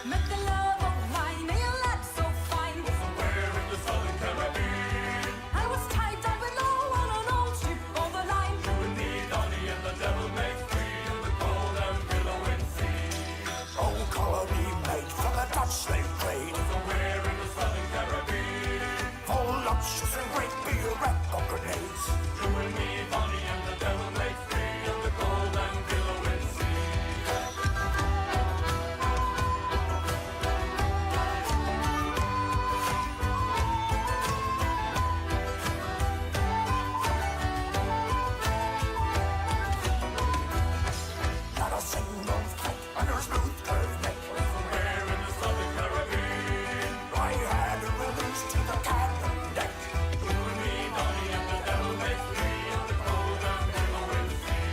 Met the love of mine, a lad so fine. Somewhere in the southern Caribbean. I was tied up in low on an old ship on the line. You and me, Donny, and the devil made free in the cold and billowing sea. Old colony made from the Dutch slave trade. Somewhere in the southern Caribbean. Full lunches and great beer and grenades. You and me, Donny, and the devil made free in the cold and billowing sea. Not a single flight under a smooth curved neck. Somewhere in the southern Caribbean. I had a release to the cabin deck. You and me, Donny, and the devil made free in the cold and billowing sea.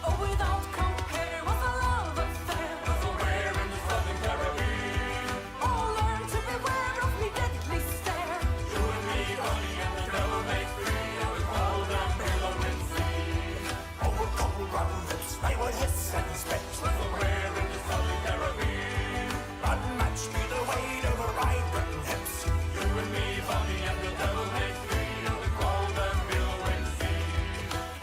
Oh, without compare was a love affair. Somewhere in the southern Caribbean. All learned to beware of me deadly stare. You and me, Donny, and the devil made free in the cold and billowing sea. Over cold round lips, they would hiss and spit. Somewhere in the southern Caribbean. Unmatched be the weight of a vibrant hips. You and me, Bonnie, and the devil made free in the cold and billowing sea.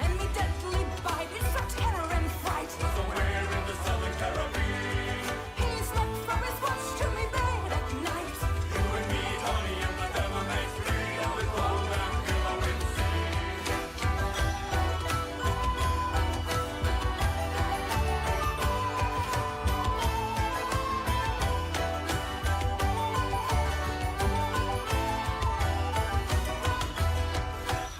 And me deadly bite, it struck terror and fright. Somewhere in the southern Caribbean. He slept from his watch to me bed at night. You and me, Bonnie, and the devil made free in the cold and billowing sea.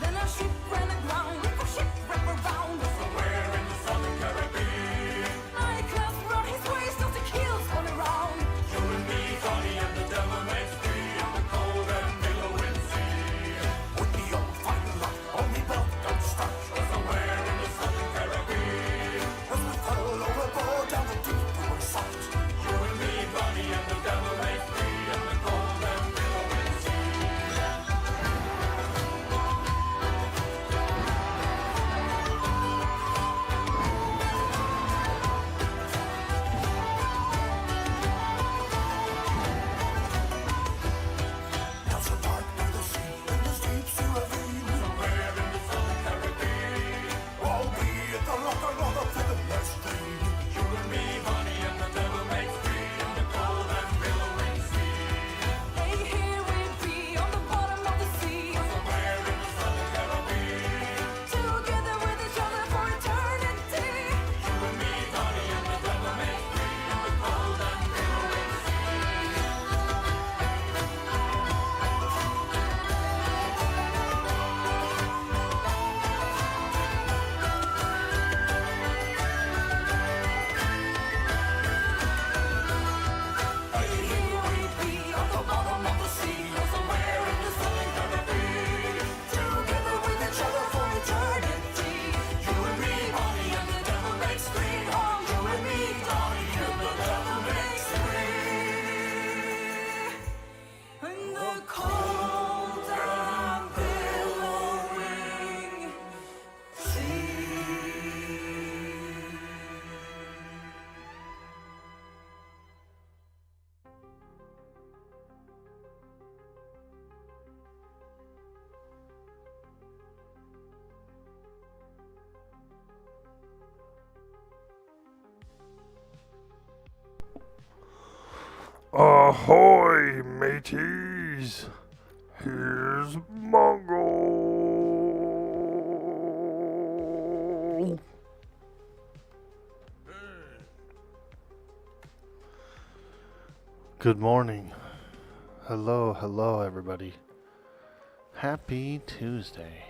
Then our ship ran aground, we were shipwreck around. Somewhere in the southern Caribbean. My class brought his waist off the keels all around. You and me, Bonnie, and the devil made free in the cold and billowing sea. With the old fine luck, only built and stuck. Somewhere in the southern Caribbean. As we fell overboard down the deep we were sucked. You and me, Bonnie, and the devil made free in the cold and billowing sea. Now so dark by the sea, in this deep sea ravine. Somewhere in the southern Caribbean. Albeit the locker of the villainous dream. You and me, Bonnie, and the devil made free in the cold and billowing sea. Hey, here we be on the bottom of the sea. Somewhere in the southern Caribbean. Together with each other for eternity. You and me, Bonnie, and the devil made free in the cold and billowing sea. Hey, here we be on the bottom of the sea. Somewhere in the southern Caribbean. Together with each other for eternity. You and me, Bonnie, and the devil makes three. Oh, you and me, Bonnie, and the devil makes three. In the cold and billowing sea. Ahoy, mateys! Here's Mongo! Good morning. Hello, hello, everybody. Happy Tuesday.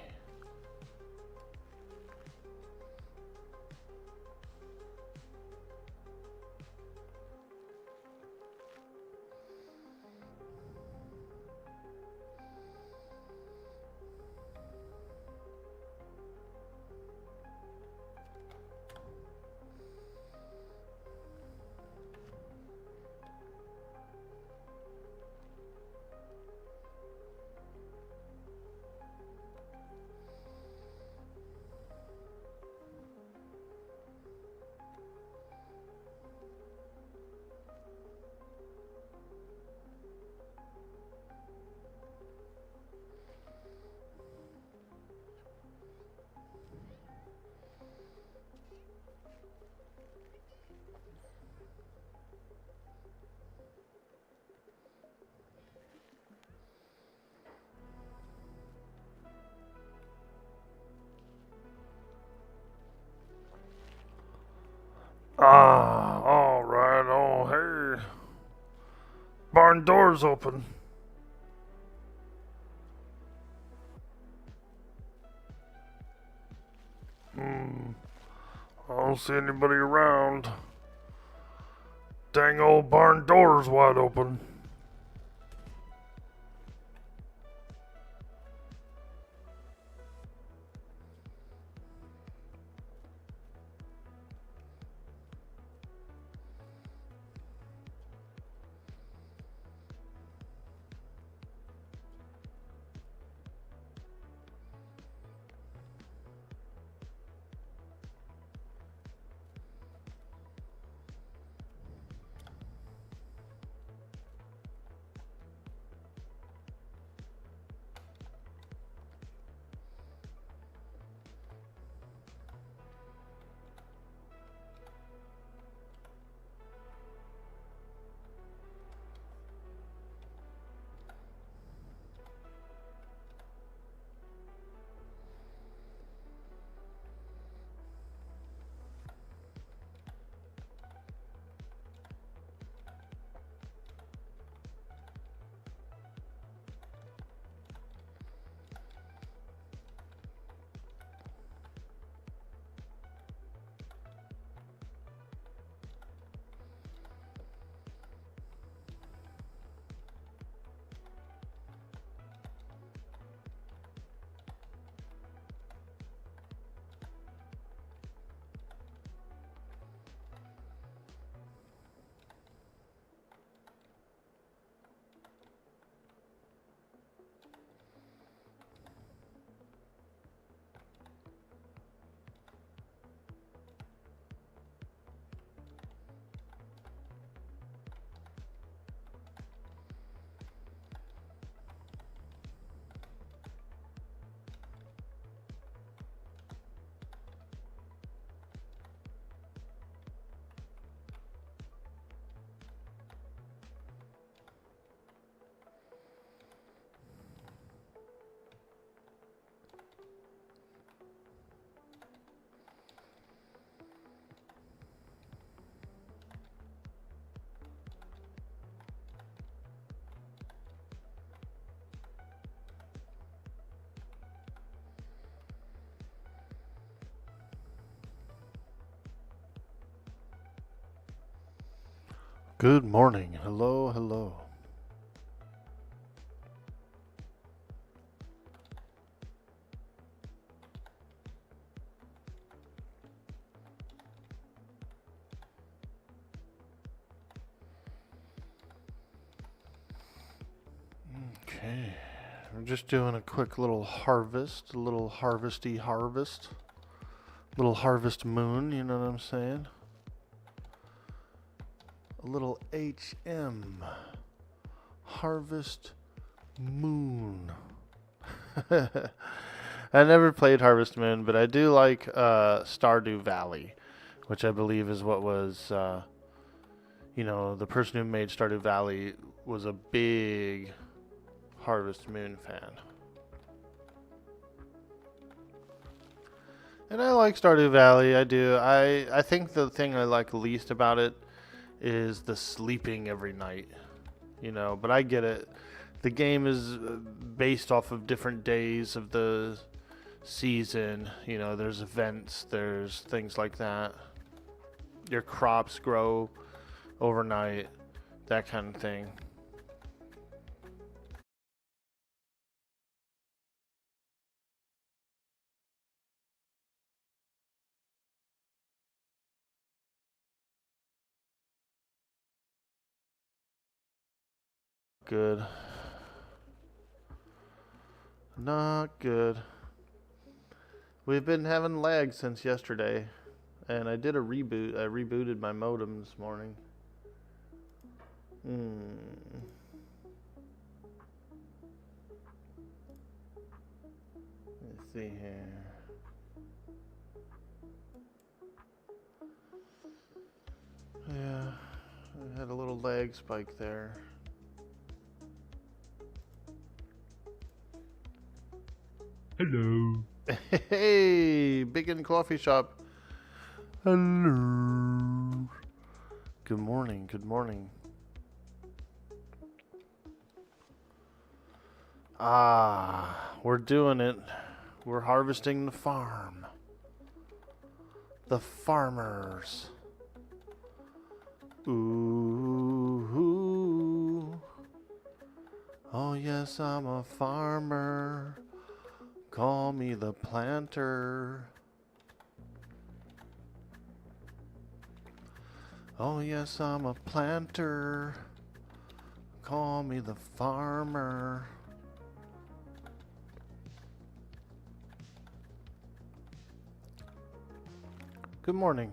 Ah, alright, oh hey. Barn door's open. I don't see anybody around. Dang old barn door's wide open. Good morning. Hello, hello. Okay. We're just doing a quick little harvest, a little harvesty harvest. Little harvest moon, you know what I'm saying? A little HM. Harvest Moon. I never played Harvest Moon, but I do like Stardew Valley, which I believe is what was, the person who made Stardew Valley was a big Harvest Moon fan. And I like Stardew Valley, I do. I think the thing I like least about it is the sleeping every night, but I get it. The game is based off of different days of the season. There's events, there's things like that. Your crops grow overnight, that kind of thing. Good. Not good. We've been having lag since yesterday, and I did a reboot. I rebooted my modem this morning. Let's see here. Yeah, I had a little lag spike there. Hello. Hey, Big N Coffee Shop. Hello. Good morning, good morning. Ah, we're doing it. We're harvesting the farm. The farmers. Ooh. Oh yes, I'm a farmer. Call me the planter. Oh yes, I'm a planter. Call me the farmer. Good morning.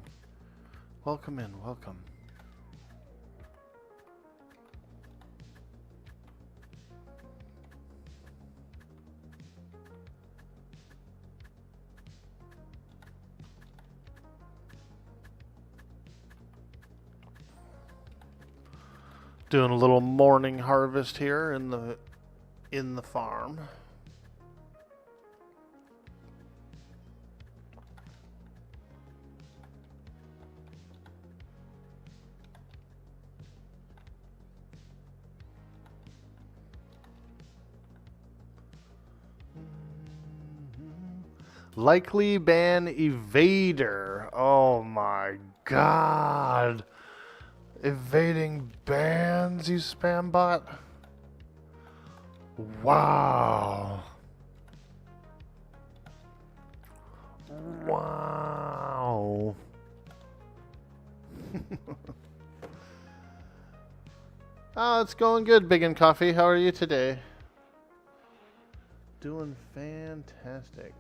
Welcome in, welcome. Doing a little morning harvest here in the farm. Likely ban evader. Oh my god. Evading bans, you spam bot? Wow. Wow. Oh, it's going good, Big and Coffee. How are you today? Doing fantastic.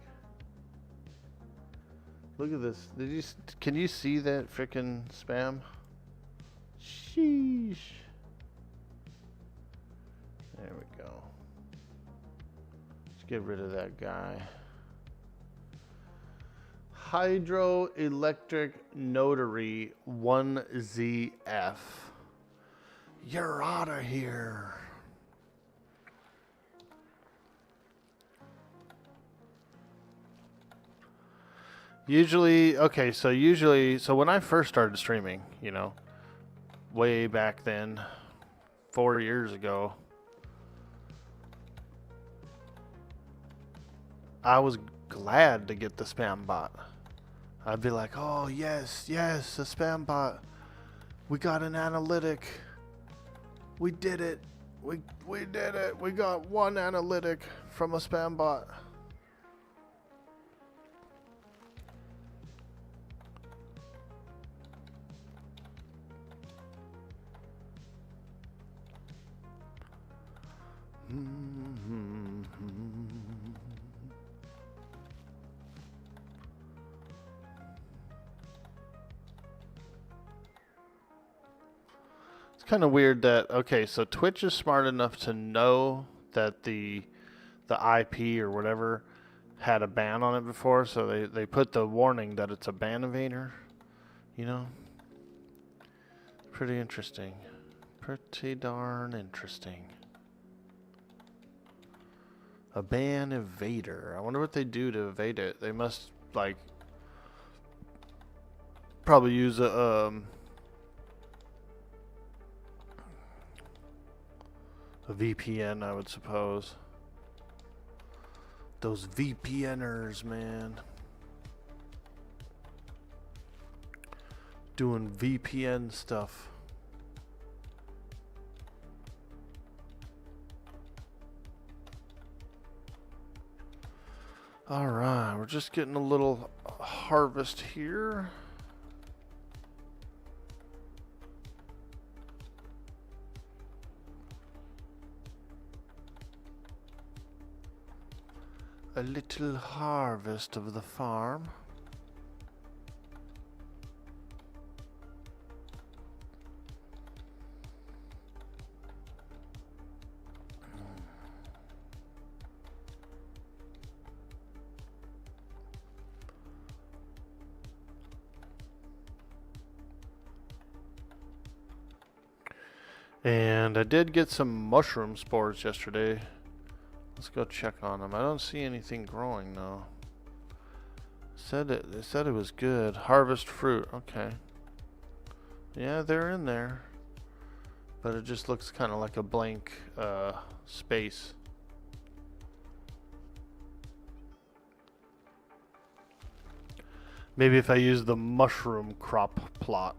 Look at this. Can you see that frickin' spam? Sheesh. There we go. Let's get rid of that guy. Hydroelectric Notary 1ZF. You're out of here. Usually, so when I first started streaming, you know, way back then, 4 years ago, I was glad to get the spam bot. I'd be like, oh yes, yes, a spam bot. We got an analytic. We did it. We did it. We got one analytic from a spam bot. It's kind of weird that, okay, so Twitch is smart enough to know that the IP or whatever had a ban on it before, so they put the warning that it's a ban evader, you know? Pretty interesting. Pretty darn interesting. A ban evader. I wonder what they do to evade it. They must, like, probably use a VPN, I would suppose. Those VPNers, man. Doing VPN stuff. Alright, we're just getting a little harvest here. A little harvest of the farm. And I did get some mushroom spores yesterday. Let's go check on them. I don't see anything growing though. They said it was good. Harvest fruit. Okay. Yeah, they're in there. But it just looks kind of like a blank space. Maybe if I use the mushroom crop plot,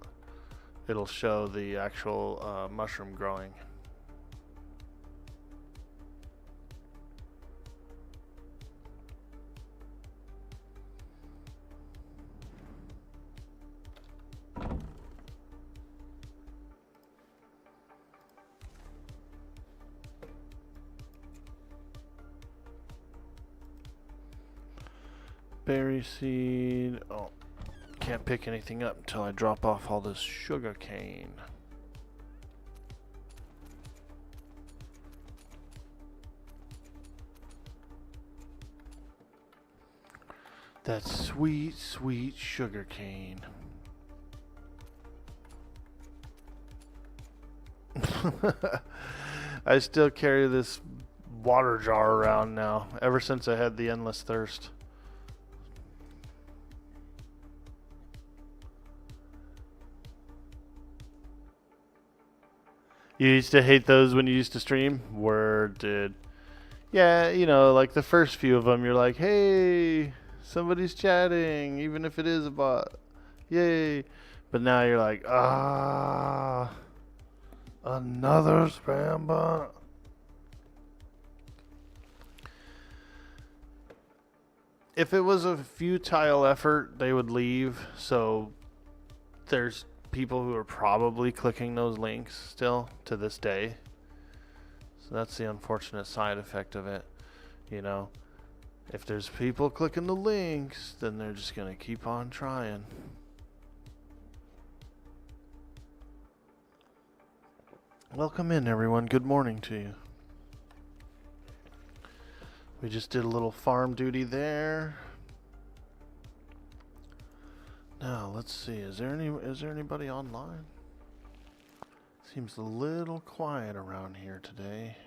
it'll show the actual mushroom growing. Berry seed. Oh, can't pick anything up until I drop off all this sugar cane. That sweet, sweet sugar cane. I still carry this water jar around now, ever since I had the endless thirst. You used to hate those when you used to stream? Word, dude. Yeah, you know, like the first few of them, you're like, hey, somebody's chatting, even if it is a bot. Yay. But now you're like, another spam bot. If it was a futile effort, they would leave. So there's people who are probably clicking those links still to this day. So that's the unfortunate side effect of it. You know, if there's people clicking the links, then they're just going to keep on trying. Welcome in, everyone. Good morning to you. We just did a little farm duty there. Now, let's see. Is there anybody online? Seems a little quiet around here today.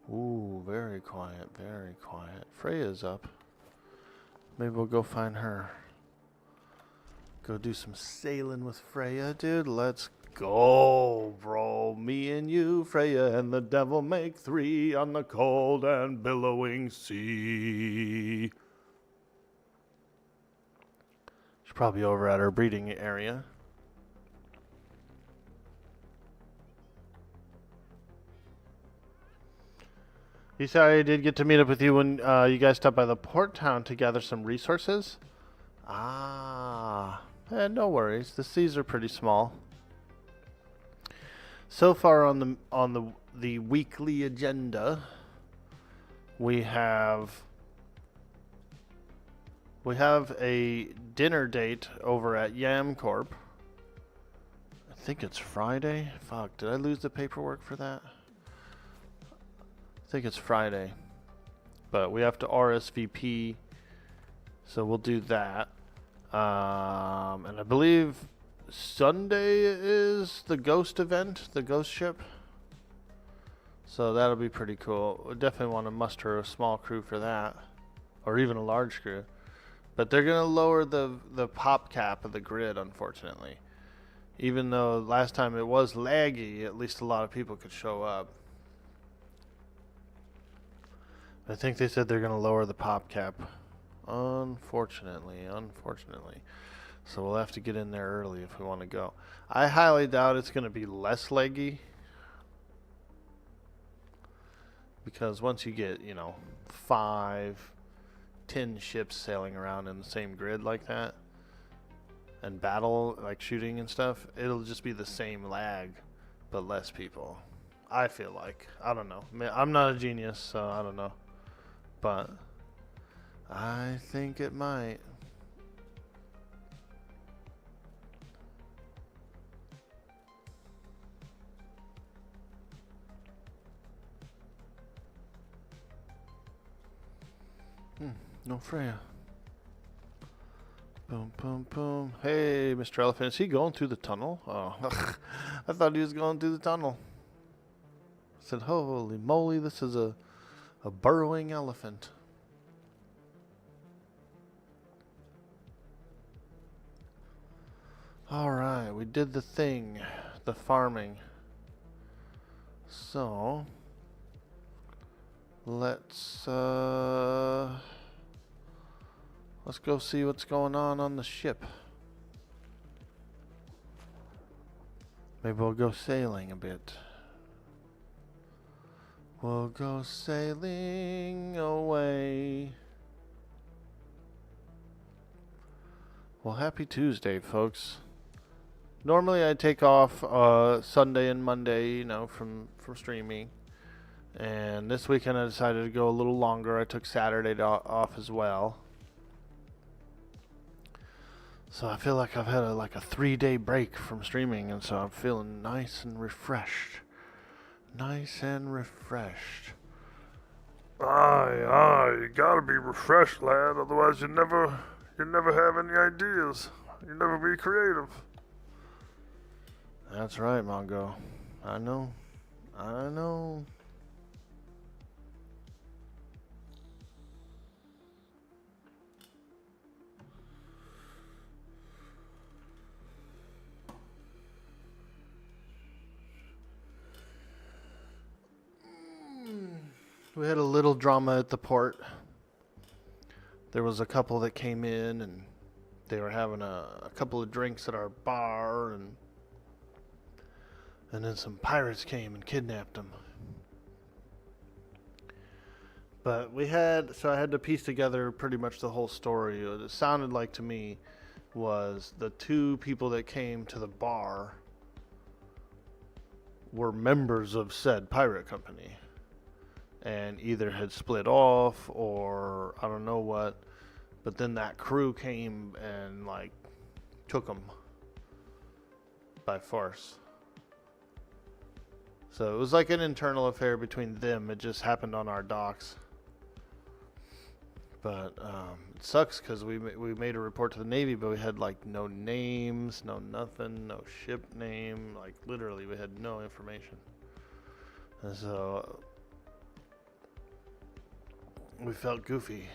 Ooh, very quiet, very quiet. Freya's up. Maybe we'll go find her. Go do some sailing with Freya, dude. Let's go, bro. Me and you, Freya, and the devil make three on the cold and billowing sea. She's probably over at her breeding area. You said I did get to meet up with you when you guys stopped by the port town to gather some resources. No worries. The seas are pretty small. So far on the weekly agenda, we have a dinner date over at Yam Corp. I think it's Friday. Fuck, did I lose the paperwork for that? I think it's Friday. But we have to RSVP, so we'll do that. And I believe Sunday is the ghost event, the ghost ship. So that'll be pretty cool. We definitely want to muster a small crew for that, or even a large crew. But they're going to lower the pop cap of the grid, unfortunately. Even though last time it was laggy, at least a lot of people could show up. I think they said they're going to lower the pop cap. Unfortunately. So we'll have to get in there early if we want to go. I highly doubt it's going to be less leggy. Because once you get, 5-10 ships sailing around in the same grid like that, and battle, like shooting and stuff, it'll just be the same lag, but less people. I feel like. I don't know. I'm not a genius, so I don't know. But I think it might. No Freya. Boom, boom, boom. Hey, Mr. Elephant, is he going through the tunnel? Oh, I thought he was going through the tunnel. I said, holy moly, this is a burrowing elephant. Alright, we did the thing. The farming. So, let's go see what's going on the ship. Maybe we'll go sailing a bit. We'll go sailing away. Well, happy Tuesday, folks. Normally I take off Sunday and Monday, you know, from streaming. And this weekend I decided to go a little longer. I took Saturday off as well. So I feel like I've had a 3-day break from streaming, and so I'm feeling nice and refreshed. Nice and refreshed. Aye, you gotta be refreshed, lad, otherwise you never have any ideas. You never be creative. That's right, Mongo. I know. We had a little drama at the port. There was a couple that came in and they were having a couple of drinks at our bar, and then some pirates came and kidnapped them. But I had to piece together pretty much the whole story. What it sounded like to me was the two people that came to the bar were members of said pirate company, and either had split off or I don't know what, but then that crew came and took them by force. So it was like an internal affair between them. It just happened on our docks. But it sucks because we made a report to the Navy, but we had no names, no nothing, no ship name. Literally we had no information. And so we felt goofy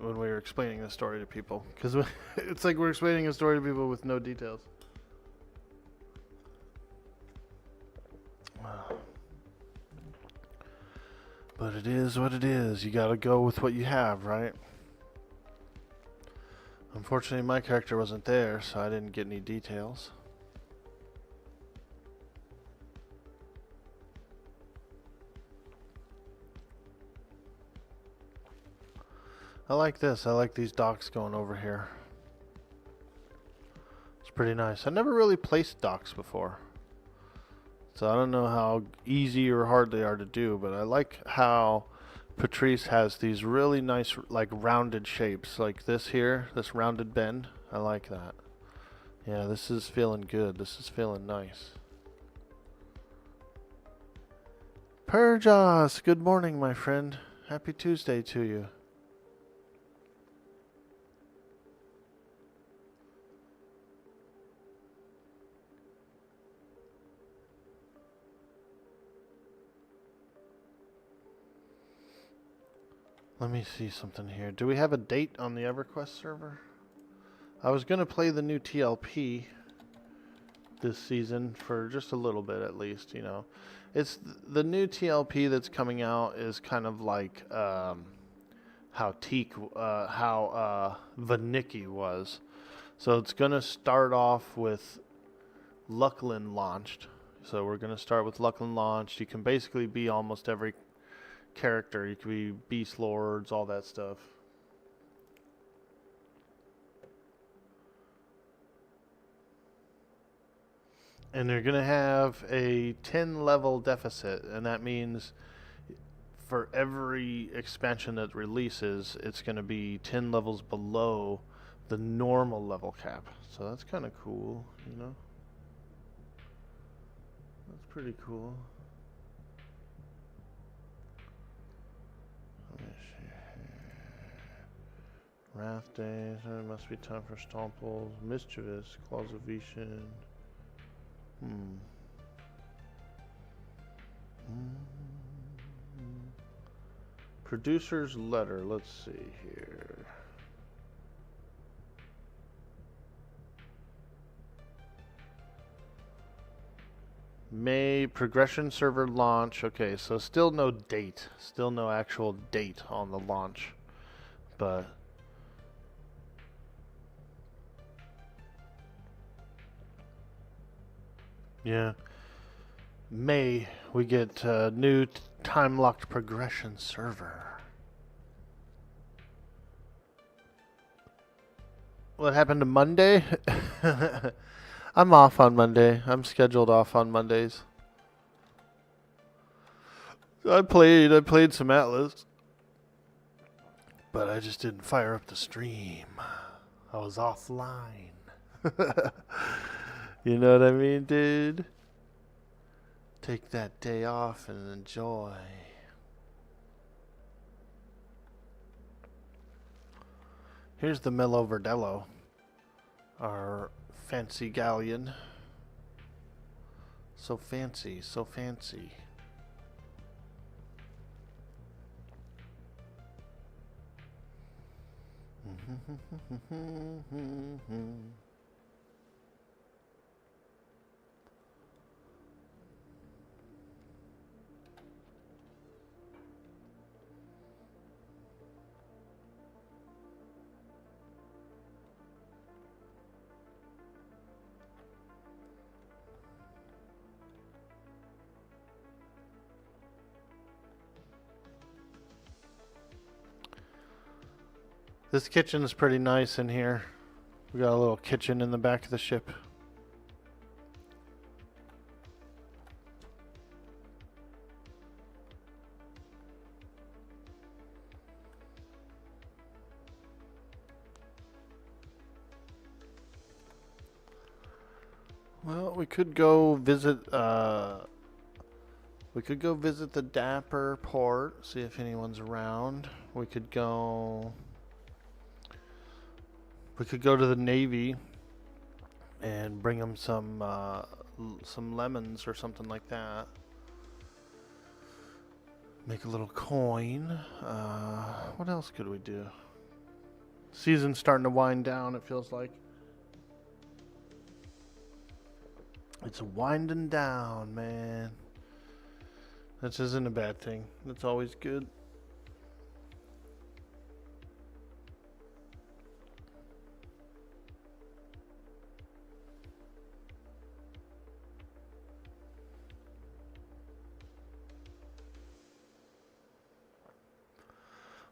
when we were explaining the story to people, because it's like we're explaining a story to people with no details. But it is what it is. You gotta go with what you have, right? Unfortunately, my character wasn't there, so I didn't get any details. I like this. I like these docks going over here. It's pretty nice. I never really placed docks before, so I don't know how easy or hard they are to do, but I like how Patrice has these really nice rounded shapes, like this here, this rounded bend. I like that. Yeah, this is feeling good. This is feeling nice. Perjas, good morning, my friend. Happy Tuesday to you. Let me see something here. Do we have a date on the EverQuest server? I was going to play the new TLP this season for just a little bit at least, you know. It's the new TLP that's coming out is kind of like how Vaniki was. So it's going to start off with Lucklin launched. So we're going to start with Lucklin launched. You can basically be almost every character. You could be beast lords, all that stuff. And they're going to have a 10 level deficit, and that means for every expansion that releases, it's going to be 10 levels below the normal level cap. So that's kind of cool, you know? That's pretty cool. Wrath Days, it must be time for Stomples. Mischievous, Claws of Vishan. Producer's letter, let's see here. May progression server launch. Okay, so still no date. Still no actual date on the launch. But yeah. May we get new time locked progression server. What happened to Monday? I'm off on Monday. I'm scheduled off on Mondays. I played some Atlas, but I just didn't fire up the stream. I was offline. You know what I mean, dude? Take that day off and enjoy. Here's the Mellow Verdello, our fancy galleon. So fancy, so fancy. This kitchen is pretty nice in here. We got a little kitchen in the back of the ship. Well, we could go visit the Dapper port, see if anyone's around. We could go to the Navy and bring them some lemons or something like that. Make a little coin. What else could we do? Season's starting to wind down, it feels like. It's winding down, man. That isn't a bad thing. That's always good.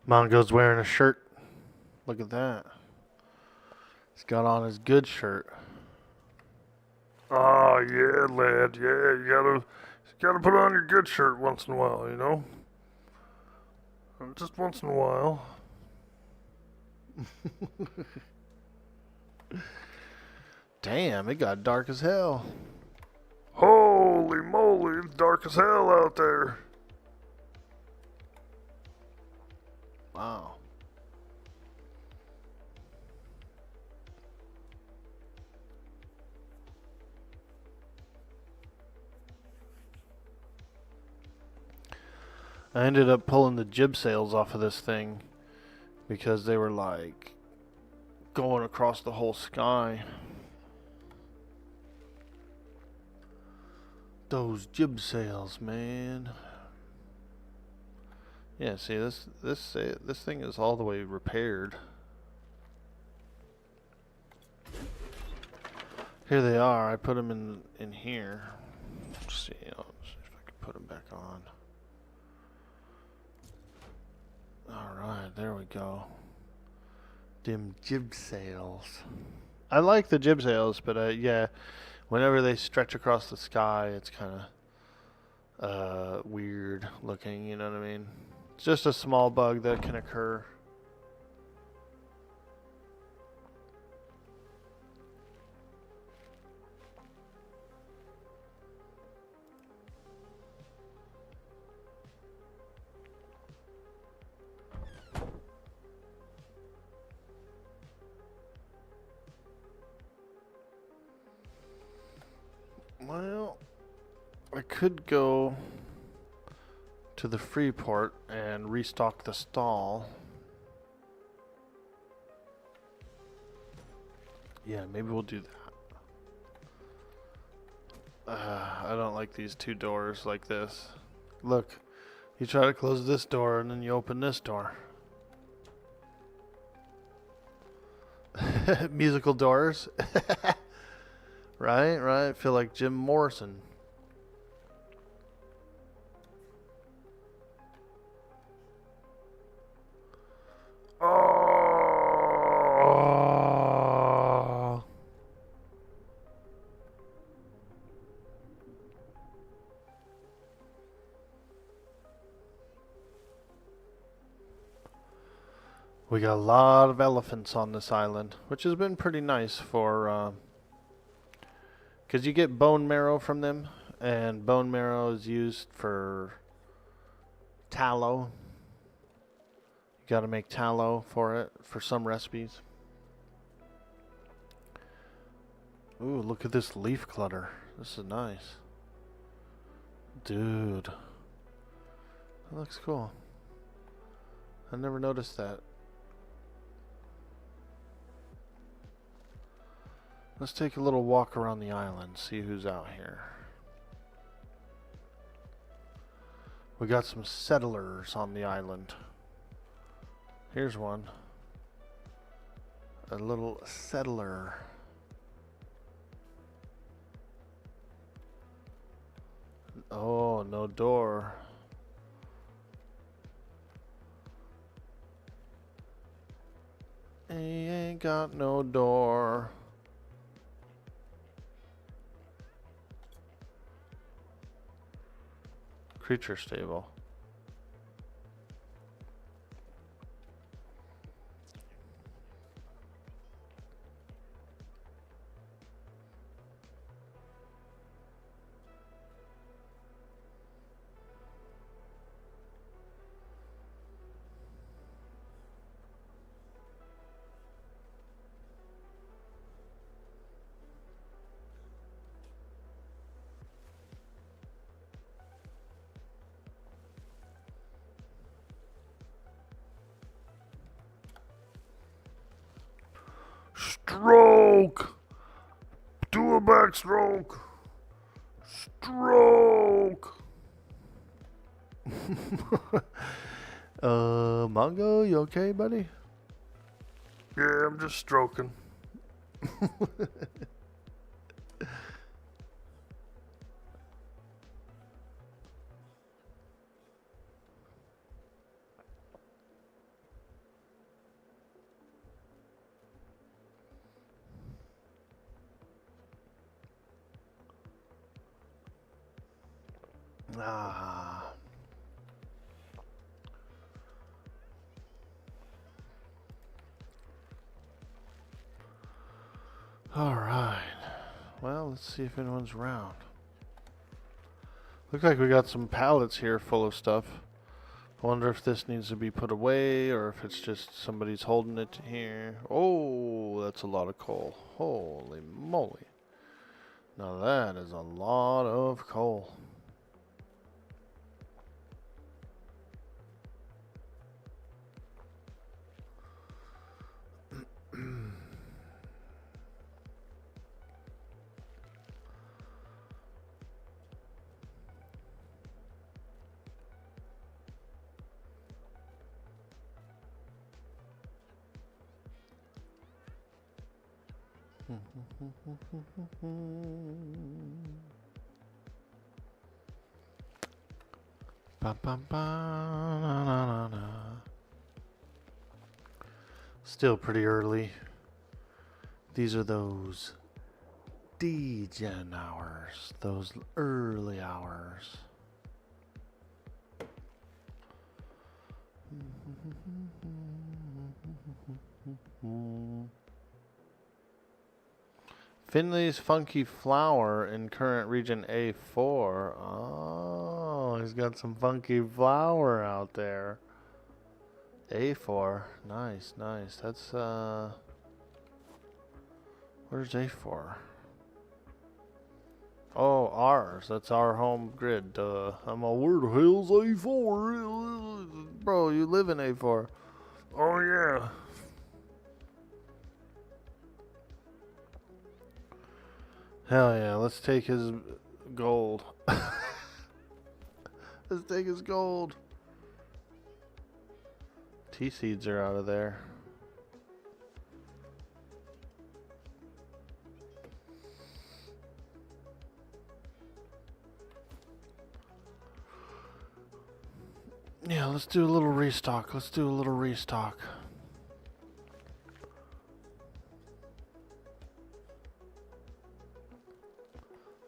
Mongo's wearing a shirt. Look at that. He's got on his good shirt. Oh, yeah, lad. Yeah, you gotta put on your good shirt once in a while, you know? Just once in a while. Damn, it got dark as hell. Holy moly, it's dark as hell out there. Wow. I ended up pulling the jib sails off of this thing because they were like going across the whole sky. Those jib sails, man. Yeah, see this thing is all the way repaired. Here they are. I put them in here. Let's see, I'll see if I can put them back on. Alright, there we go. Dim jib sails. I like the jib sails, but yeah, whenever they stretch across the sky, it's kind of weird looking, you know what I mean? It's just a small bug that can occur. Well, I could go to the free port and restock the stall. Yeah, maybe we'll do that. I don't like these two doors like this. Look, you try to close this door and then you open this door. Musical doors. Right. Feel like Jim Morrison. Oh. We got a lot of elephants on this island, which has been pretty nice for, because you get bone marrow from them, and bone marrow is used for tallow. You got to make tallow for it, for some recipes. Ooh, look at this leaf clutter. This is nice. Dude. That looks cool. I never noticed that. Let's take a little walk around the island, see who's out here. We got some settlers on the island. Here's one. A little settler. Oh, no door. He ain't got no door. Creature stable. Stroke. Do a backstroke. Stroke. Mongo, you okay, buddy? Yeah, I'm just stroking. Ah. All right. Well, let's see if anyone's around. Looks like we got some pallets here full of stuff. I wonder if this needs to be put away or if it's just somebody's holding it here. Oh, that's a lot of coal. Holy moly. Now that is a lot of coal. Ba, ba, ba, na, na, na, na. Still pretty early. These are those degen hours, those early hours. Finley's Funky Flower in current region A4. Oh, he's got some funky flower out there. A4. Nice, nice. That's, where's A4? Oh, ours. That's our home grid. I'm all, where the hell's A4? Bro, you live in A4. Oh, yeah. Hell yeah, let's take his gold. This thing is gold. Tea seeds are out of there. Yeah, let's do a little restock. Let's do a little restock.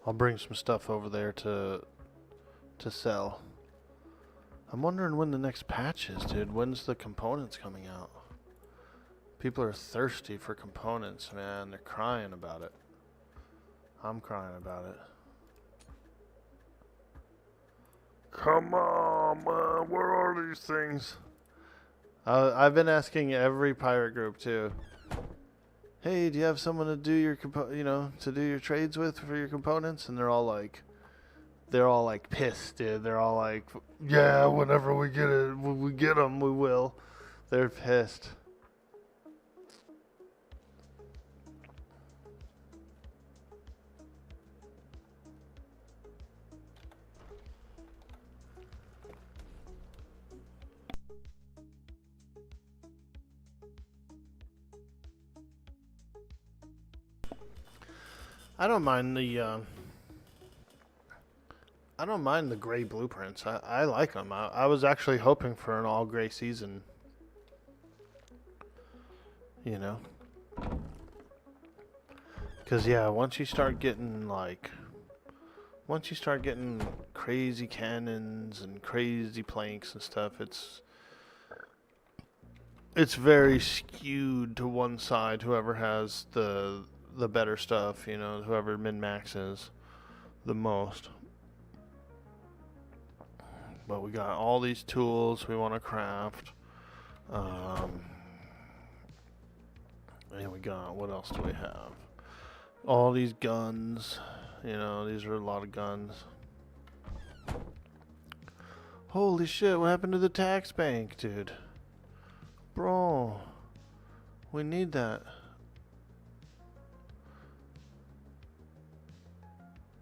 I'll bring some stuff over there to sell. I'm wondering when the next patch is, dude. When's the components coming out? People are thirsty for components, man. They're crying about it. I'm crying about it. Come on, man. Where are these things? I've been asking every pirate group too. Hey, do you have someone to do your to do your trades with for your components? And they're all like pissed, dude. They're all like, yeah, whenever we get it, when we get them, we will. They're pissed. I don't mind the gray blueprints. I like them. I was actually hoping for an all gray season. You know? Because, yeah, once you start getting crazy cannons and crazy planks and stuff, it's very skewed to one side, whoever has the better stuff, you know, whoever min-maxes the most. But we got all these tools we want to craft. And we got, what else do we have? All these guns. You know, these are a lot of guns. Holy shit, what happened to the tax bank, dude? Bro, we need that.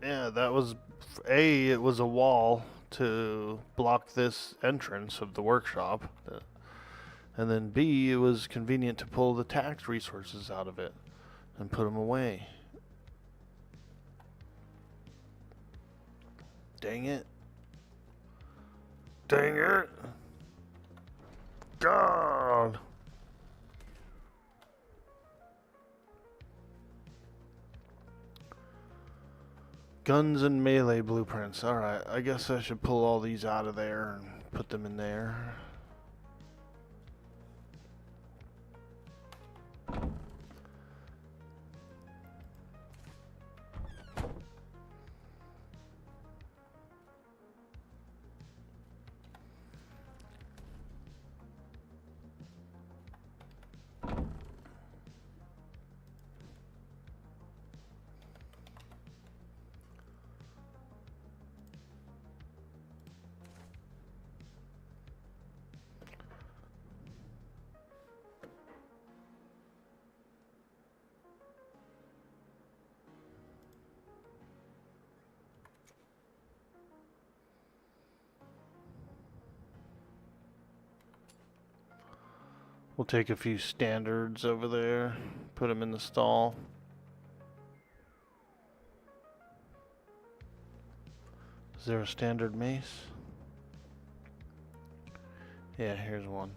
Yeah, that was, it was a wall to block this entrance of the workshop. And then B, it was convenient to pull the tax resources out of it and put them away. Dang it. Dang it. God. Guns and melee blueprints. Alright, I guess I should pull all these out of there and put them in there. We'll take a few standards over there, put them in the stall. Is there a standard mace? Yeah, here's one.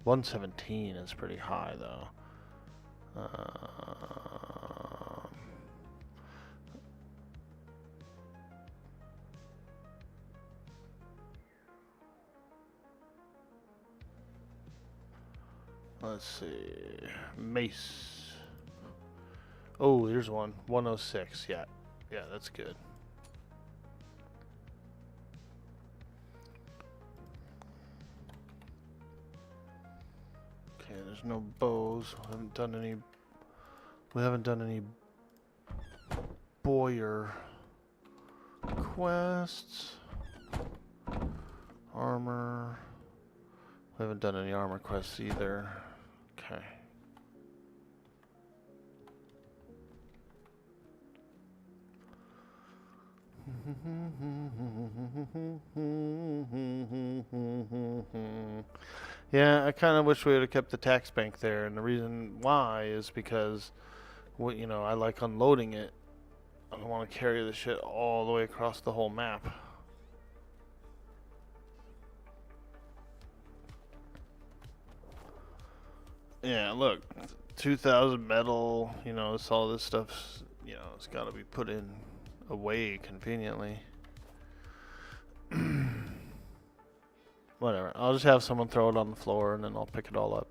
117 is pretty high though. Let's see. Mace. Oh, here's one. 106. Yeah. Yeah, that's good. Okay, there's no bows. We haven't done any Boyer quests. Armor. We haven't done any armor quests either. Okay. Yeah, I kind of wish we would have kept the tax bank there, and the reason why is because, I like unloading it. I don't want to carry the shit all the way across the whole map. Yeah, look, 2,000 metal. It's all this stuff's. It's got to be put in away conveniently. Whatever. I'll just have someone throw it on the floor and then I'll pick it all up.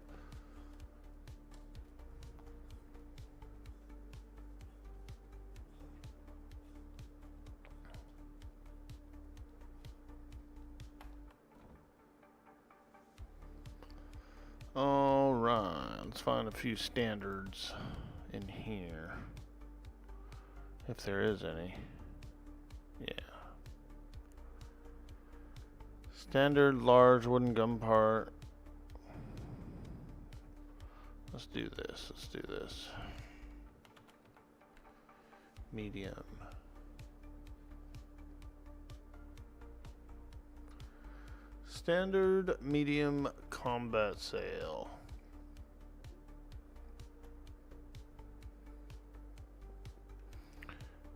Alright, let's find a few standards in here. If there is any. Yeah. Standard large wooden gun part. Let's do this. Medium. Standard medium combat sail.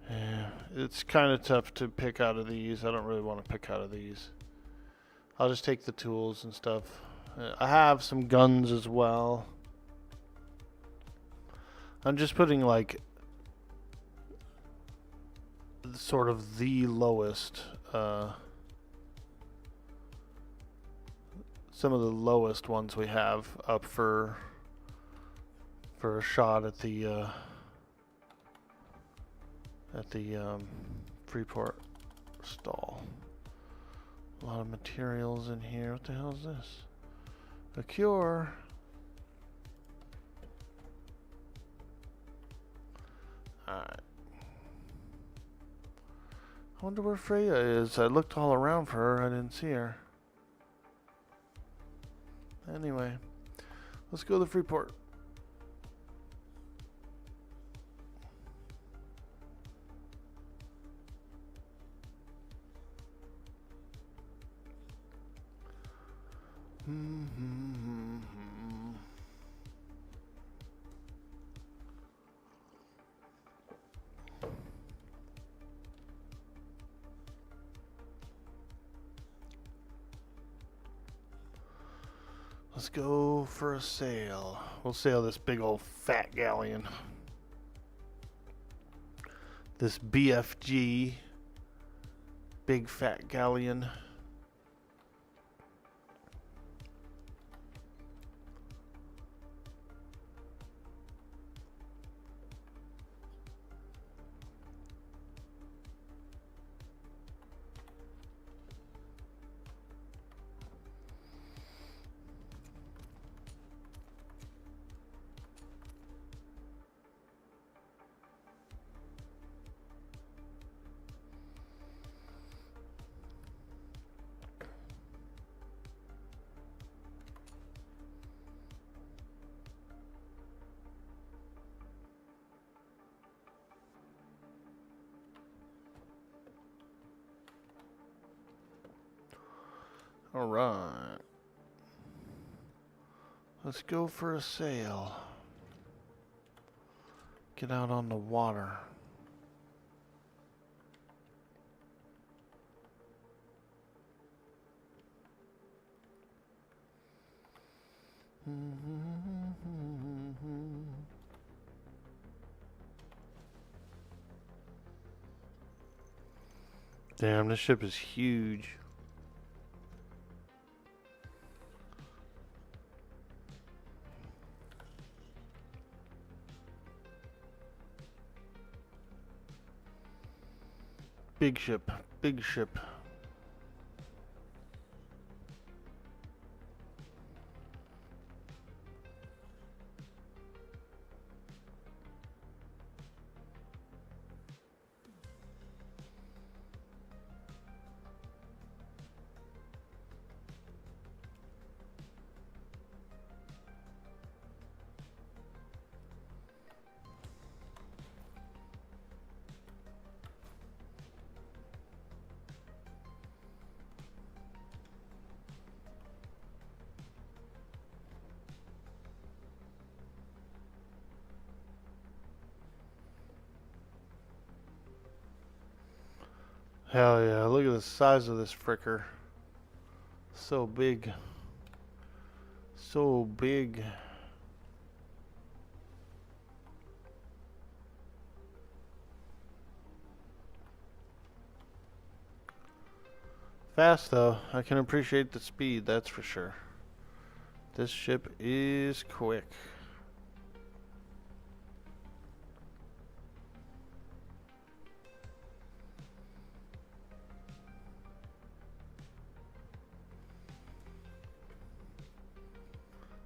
Yeah, it's kind of tough to pick out of these. I don't really want to pick out of these. I'll just take the tools and stuff. I have some guns as well. I'm just putting like sort of the lowest, some of the lowest ones we have up for a shot at the Freeport stall. A lot of materials in here. What the hell is this? A cure. Alright. I wonder where Freya is. I looked all around for her. I didn't see her. Anyway. Let's go to the Freeport. Let's go for a sail. We'll sail this big old fat galleon. This BFG, big fat galleon. All right. Let's go for a sail. Get out on the water. Damn, this ship is huge. Big ship, big ship. Hell yeah, look at the size of this fricker. So big. So big. Fast though. I can appreciate the speed, that's for sure. This ship is quick.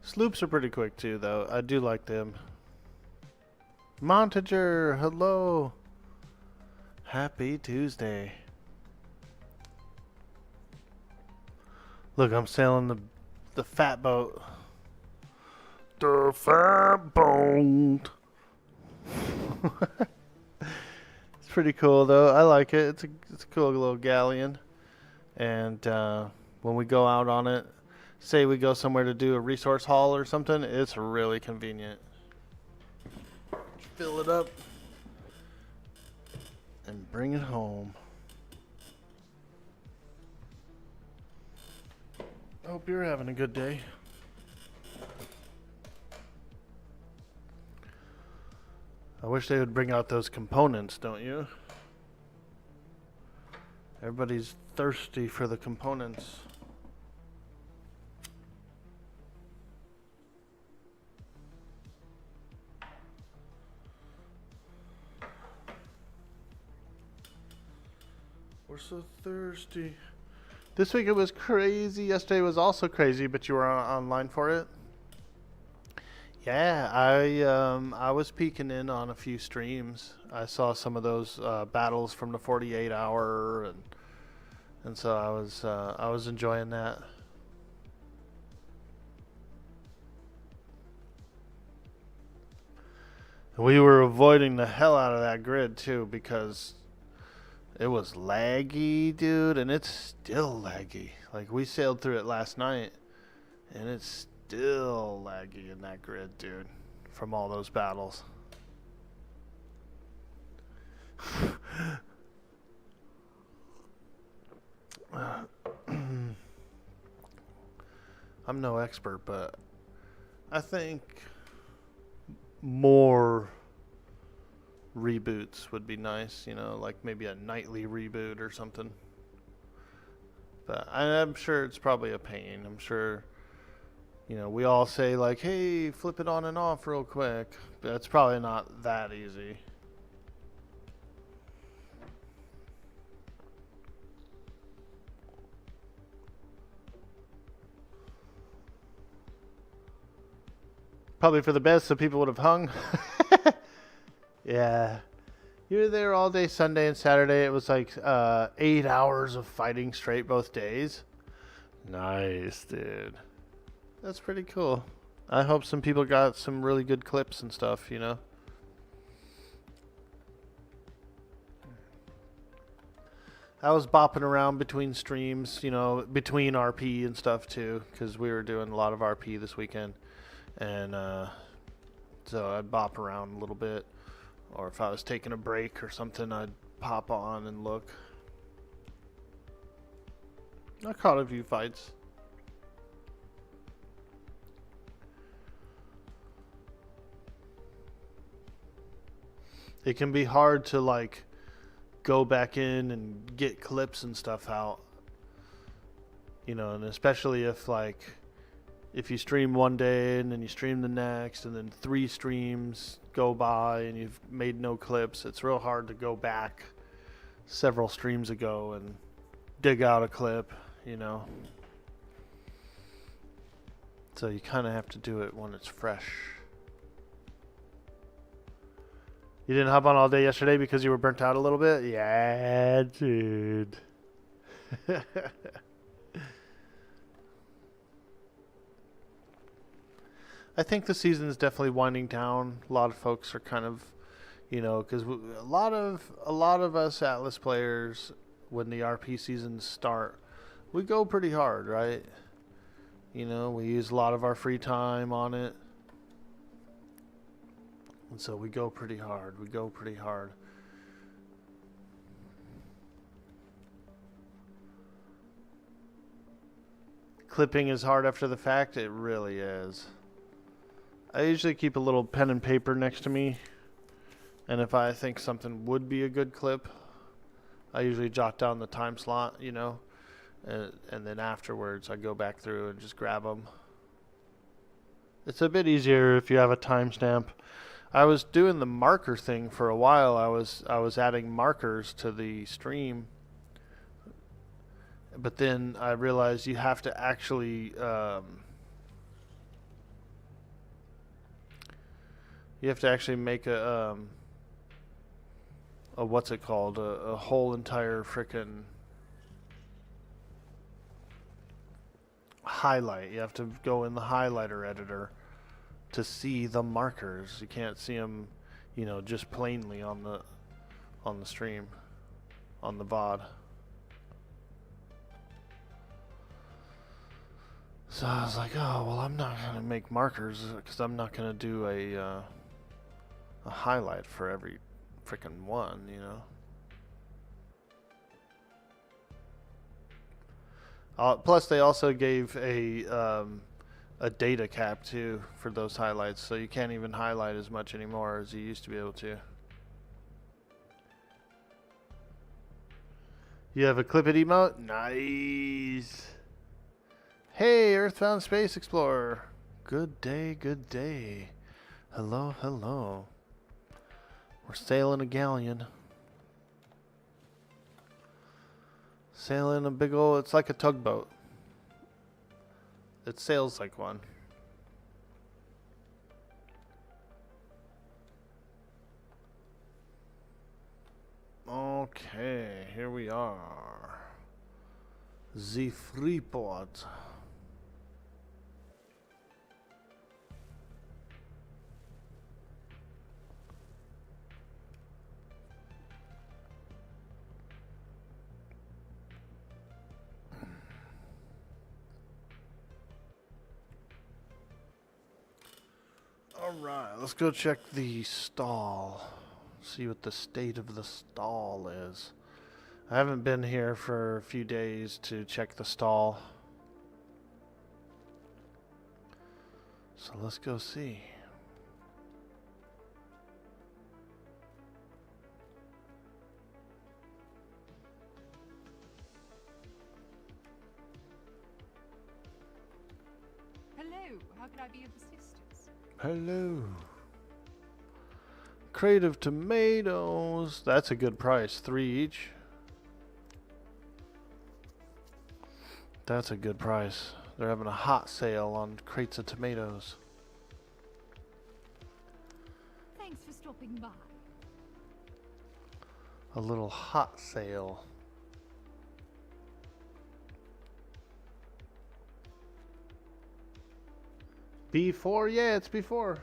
Sloops are pretty quick too, though. I do like them. Montager, hello. Happy Tuesday. Look, I'm sailing the fat boat. The fat boat. It's pretty cool, though. I like it. It's a cool little galleon. And when we go out on it, say we go somewhere to do a resource haul or something, it's really convenient. Fill it up and bring it home. I hope you're having a good day. I wish they would bring out those components, don't you? Everybody's thirsty for the components. We're so thirsty. This week it was crazy. Yesterday was also crazy, but you were online for it. Yeah, I was peeking in on a few streams. I saw some of those battles from the 48 hour, and so I was enjoying that. We were avoiding the hell out of that grid too because it was laggy, dude, and it's still laggy. Like, we sailed through it last night, and it's still laggy in that grid, dude, from all those battles. I'm no expert, but I think more reboots would be nice, you know, like maybe a nightly reboot or something. But I'm sure it's probably a pain. I'm sure, you know, we all say like, hey, flip it on and off real quick. But it's probably not that easy. Probably for the best, so people would have hung. Yeah. You were there all day Sunday and Saturday. It was like 8 hours of fighting straight both days. Nice, dude. That's pretty cool. I hope some people got some really good clips and stuff, you know. I was bopping around between streams, you know, between RP and stuff too, because we were doing a lot of RP this weekend. And so I'd bop around a little bit. Or if I was taking a break or something, I'd pop on and look. I caught a few fights. It can be hard to like go back in and get clips and stuff out. You know, and especially if like if you stream one day and then you stream the next and then 3 streams go by and you've made no clips, it's real hard to go back several streams ago and dig out a clip, you know. So you kind of have to do it when it's fresh. You didn't hop on all day yesterday because you were burnt out a little bit? Yeah, dude. I think the season is definitely winding down. A lot of folks are kind of, you know, because a lot of us Atlas players, when the RP seasons start, we go pretty hard, right? You know, we use a lot of our free time on it, and so we go pretty hard. clipping is hard after the fact. It really is. I usually keep a little pen and paper next to me, and if I think something would be a good clip, I usually jot down the time slot, you know, and then afterwards I go back through and just grab them. It's a bit easier if you have a timestamp. I was doing the marker thing for a while. I was adding markers to the stream, but then I realized you have to actually make a what's it called, a whole entire frickin' highlight. You have to go in the highlighter editor to see the markers. You can't see them, you know, just plainly on the stream, on the VOD. So I was like, oh well, I'm not gonna make markers because I'm not gonna do a highlight for every frickin' one, you know. Plus, they also gave a data cap too for those highlights, so you can't even highlight as much anymore as you used to be able to. You have a clip it emote? Nice. Hey, Earthbound Space Explorer. Good day, good day. Hello, hello. We're sailing a galleon. Sailing a big old, it's like a tugboat. It sails like one. Okay, here we are. The Freeport. Alright, let's go check the stall. See what the state of the stall is. I haven't been here for a few days to check the stall. So let's go see. Hello, how can I be of assistance? Hello. Crate of tomatoes. That's a good price. 3 each. That's a good price. They're having a hot sale on crates of tomatoes. Thanks for stopping by. A little hot sale. B4? Yeah, it's B4.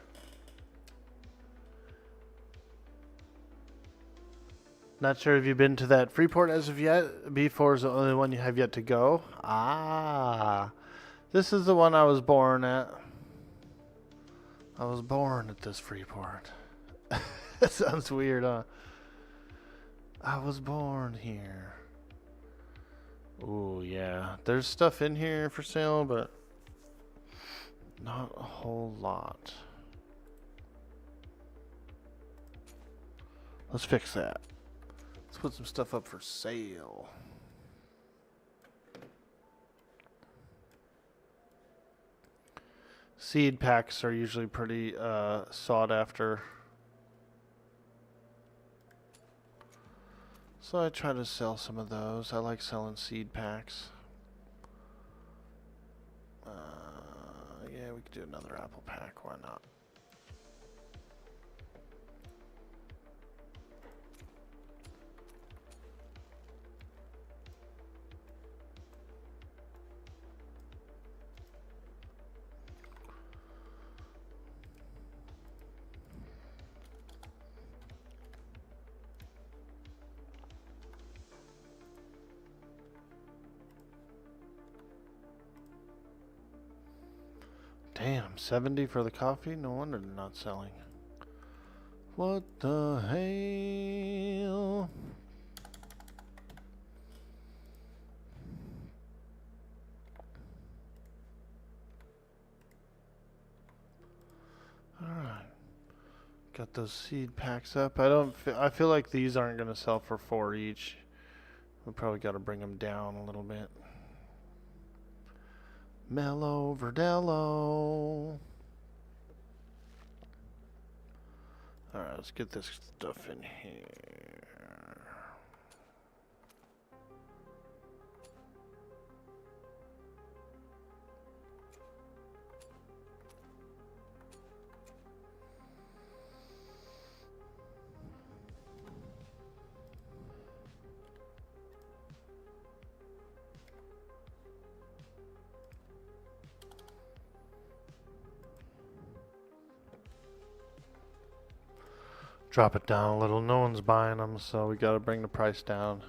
Not sure if you've been to that Freeport as of yet. B4 is the only one you have yet to go. Ah. This is the one I was born at. I was born at this Freeport. That sounds weird, huh? I was born here. Ooh, yeah. There's stuff in here for sale, but not a whole lot. Let's fix that. Let's put some stuff up for sale. Seed packs are usually pretty sought after. So I try to sell some of those. I like selling seed packs. Yeah, we could do another apple pack. Why not? Damn, 70 for the coffee? No wonder they're not selling. What the hell? Got those seed packs up. I feel like these aren't going to sell for 4 each. We probably got to bring them down a little bit. Mellow Verdello. Alright, let's get this stuff in here. Drop it down a little. No one's buying them, so we got to bring the price down.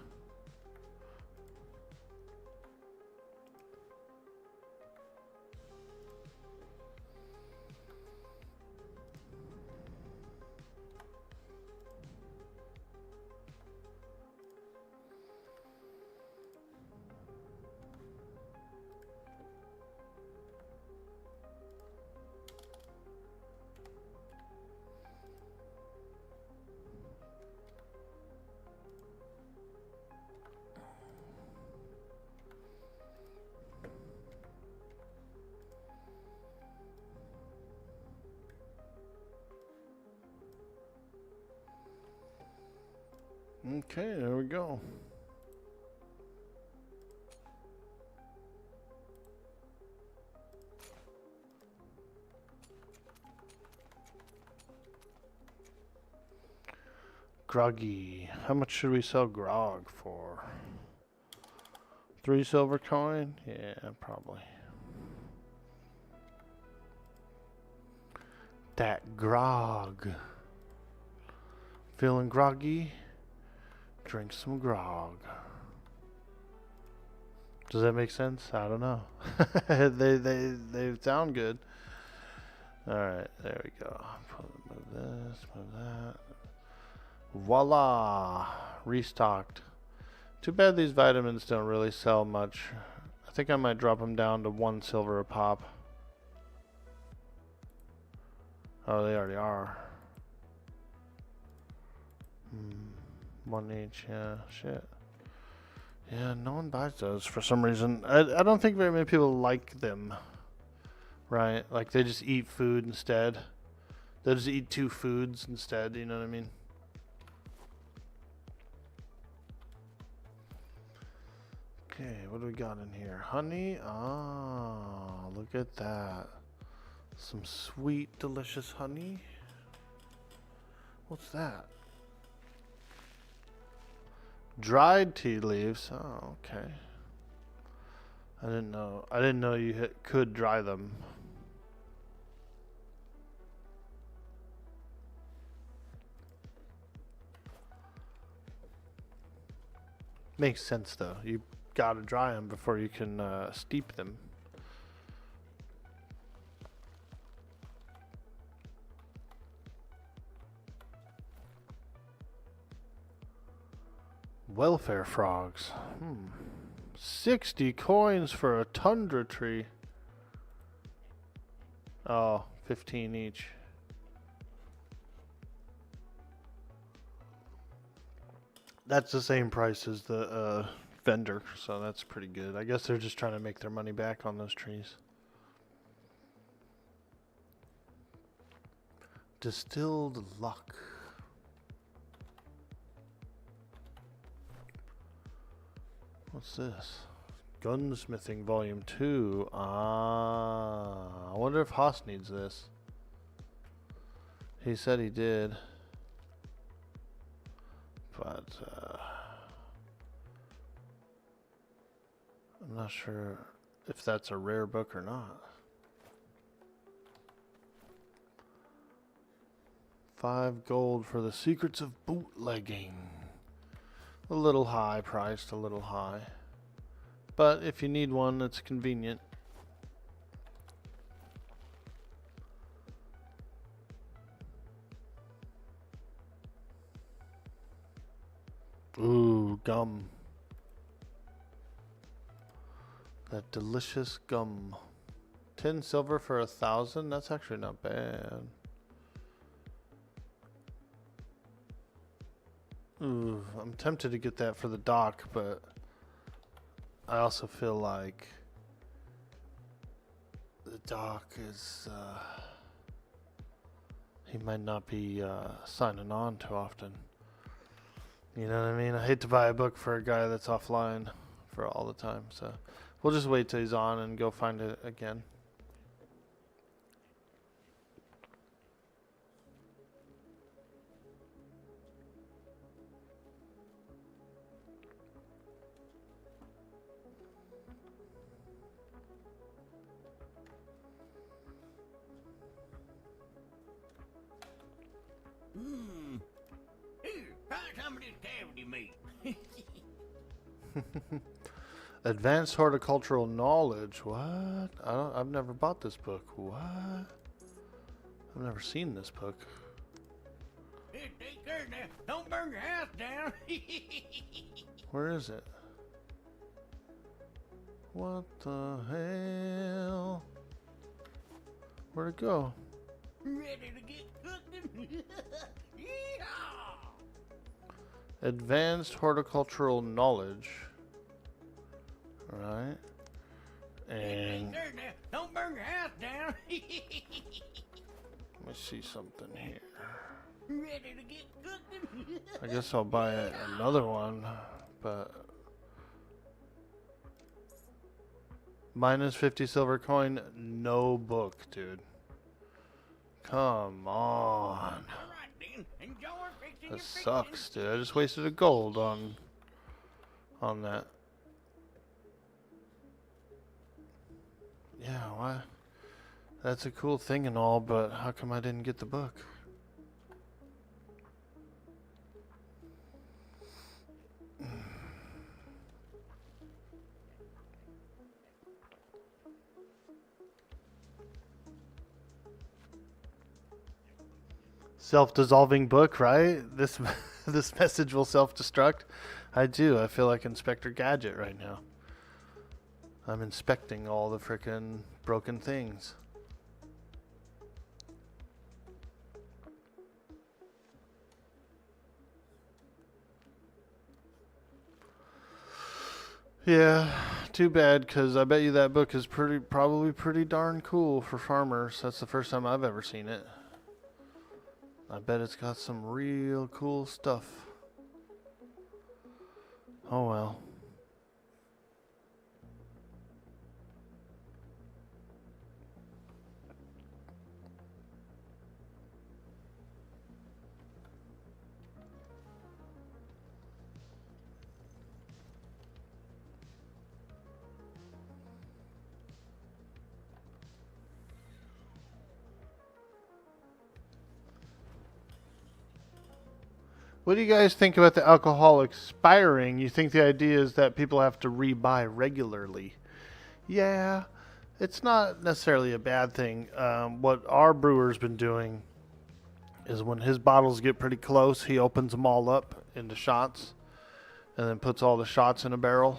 Okay, there we go. Groggy. How much should we sell grog for? 3 silver coin? Yeah, probably. That grog. Feeling groggy? Drink some grog. Does that make sense? I don't know. they sound good. All right, there we go. Move this, move that. Voila, restocked. Too bad these vitamins don't really sell much. I think I might drop them down to 1 silver a pop. Oh, they already are. 1 each, yeah, shit. Yeah, no one buys those for some reason. I don't think very many people like them, right? Like they just eat food instead. They just eat 2 foods instead, you know what I mean? Okay, what do we got in here? Honey? Ah, look at that. Some sweet, delicious honey. What's that? Dried tea leaves. Oh, okay. I didn't know you could dry them. Makes sense though. You gotta dry them before you can steep them. Welfare frogs. 60 coins for a tundra tree. Oh, 15 each. That's the same price as the vendor, so that's pretty good. I guess they're just trying to make their money back on those trees. Distilled luck. What's this? Gunsmithing Volume 2. Ah, I wonder if Haas needs this. He said he did. But, I'm not sure if that's a rare book or not. 5 gold for the Secrets of Bootlegging. A little high priced, a little high. But if you need one, it's convenient. Ooh, gum. That delicious gum. 10 silver for 1,000? That's actually not bad. Ooh, I'm tempted to get that for the dock, but I also feel like the dock is, he might not be signing on too often. You know what I mean? I hate to buy a book for a guy that's offline for all the time, so we'll just wait till he's on and go find it again. Here, try some of this cavity meat. Advanced horticultural knowledge. What? I've never bought this book. What? I've never seen this book. Here, take care now. Don't burn your house down. Where is it? What the hell? Where'd it go? Ready to get cooking? Yeehaw! Advanced horticultural knowledge. Alright. Take And care now. Don't burn your house down. let me see something here. Ready to get cooking? I guess I'll buy another one, but minus 50 silver coin, no book, dude. Come on. All right then. Enjoy fixing your That fixin'. sucks, dude. I just wasted a gold on that. Yeah, why? That's a cool thing and all, but how come I didn't get the book? Self-dissolving book, right? This this message will self-destruct. I do. I feel like Inspector Gadget right now. I'm inspecting all the frickin' broken things. Yeah, too bad, because I bet you that book is probably pretty darn cool for farmers. That's the first time I've ever seen it. I bet it's got some real cool stuff. Oh well. What do you guys think about the alcohol expiring? You think the idea is that people have to rebuy regularly? Yeah, it's not necessarily a bad thing. What our brewer's been doing is when his bottles get pretty close, he opens them all up into shots and then puts all the shots in a barrel.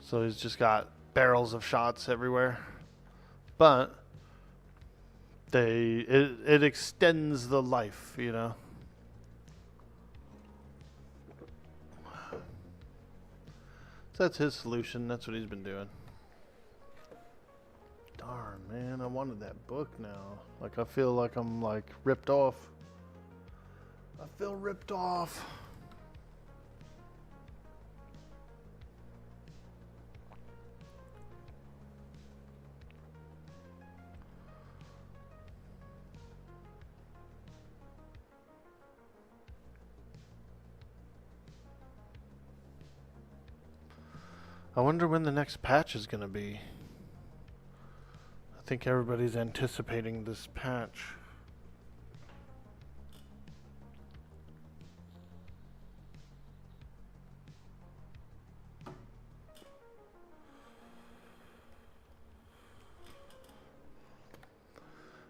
So he's just got barrels of shots everywhere. But it extends the life, you know. So that's his solution. That's what he's been doing. Darn, man, I wanted that book now. Like, I feel like I'm like ripped off. I feel ripped off. I wonder when the next patch is going to be. I think everybody's anticipating this patch.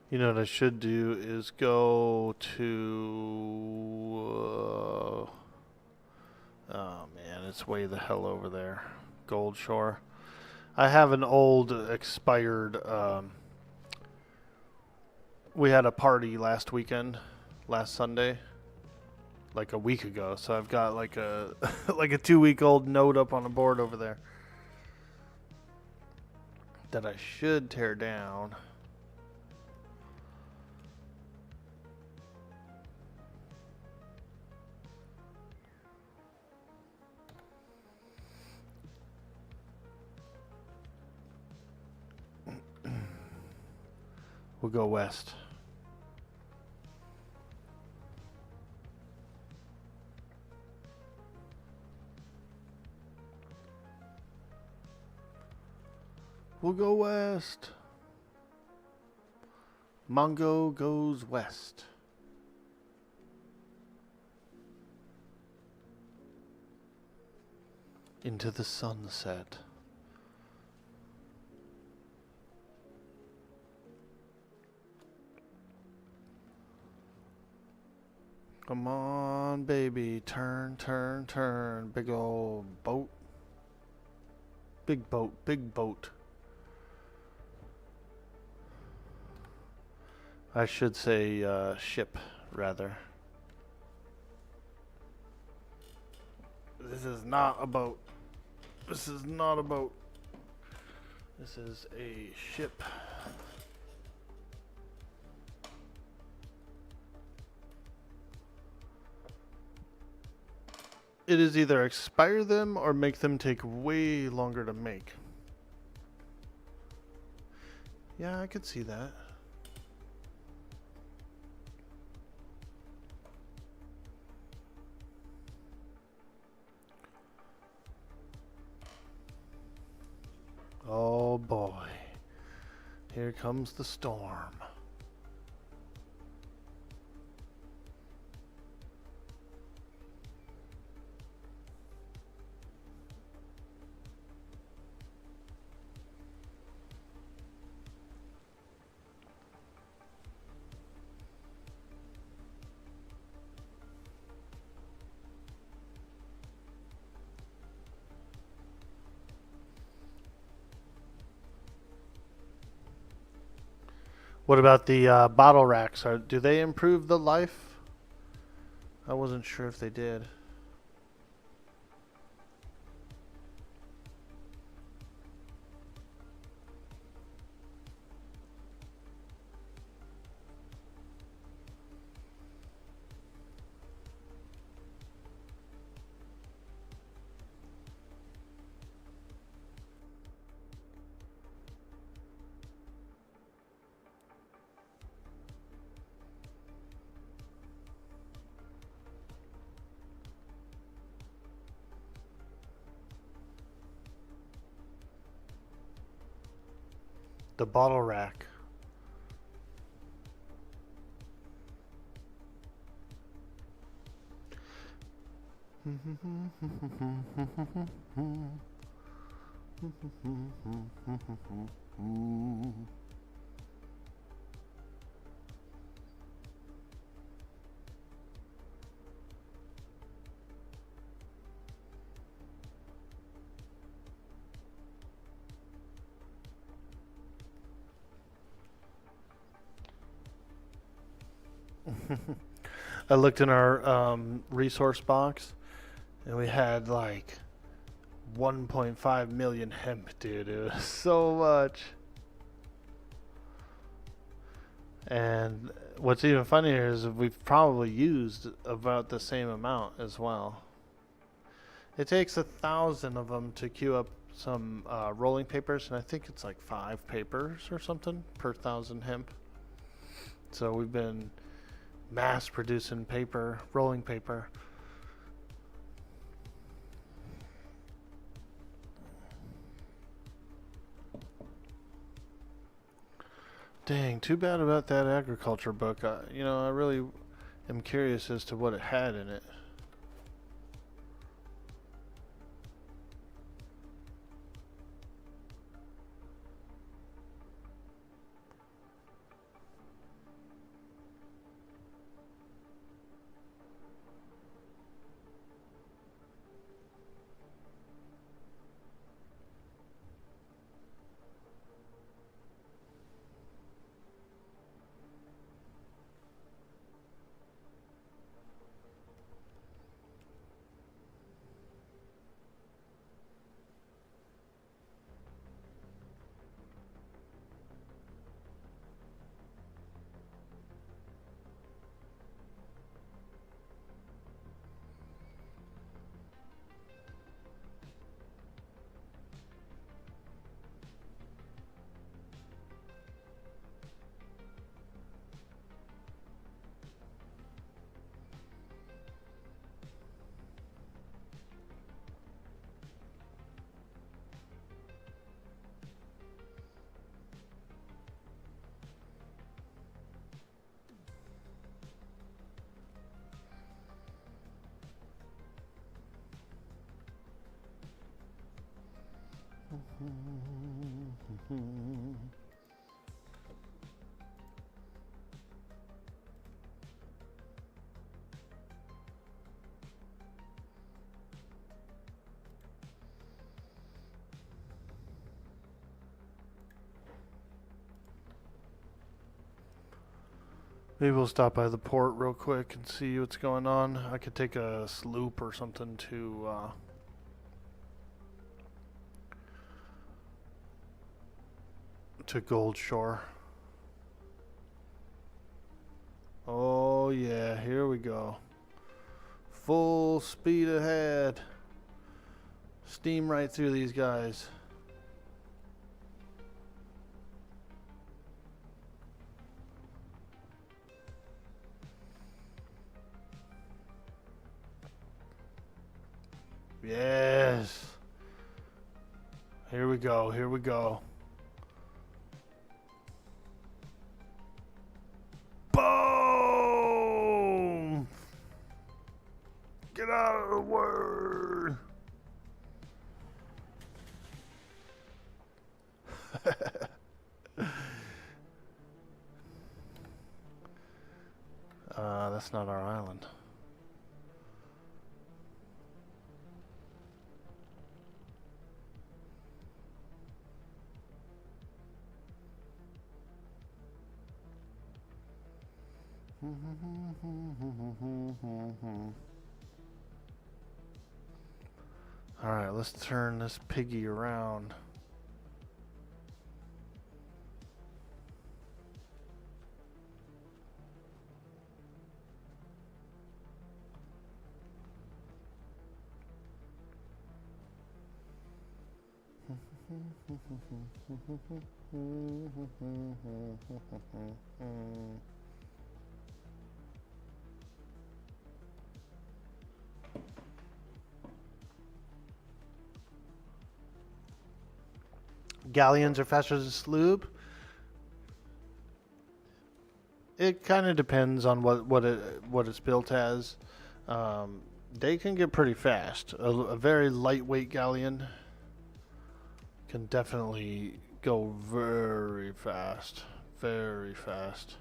You know what I should do is go to... oh man, it's way the hell over there. Gold Shore. I have an old expired... we had a party last weekend, last Sunday. like a week ago. So I've got like a like a 2-week-old node up on a board over there that I should tear down. We'll go west. We'll go west. Mongo goes west. Into the sunset. Come on, baby. Turn, turn, turn. Big old boat. Big boat, big boat. I should say ship, rather. This is not a boat. This is not a boat. This is a ship. It is either expire them or make them take way longer to make. Yeah, I could see that. Oh boy. Here comes the storm. What about the bottle racks? Do they improve the life? I wasn't sure if they did. The bottle rack. I looked in our resource box, and we had like 1.5 million hemp, dude. It was so much. And what's even funnier is we've probably used about the same amount as well. It takes 1,000 of them to queue up some rolling papers, and I think it's like 5 papers or something per 1,000 hemp. So we've been mass producing paper, rolling paper. Dang, too bad about that agriculture book. I really am curious as to what it had in it. Maybe we'll stop by the port real quick and see what's going on. I could take a sloop or something to Gold Shore. Oh yeah, here we go. Full speed ahead. Steam right through these guys. Yes. Here we go, here we go. Boom! Get out of the way! That's not our island. Alright, let's turn this piggy around. Galleons are faster than sloop. It kind of depends on what it's built as. They can get pretty fast. A very lightweight galleon can definitely go very fast, very fast.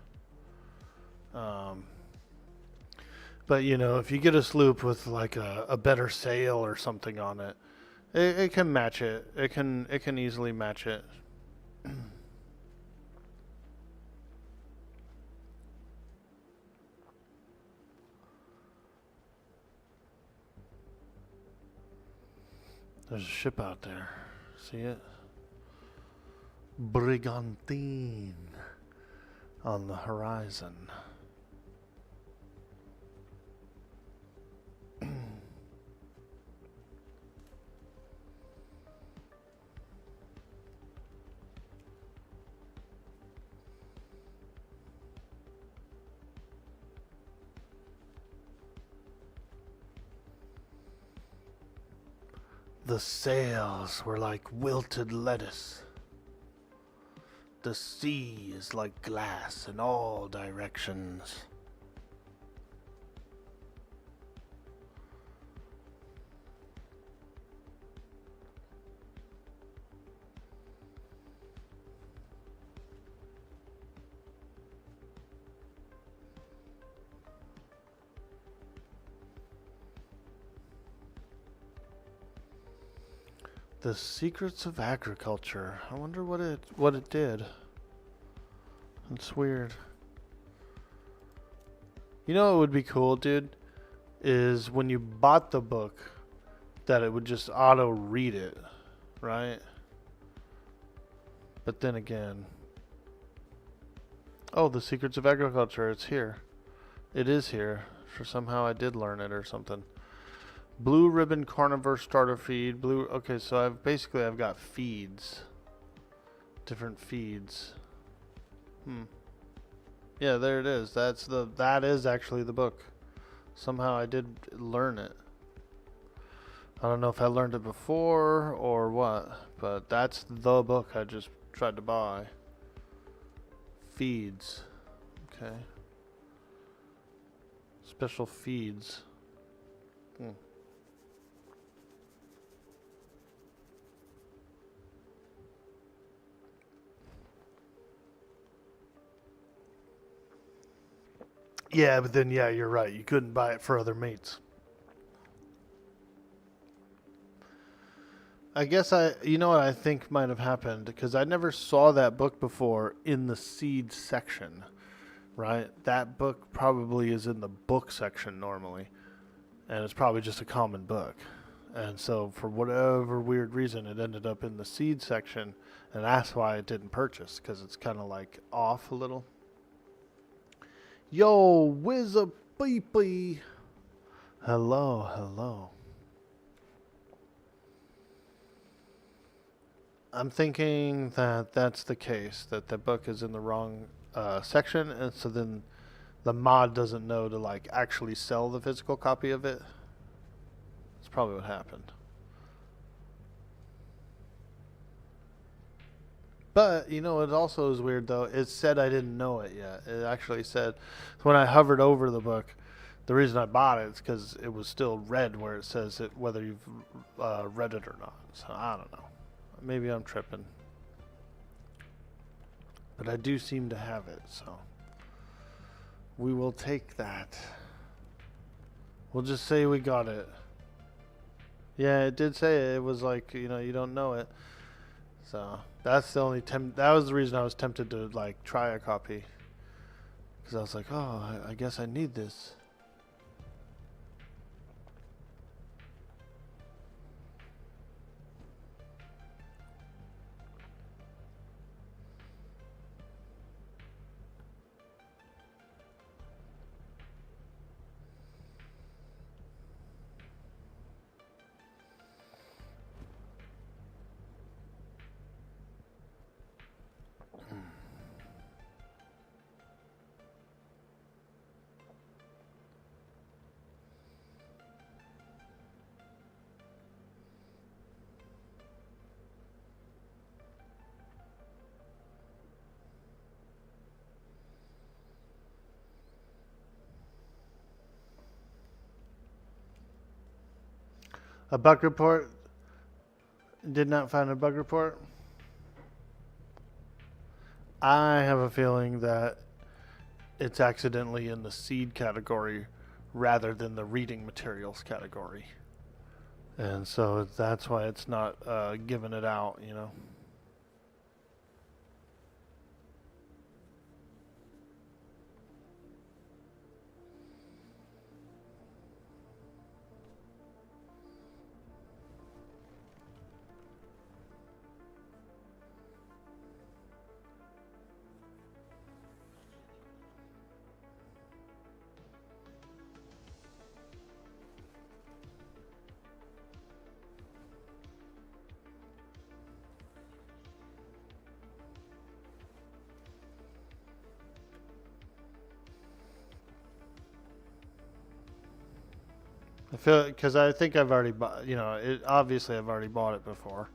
But you know, if you get a sloop with like a better sail or something on it, it can match it. It can easily match it. There's a ship out there. See it? Brigantine on the horizon. The sails were like wilted lettuce. The sea is like glass in all directions. The secrets of agriculture. I wonder what it did. It's weird. You know what would be cool, dude? Is when you bought the book, that it would just auto read it, right? But then again, oh, the secrets of agriculture. It's here. It is here. For somehow I did learn it or something. Blue ribbon carnivore starter feed. Blue. Okay, so I've got feeds. Different feeds. Yeah, there it is. That is actually the book. Somehow I did learn it. I don't know if I learned it before or what, but that's the book I just tried to buy. Feeds. Okay. Special feeds. Yeah, but then, yeah, you're right. You couldn't buy it for other mates. I guess you know what I think might have happened, because I never saw that book before in the seed section. right? That book probably is in the book section normally, and it's probably just a common book. And so, for whatever weird reason, it ended up in the seed section, and that's why it didn't purchase, because it's kind of like off a little. Yo, whiz a beepy. Hello, hello. I'm thinking that that's the case, that the book is in the wrong section, and so then the mod doesn't know to like actually sell the physical copy of it. That's probably what happened. But, you know, it also is weird, though. It said I didn't know it yet. It actually said, when I hovered over the book, the reason I bought it is because it was still red where it says it, whether you've read it or not. So, I don't know. Maybe I'm tripping. But I do seem to have it, so we will take that. We'll just say we got it. Yeah, it did say it was like, you know, you don't know it. So that's the only that was the reason I was tempted to like try a copy, because I was like, oh, I guess I need this. A bug report? Did not find a bug report? I have a feeling that it's accidentally in the seed category rather than the reading materials category. And so that's why it's not giving it out, you know. I feel, because I think I've already bought, you know, obviously I've already bought it before.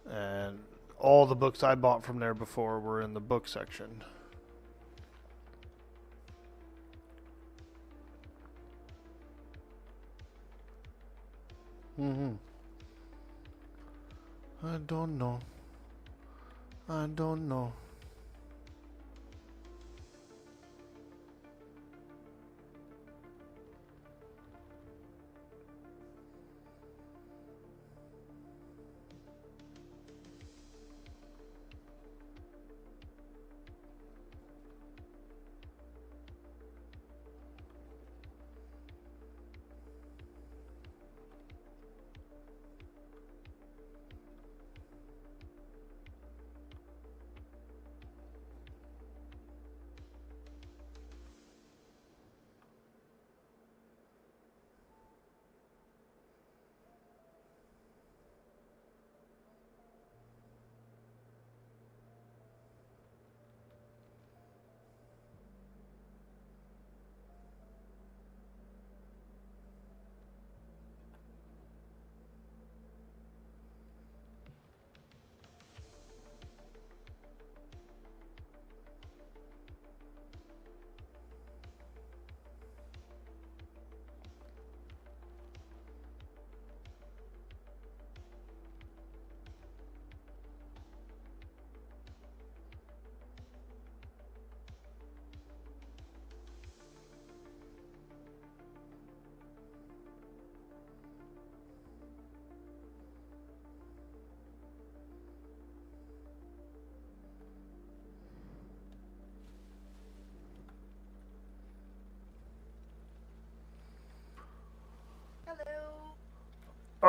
And all the books I bought from there before were in the book section. I don't know. I don't know.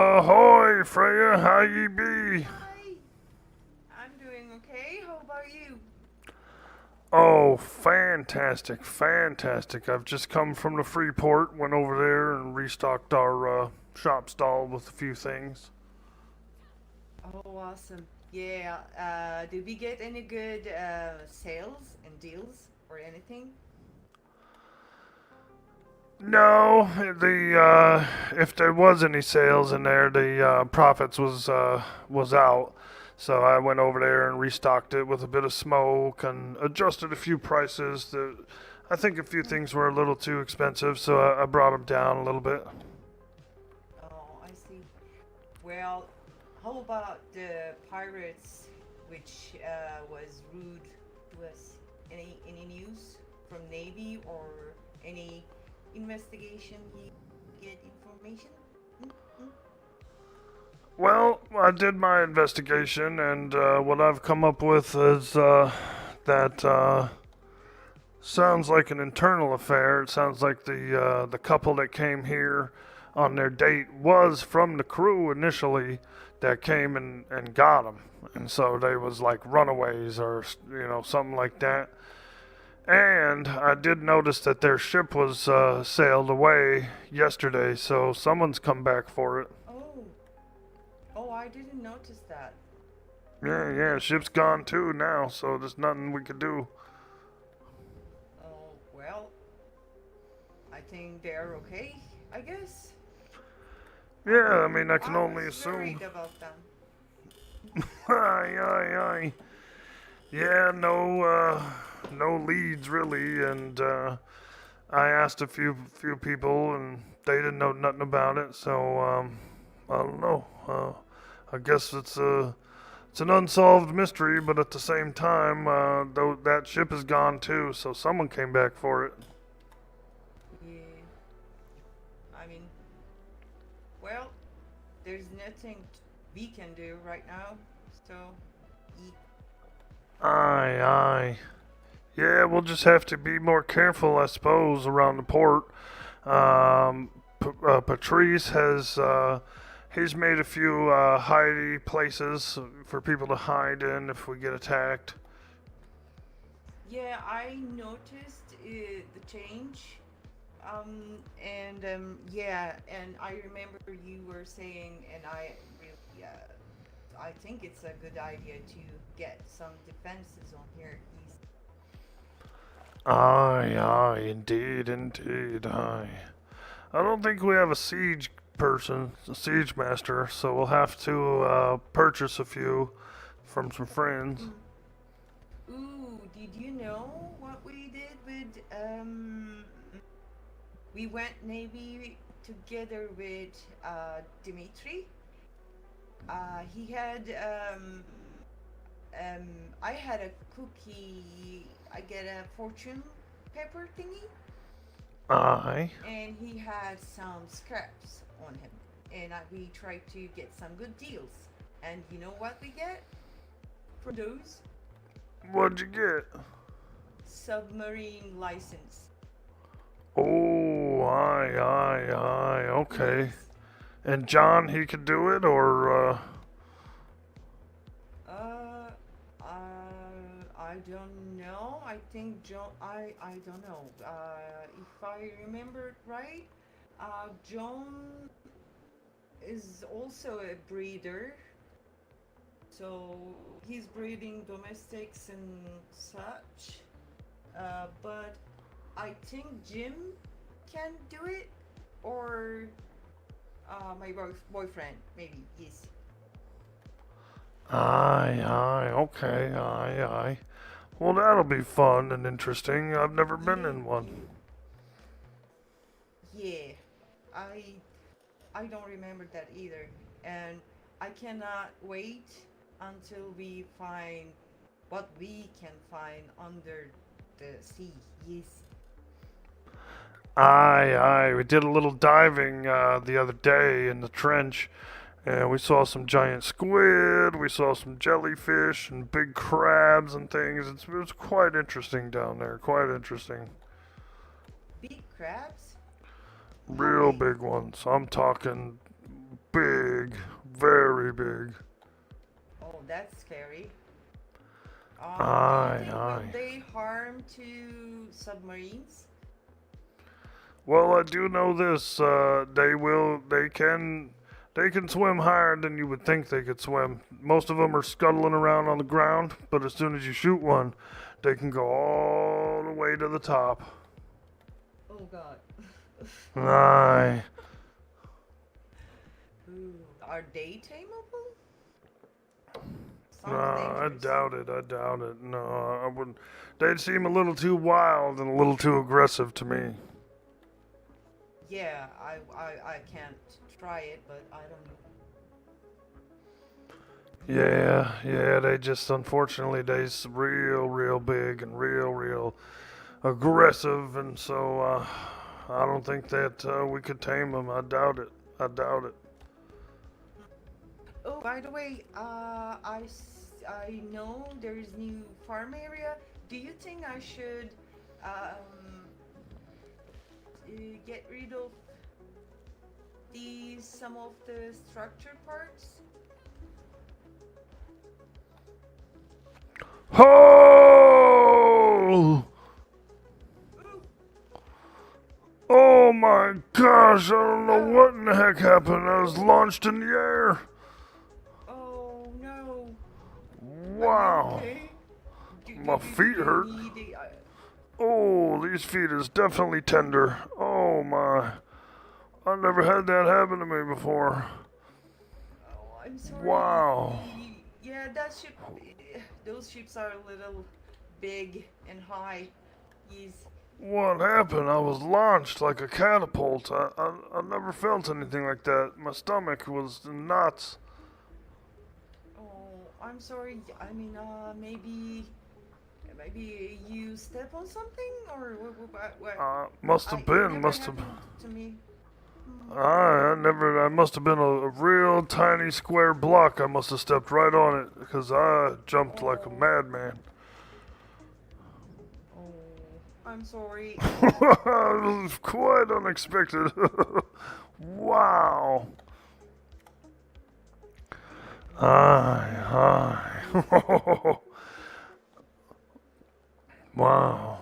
Ahoy, Freya, how ye be? Hi. I'm doing okay. How about you? Oh, fantastic, fantastic. I've just come from the Freeport, went over there and restocked our shop stall with a few things. Oh, awesome. Yeah. Did we get any good sales and deals or anything? No, if there was any sales in there, the profits was out. So I went over there and restocked it with a bit of smoke and adjusted a few prices. I think a few things were a little too expensive, so I brought them down a little bit. Oh, I see. Well, how about the pirates, which was rude to us? Any news from Navy or any investigation? You get information? Mm-hmm. Well, I did my investigation, and what I've come up with is that sounds like an internal affair. It sounds like the couple that came here on their date was from the crew initially that came and got them, and so they was like runaways or something like that. And I did notice that their ship was sailed away yesterday, so someone's come back for it. Oh, I didn't notice that. Yeah, ship's gone too now, so there's nothing we could do. Oh, well, I think they're okay, I guess. Yeah, I mean, I can I only was assume. worried about them. Aye. Yeah, no leads really, and I asked a few people, and they didn't know nothing about it. So I don't know. I guess it's an unsolved mystery, but at the same time, though that ship is gone too, so someone came back for it. Yeah. I mean, well, there's nothing we can do right now, so. Aye. Yeah, we'll just have to be more careful, I suppose, around the port. Patrice has he's made a few hidey places for people to hide in if we get attacked. Yeah, I noticed the change. Yeah, and I remember you were saying, and I really, I think it's a good idea to get some defenses on here. Aye, indeed, aye. I don't think we have a siege person, a siege master, so we'll have to purchase a few from some friends. Ooh, did you know what we did with, we went Navy together with, Dimitri? He had, I had a cookie, I get a fortune pepper thingy, Aye. and he had some scraps on him. And we tried to get some good deals. And you know what we get from those? What'd you get? Submarine license. Oh, aye, okay. And John, he could do it, or I don't know. I think John. I don't know. If I remember right, John is also a breeder. So he's breeding domestics and such. But I think Jim can do it, or my boyfriend maybe. Yes. Aye, okay, aye. Well, that'll be fun and interesting. I've never been in one. Yeah, I don't remember that either, and I cannot wait until we find what we can find under the sea. Yes. Aye. We did a little diving the other day in the trench, and we saw some giant squid, we saw some jellyfish and big crabs and things. It was quite interesting down there, quite interesting. Big crabs? Real big ones. I'm talking big, very big. Oh, that's scary. Aye, Do you think aye. will they harm to submarines? Well, I do know this. They can swim higher than you would think they could swim. Most of them are scuttling around on the ground, but as soon as you shoot one, they can go all the way to the top. Oh God. Aye. Ooh. Are they tameable? No, Sounds I dangerous. doubt it. I doubt it. No, I wouldn't. They'd seem a little too wild and a little too aggressive to me. Yeah, I can't try it, but I don't know. Yeah, they just, unfortunately, they's real big and real aggressive, and so, I don't think that, we could tame them. I doubt it. I doubt it. Oh, by the way, I know there's new farm area. Do you think I should get rid of some of the structure parts? Oh! Oh my gosh, I don't know what in the heck happened. I was launched in the air. Oh no. Wow. Okay. My feet hurt. Oh, these feet is definitely tender. Oh my. I never had that happen to me before. Oh, I'm sorry. Wow. Yeah, that ship. Those ships are a little big and high. He's. What happened? I was launched like a catapult. I never felt anything like that. My stomach was in knots. Oh, I'm sorry. I mean, maybe you step on something or what? Must have been. Must have. To me. I must have been a real tiny square block. I must have stepped right on it because I jumped like a madman. Oh, I'm sorry. It was quite unexpected. Wow. Aye. Wow.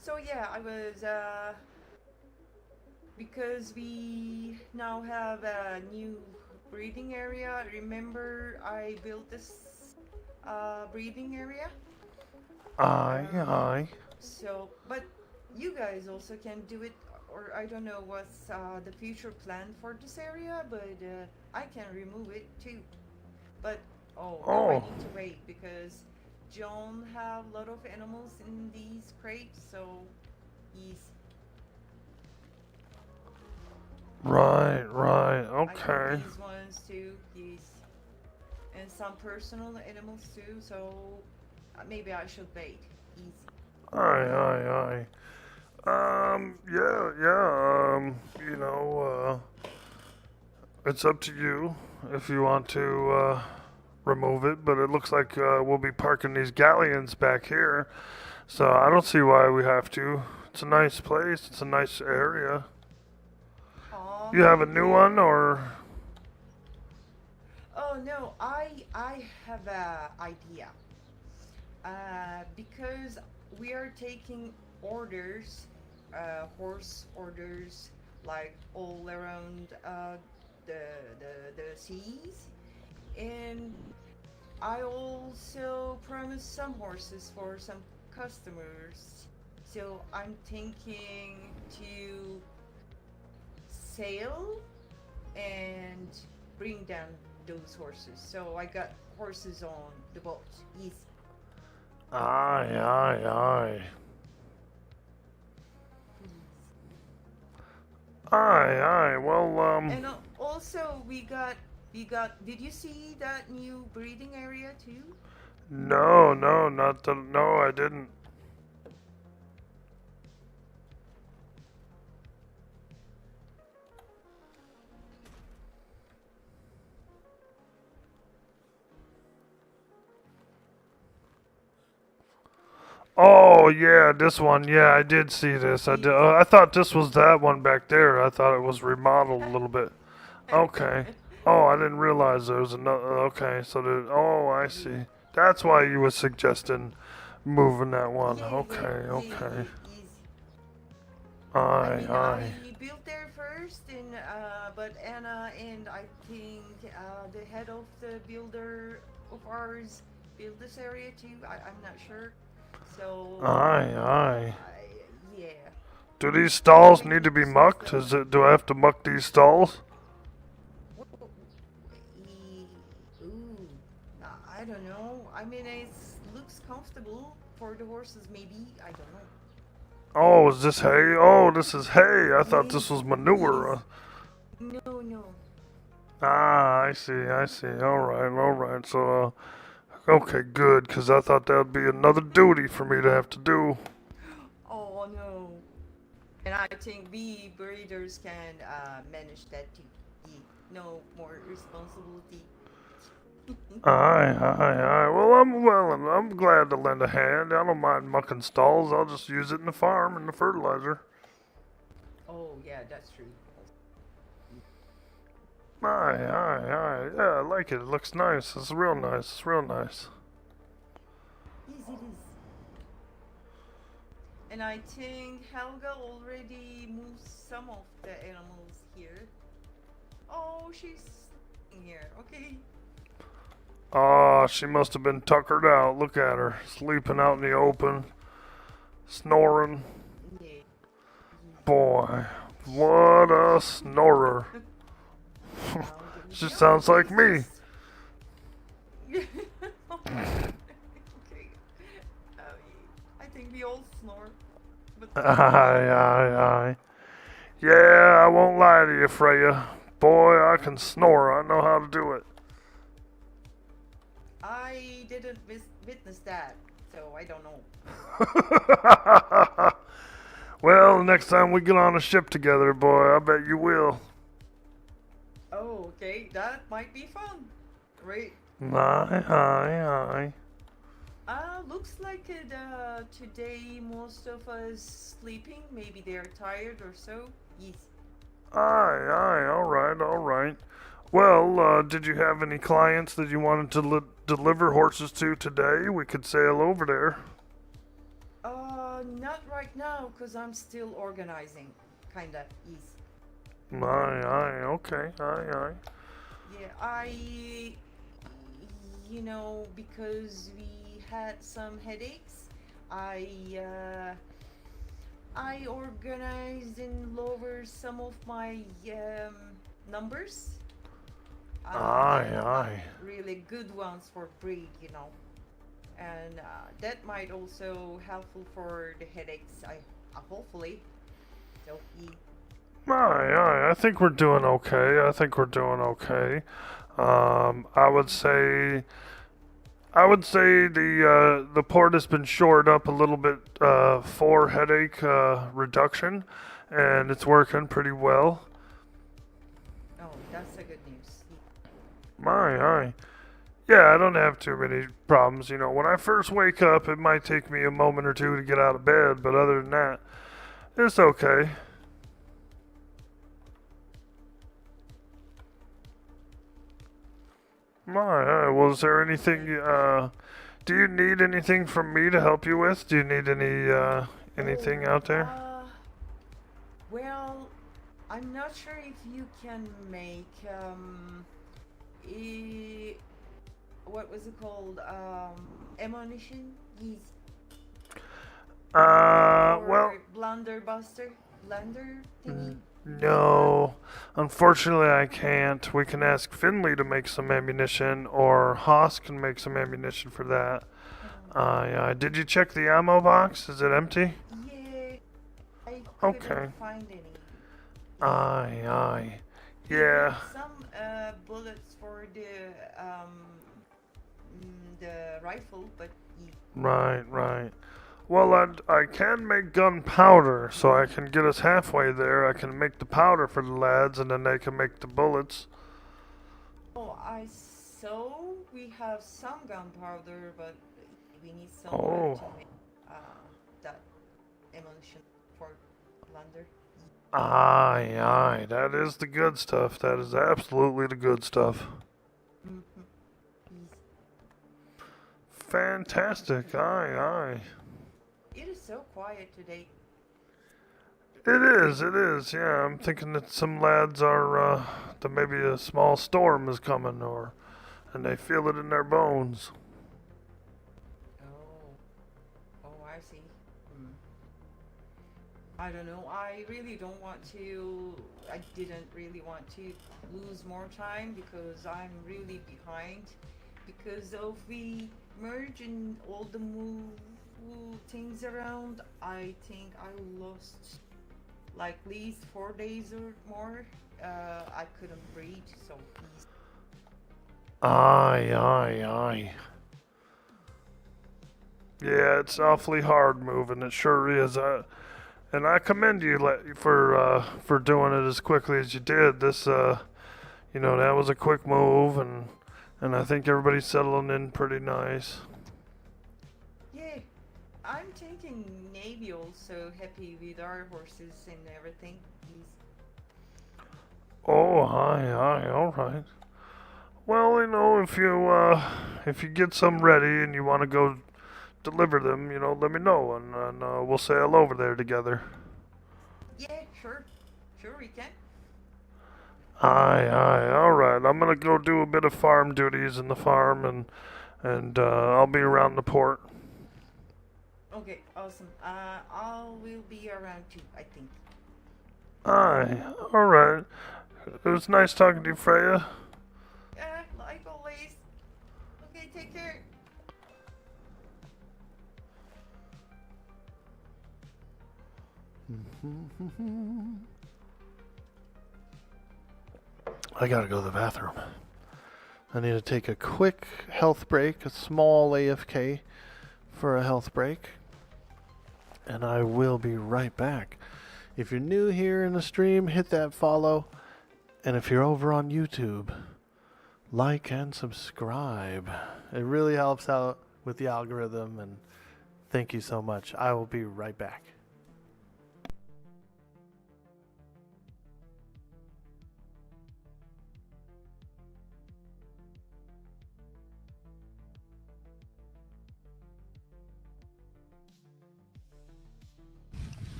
So yeah, I was because we now have a new breeding area. Remember, I built this breeding area. Aye. So, but you guys also can do it, or I don't know what's the future plan for this area, but I can remove it too. But no, I need to wait because John have a lot of animals in these crates, so he's. Right. I Okay. think these ones too. These and some personal animals too. So maybe I should wait. Easy. Aye. Yeah. It's up to you if you want to remove it, but it looks like we'll be parking these galleons back here, so I don't see why we have to. It's a nice place. It's a nice area. You have a new one, or? Oh no, I have a idea. Because we are taking orders, horse orders, like all around the seas, and I also promised some horses for some customers. So I'm thinking to sail and bring down those horses. So I got horses on the boat. Easy. Aye. Well, And also we got. Did you see that new breeding area too? no, I didn't. Oh yeah, this one. Yeah, I did see this. I did. I thought this was that one back there. I thought it was remodeled a little bit. Okay. Oh, I didn't realize there was another. Okay, so there. Oh, I see. That's why you were suggesting moving that one. Yeah, Okay, yeah, yeah, okay. yeah, easy. I Aye, mean, aye. I built there first, and but Anna and I think the head of the builder of ours built this area too. I'm not sure. So, Aye, aye. yeah. Do these I don't stalls really need to be understand mucked? stuff. Do I have to muck these stalls? Wha- Ooh, I don't know. I mean, it looks comfortable for the horses, maybe. I don't know. Oh, is this hay? Oh, this is hay. I thought this Yes, was manure. yes. No, no. Ah, I see, I see. All right, all right. So, okay, good, because I thought that would be another duty for me to have to do. Oh no. And I think we breeders can manage that too. No more responsibility. Aye, aye, aye. Well, I'm glad to lend a hand. I don't mind mucking stalls. I'll just use it in the farm and the fertilizer. Oh yeah, that's true. Aye, aye, aye. Yeah, I like it. It looks nice. It's real nice. It's real nice. Yes, it is. And I think Helga already moved some of the animals here. Oh, she's sleeping here. Okay. Ah, she must have been tuckered out. Look at her, sleeping out in the open, snoring. Yeah. Boy, what a snorer. She sounds like me. Okay. I think we all snore. But Aye, aye, aye. Yeah, I won't lie to you, Freya. Boy, I can snore. I know how to do it. I didn't witness that, so I don't know. Well, next time we get on a ship together, boy, I bet you will. Oh, okay, that might be fun. Great. Aye, aye, aye. Looks like it, today most of us sleeping. Maybe they're tired or so. Yes. Aye, aye, all right, all right. Well, did you have any clients that you wanted to deliver horses to today? We could sail over there. Not right now, cause I'm still organizing. Kinda. Yes. Aye, aye, okay, aye, aye. Yeah, because we had some headaches, I organized and lowered some of my numbers. Aye, Not aye. really good ones for breed. And that might also helpful for the headaches. Hopefully. So Aye, aye, I think we're doing okay. I think we're doing okay. I would say the port has been shored up a little bit for headache reduction, and it's working pretty well. oh, that's a good news. Aye, aye. Yeah, I don't have too many problems. You know, when I first wake up, it might take me a moment or two to get out of bed, but other than that, it's okay. Aye, aye. Well, is there anything, do you need anything from me to help you with? Do you need anything out there? Well, I'm not sure if you can make what was it called? Ammunition? Yes. Well, Blunderbuster? Blunder thingy? no. Unfortunately, I can't. We can ask Finley to make some ammunition, or Haas can make some ammunition for that. Yeah. Did you check the ammo box? Is it empty? Yeah, I Okay. couldn't find any. Aye, aye. We Yeah. have some bullets for the rifle, but Right, right. Well, I can make gunpowder, so I can get us halfway there. I can make the powder for the lads, and then they can make the bullets. oh, I saw we have some gunpowder, but we need some Oh. more to make that ammunition for Blunder. Aye, aye, that is the good stuff. That is absolutely the good stuff. Mhm. Yes. Fantastic. Aye, aye. It is so quiet today. It is, it is. Yeah, I'm thinking that some lads are, that maybe a small storm is coming, and they feel it in their bones. Oh, oh, I see. Mm. I don't know. I really don't want to. I didn't really want to lose more time because I'm really behind. Because of we merging all the things around, I think I lost like at least 4 days or more. I couldn't breathe, so please. Aye, aye, aye. Yeah, it's awfully hard moving. It sure is. And I commend you for doing it as quickly as you did. That was a quick move, and I think everybody's settling in pretty nice. Yeah, I'm thinking Navy also happy with our horses and everything. Please. Oh, aye, aye, all right. Well, if you get some ready and you want to go deliver them, let me know, and we'll sail over there together. Yeah, sure. Sure, we can. Aye, aye, all right. I'm gonna go do a bit of farm duties in the farm, and I'll be around the port. Okay, awesome. I will be around too, I think. Aye, all right. It was nice talking to you, Freya. Yeah, like always. Okay, take care. I gotta go to the bathroom. I need to take a quick health break, a small AFK for a health break. And I will be right back. If you're new here in the stream, hit that follow. And if you're over on YouTube, like and subscribe. It really helps out with the algorithm, and thank you so much. I will be right back.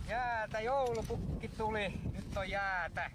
Jäätä, joulupukki tuli. Nyt on jäätä.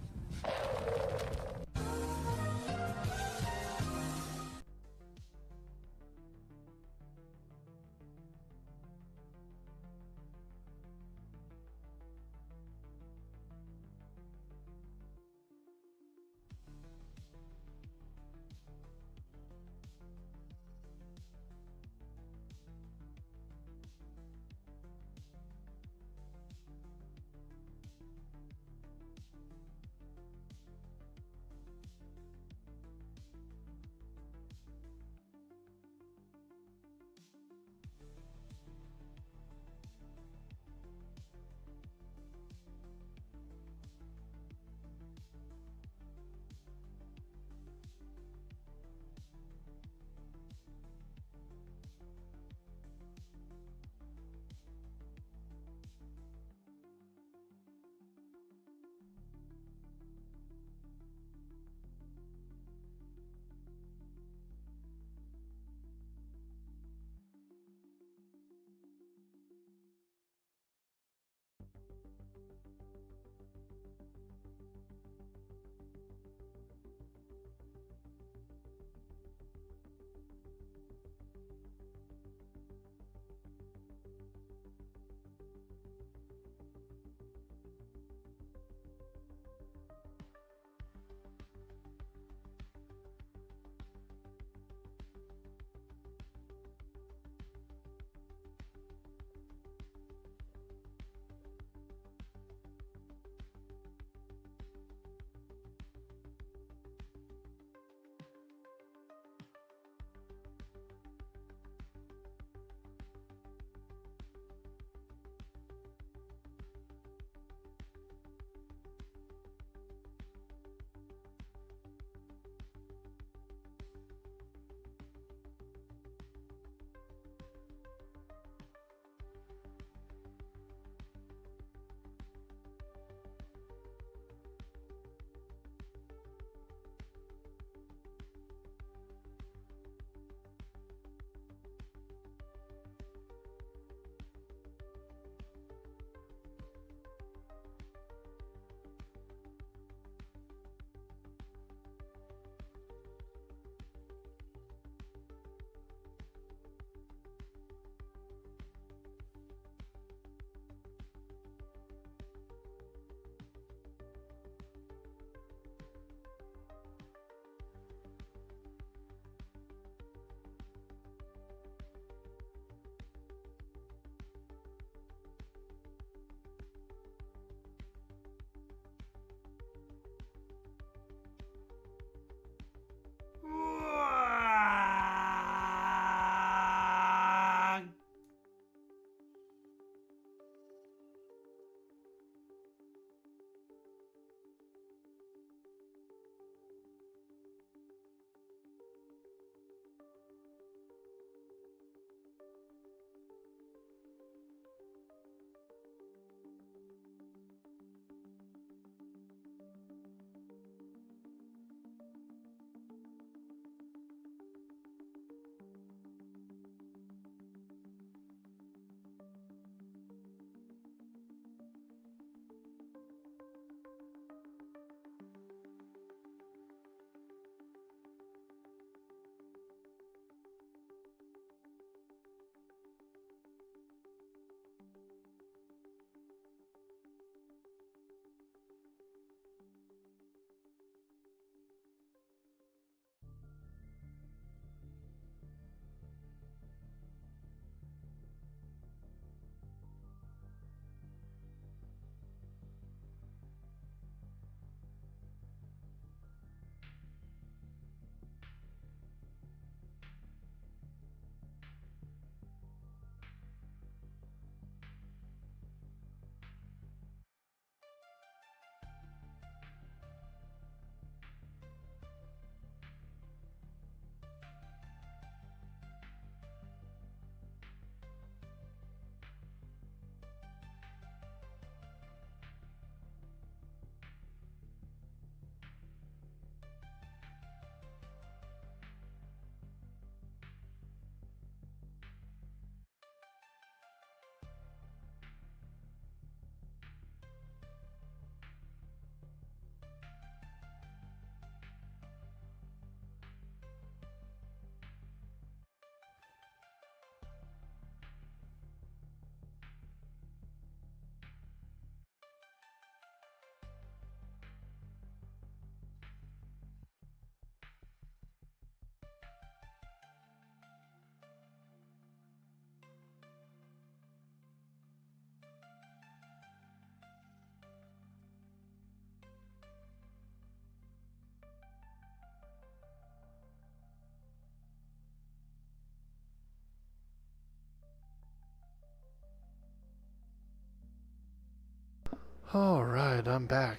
All right, I'm back.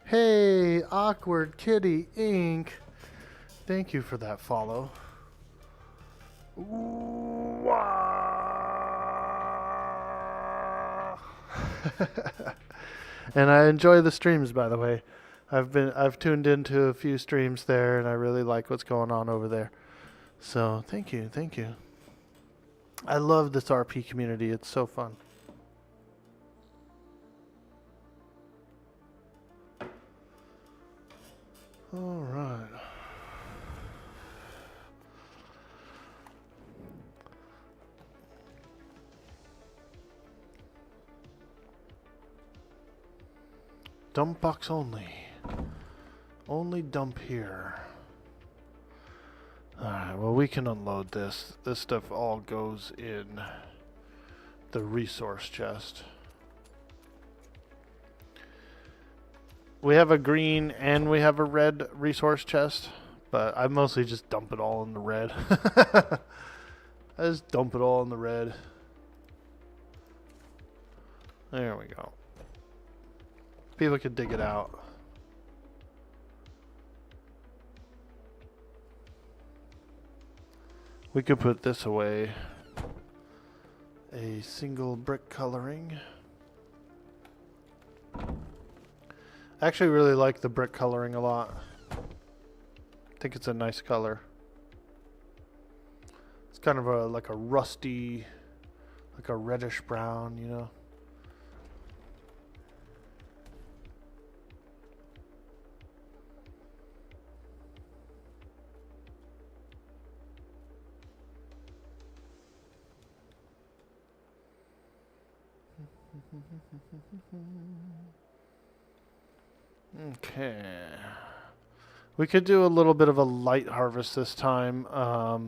Hey, Awkward Kitty Inc. Thank you for that follow. Waaagh. And I enjoy the streams, by the way. I've tuned into a few streams there, and I really like what's going on over there. So thank you. I love this RP community. It's so fun. All right. Dump box only. Only dump here. Alright, well, we can unload this. This stuff all goes in the resource chest. We have a green and we have a red resource chest, but I mostly just dump it all in the red. I just dump it all in the red. There we go. People can dig it out. We could put this away. A single brick coloring. I actually really like the brick coloring a lot. I think it's a nice color. It's kind of like a rusty, like a reddish brown, you know. Okay. We could do a little bit of a light harvest this time. I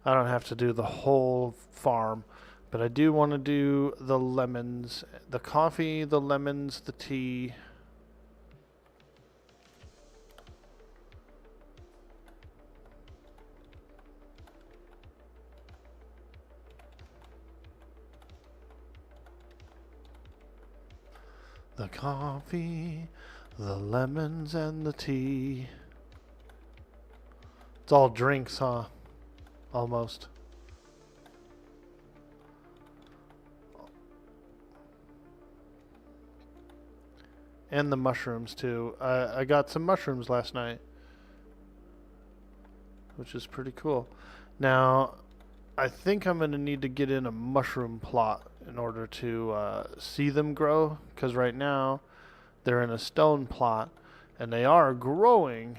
don't have to do the whole farm, but I do want to do the lemons, the coffee, the lemons, the tea. The coffee, the lemons, and the tea. It's all drinks, huh? Almost. And the mushrooms, too. I got some mushrooms last night, which is pretty cool. Now, I think I'm going to need to get in a mushroom plot in order to see them grow, because right now they're in a stone plot and they are growing,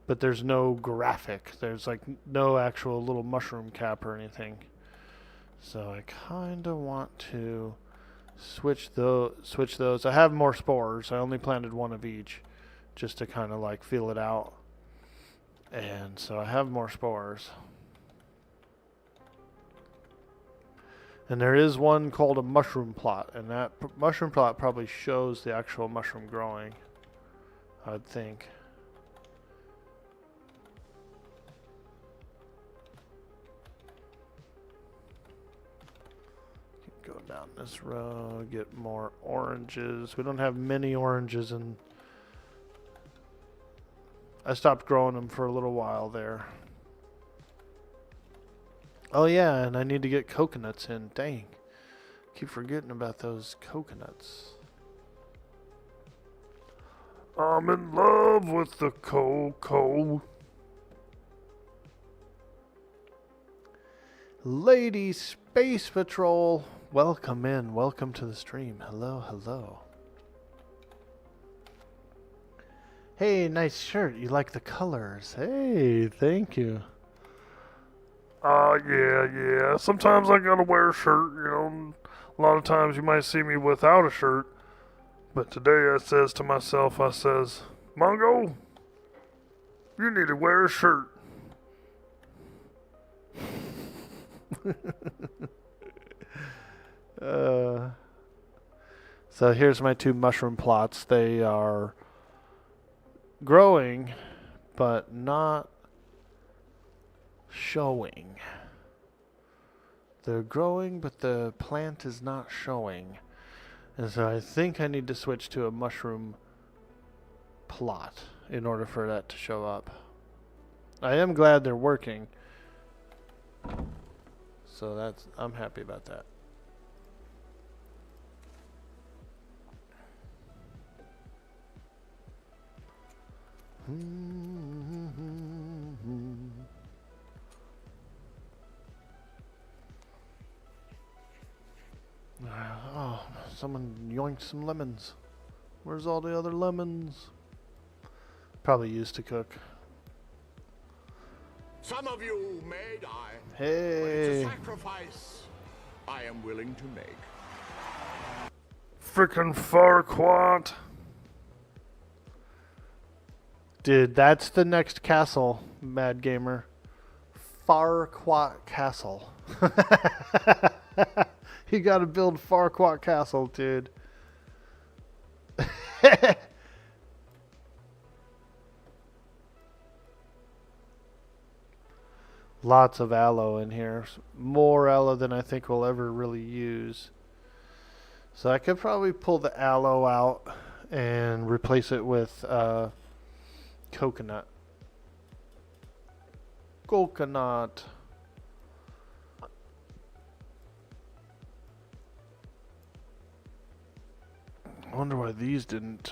but there's no graphic. There's like no actual little mushroom cap or anything. So I kind of want to switch those. I have more spores. I only planted one of each just to kind of like feel it out. And so I have more spores. And there is one called a mushroom plot, and that mushroom plot probably shows the actual mushroom growing, I would think. Go down this row, get more oranges. We don't have many oranges, and I stopped growing them for a little while there. Oh yeah, and I need to get coconuts in. Dang. Keep forgetting about those coconuts. I'm in love with the cocoa. Lady Space Patrol, welcome in. Welcome to the stream. Hello, hello. Hey, nice shirt. You like the colors. Hey, thank you. Yeah. Sometimes I gotta wear a shirt, you know. A lot of times you might see me without a shirt. But today I says to myself, I says, Mongo, you need to wear a shirt. So here's my two mushroom plots. They are growing, but not showing. They're growing, but the plant is not showing. And so I think I need to switch to a mushroom plot in order for that to show up. I am glad they're working. So I'm happy about that. Oh, someone yoinked some lemons. Where's all the other lemons? Probably used to cook. Some of you may die. Hey. But it's a sacrifice I am willing to make. Frickin' Farquaad. Dude, that's the next castle, Mad Gamer. Farquaad Castle. You gotta build Farquaad Castle, dude. Lots of aloe in here. More aloe than I think we'll ever really use. So I could probably pull the aloe out and replace it with coconut. Coconut. I wonder why these didn't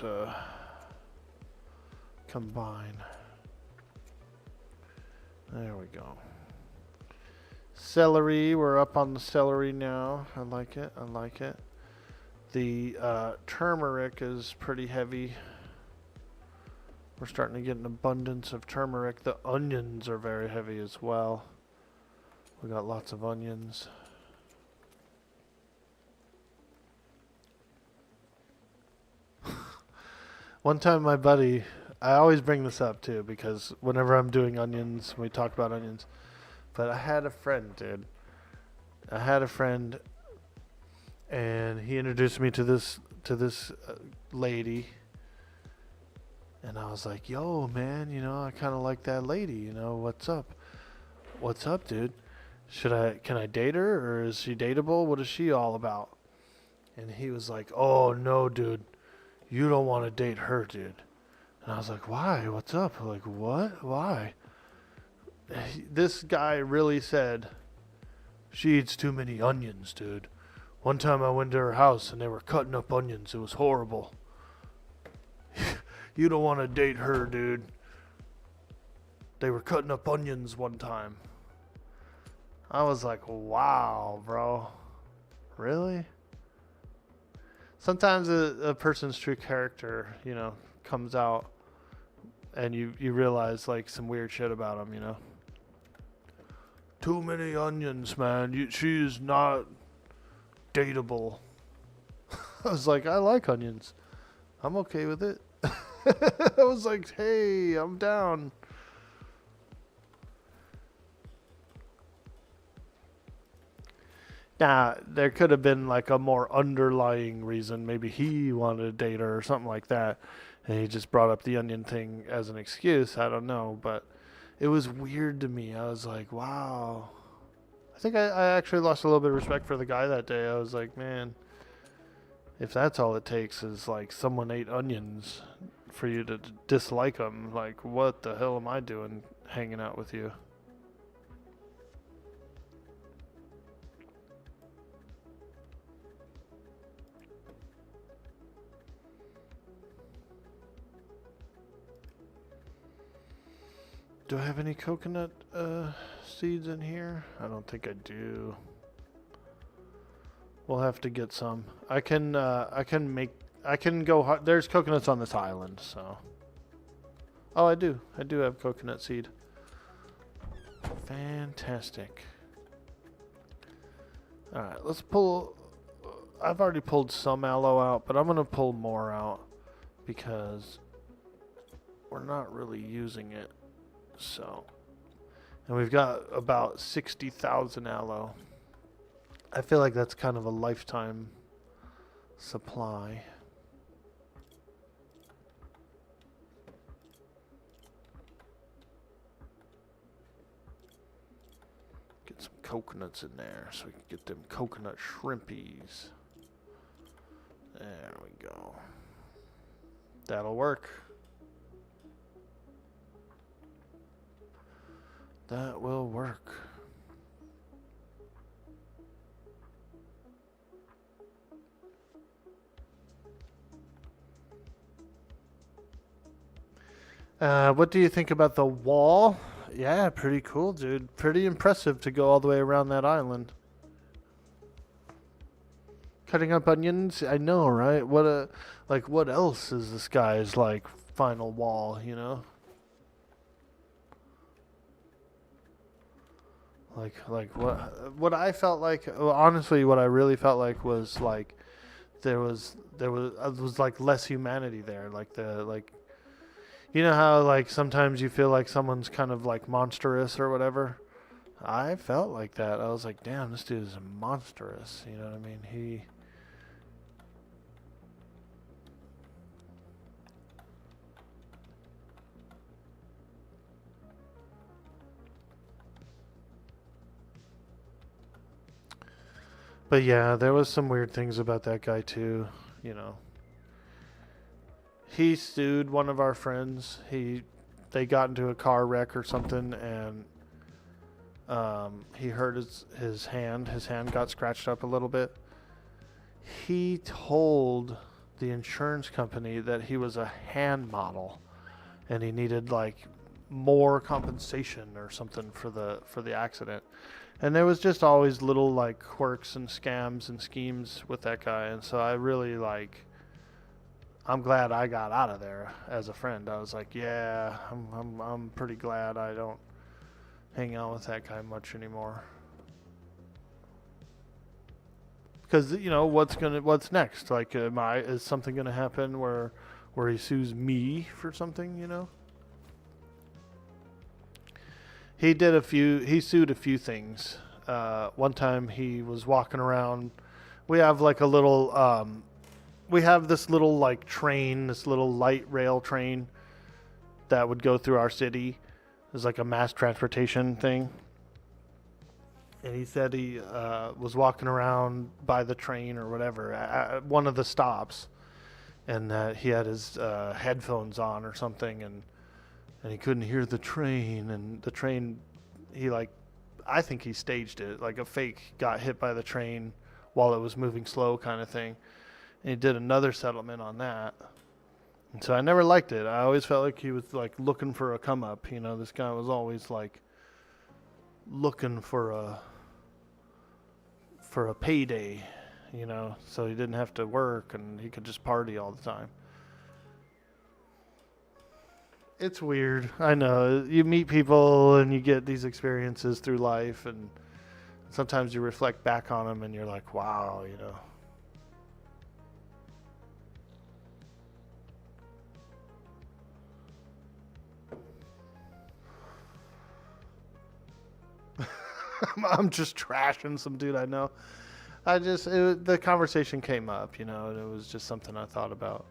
combine. There we go. Celery, we're up on the celery now. I like it, I like it. The turmeric is pretty heavy. We're starting to get an abundance of turmeric. The onions are very heavy as well. We got lots of onions. One time my buddy, I always bring this up too because whenever I'm doing onions, we talk about onions. But I had a friend, dude. I had a friend and he introduced me to this lady. And I was like, yo, man, you know, I kind of like that lady, you know, what's up? What's up, dude? Can I date her or is she dateable? What is she all about? And he was like, oh, no, dude. You don't want to date her, dude. And I was like, why? What's up? Like, what? Why? This guy really said, she eats too many onions, dude. One time I went to her house and they were cutting up onions. It was horrible. You don't want to date her, dude. They were cutting up onions one time. I was like, wow, bro. Really? Sometimes a person's true character, you know, comes out and you realize like some weird shit about them, you know. Too many onions, man. She is not dateable. I was like, I like onions. I'm okay with it. I was like, hey, I'm down. Now, there could have been like a more underlying reason. Maybe he wanted to date her or something like that. And he just brought up the onion thing as an excuse. I don't know. But it was weird to me. I was like, wow. I think I actually lost a little bit of respect for the guy that day. I was like, man, if that's all it takes is like someone ate onions for you to dislike them, like what the hell am I doing hanging out with you? Do I have any coconut seeds in here? I don't think I do. We'll have to get some. I can go. There's coconuts on this island, so. Oh, I do. I do have coconut seed. Fantastic. All right, let's pull. I've already pulled some aloe out, but I'm gonna pull more out because we're not really using it. So, and we've got about 60,000 aloe. I feel like that's kind of a lifetime supply. Get get some coconuts in there so we can get them coconut shrimpies. There we go. That'll work. That will work. What do you think about the wall? Yeah, pretty cool, dude. Pretty impressive to go all the way around that island. Cutting up onions? I know, right? What else is this guy's, like, final wall, you know? Like what I felt like, well, honestly, what I really felt like was, like, there was like less humanity there. Like, you know how, like, sometimes you feel like someone's kind of, like, monstrous or whatever? I felt like that. I was like, damn, this dude is monstrous. You know what I mean? But yeah, there was some weird things about that guy too, you know. He sued one of our friends. They got into a car wreck or something, and he hurt his hand. His hand got scratched up a little bit. He told the insurance company that he was a hand model, and he needed like more compensation or something for the accident. And there was just always little like quirks and scams and schemes with that guy, and so I really like. I'm glad I got out of there as a friend. I was like, yeah, I'm pretty glad I don't hang out with that guy much anymore. Because you know what's next? Like, is something gonna happen where he sues me for something? You know. He sued a few things. One time he was walking around. We have like a little. We have this little like train, this little light rail train that would go through our city. It's like a mass transportation thing. And he said he was walking around by the train or whatever at one of the stops, and that he had his headphones on or something, and he couldn't hear the train. And the train, I think he staged it, like a fake got hit by the train while it was moving slow kind of thing. And he did another settlement on that. And so I never liked it. I always felt like he was like looking for a come up. You know, this guy was always like looking for a payday, you know, so he didn't have to work and he could just party all the time. It's weird. I know. You meet people and you get these experiences through life, and sometimes you reflect back on them and you're like, wow, you know. I'm just trashing some dude I know. The conversation came up, you know, and it was just something I thought about.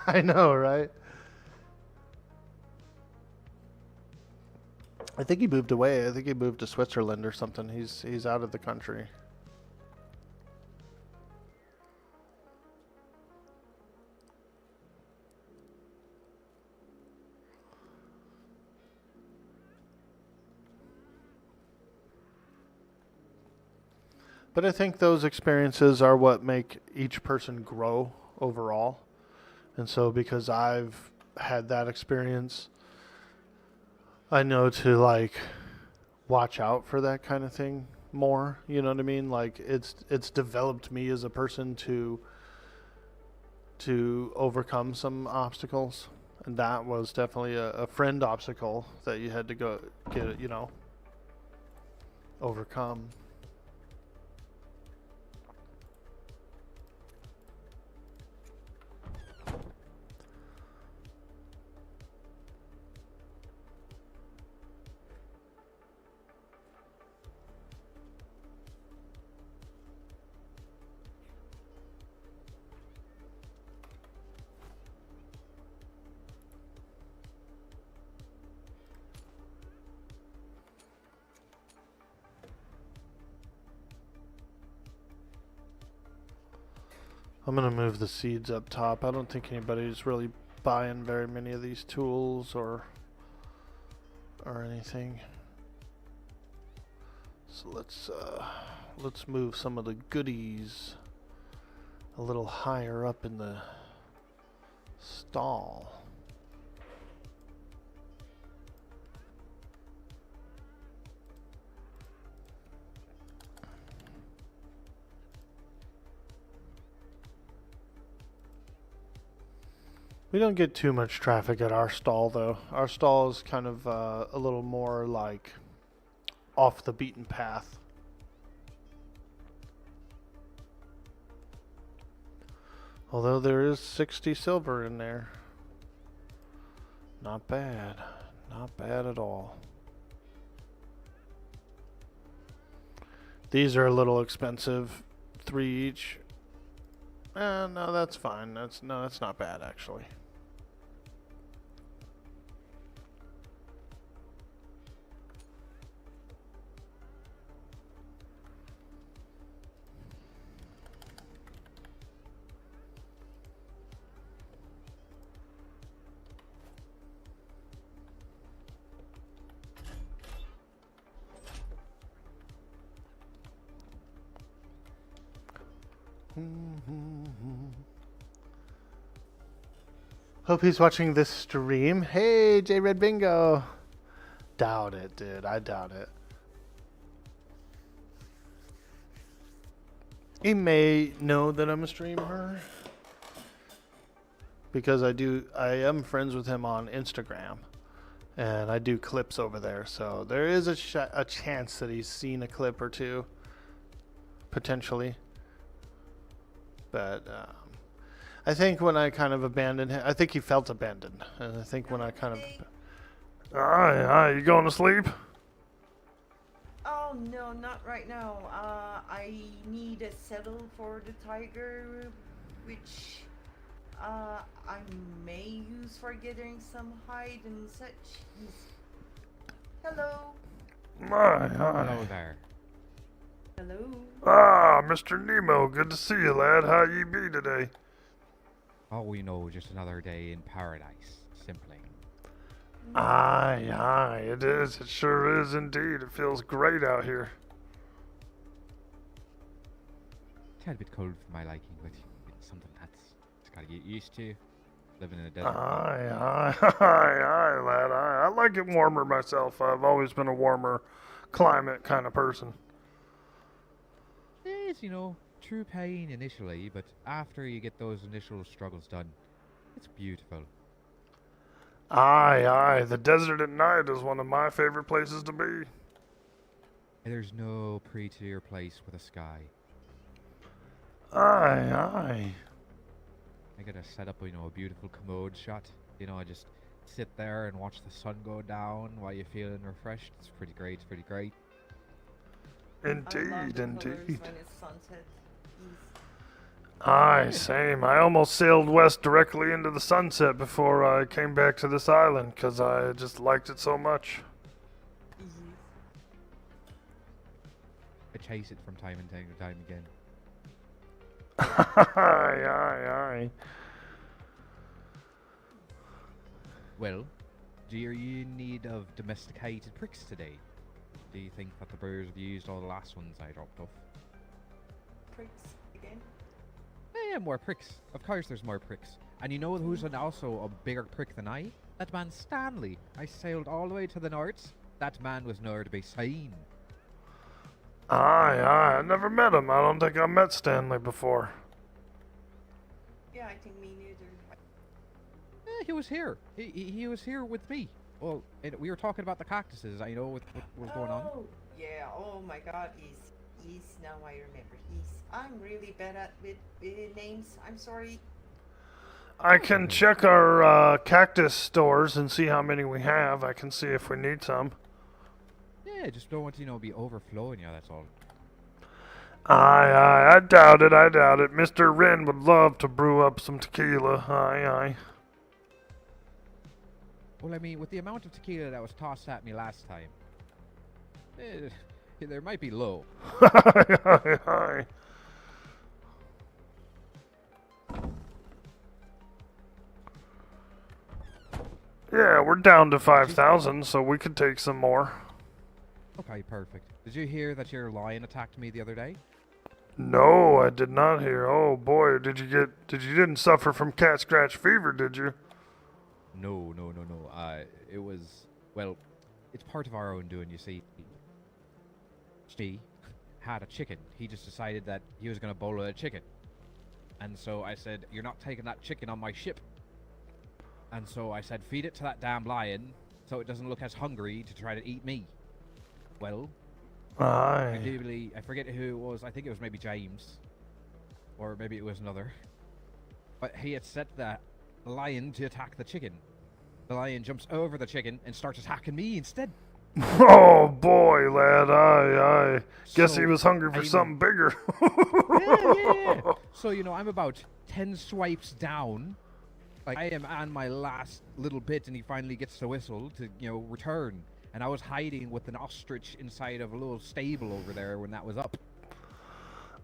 I know, right? I think he moved away. I think he moved to Switzerland or something. He's out of the country. But I think those experiences are what make each person grow overall. And so because I've had that experience, I know to like watch out for that kind of thing more, you know what I mean? Like it's developed me as a person to overcome some obstacles. And that was definitely a friend obstacle that you had to go get, you know, overcome. I'm gonna move the seeds up top. I don't think anybody's really buying very many of these tools or anything. So let's move some of the goodies a little higher up in the stall. We don't get too much traffic at our stall though. Our stall is kind of a little more like off the beaten path. Although there is 60 silver in there. Not bad. Not bad at all. These are a little expensive. 3 each. No, that's fine. That's not bad actually. Hope he's watching this stream. Hey, J Red Bingo. Doubt it, dude. I doubt it. He may know that I'm a streamer because I am friends with him on Instagram and I do clips over there. So there is a chance that he's seen a clip or two potentially. But I think when I kind of abandoned him, I think he felt abandoned. And I think when I kind of... Aye, you going to sleep? Oh no, not right now. I need a saddle for the tiger, which I may use for gathering some hide and such. Hello. Aye. Hello there. Hello. Ah, Mr. Nemo, good to see you, lad. How ye be today? Oh, you know, just another day in paradise, simply. Aye, it is. It sure is indeed. It feels great out here. Tad bit cold for my liking, but it's something that's gotta get used to. Living in a desert. Aye, lad. I like it warmer myself. I've always been a warmer climate kind of person. It is, you know, true pain initially, but after you get those initial struggles done, it's beautiful. Aye, the desert at night is one of my favorite places to be. There's no prettier place with a sky. Aye. I gotta set up, you know, a beautiful commode shot. You know, I just sit there and watch the sun go down while you're feeling refreshed. It's pretty great, I love the colors Indeed. when it's sunset. Aye, same. I almost sailed west directly into the sunset before I came back to this island because I just liked it so much. I chase it from time and time again. Aye. Well, are you in need of domesticated pricks today? Do you think that the brewers have used all the last ones I dropped off? Pricks again. Yeah, more pricks. Of course there's more pricks. And you know who's also a bigger prick than I? That man Stanley. I sailed all the way to the north. That man was nowhere to be seen. Aye. I never met him. I don't think I met Stanley before. Yeah, I think me neither. Yeah, he was here. He was here with me. Well, we were talking about the cactuses. I know what was going on. Oh, yeah. Oh my God. He's now I remember. I'm really bad with names. I'm sorry. I can check our cactus stores and see how many we have. I can see if we need some. Yeah, just don't want to, be overflowing, that's all. Aye, I doubt it. Mr. Wren would love to brew up some tequila. Aye. Well, I mean, with the amount of tequila that was tossed at me last time, there might be low. Aye. Yeah, we're down to 5,000, so we could take some more. Okay, perfect. Did you hear that your lion attacked me the other day? No, I did not hear. Oh boy, you didn't suffer from cat scratch fever, did you? No, no, no, no. It was, well, it's part of our own doing, you see. She had a chicken. He just decided that he was going to bowl a chicken. And so I said, you're not taking that chicken on my ship. And so I said, feed it to that damn lion so it doesn't look as hungry to try to eat me. Well, I forget who it was. I think it was maybe James. Or maybe it was another. But he had set the lion to attack the chicken. The lion jumps over the chicken and starts attacking me instead. Oh boy, lad, I guess So he was hungry for something bigger. Yeah. So, I'm about 10 swipes down. Like, I am on my last little bit, and he finally gets to whistle to, return. And I was hiding with an ostrich inside of a little stable over there when that was up.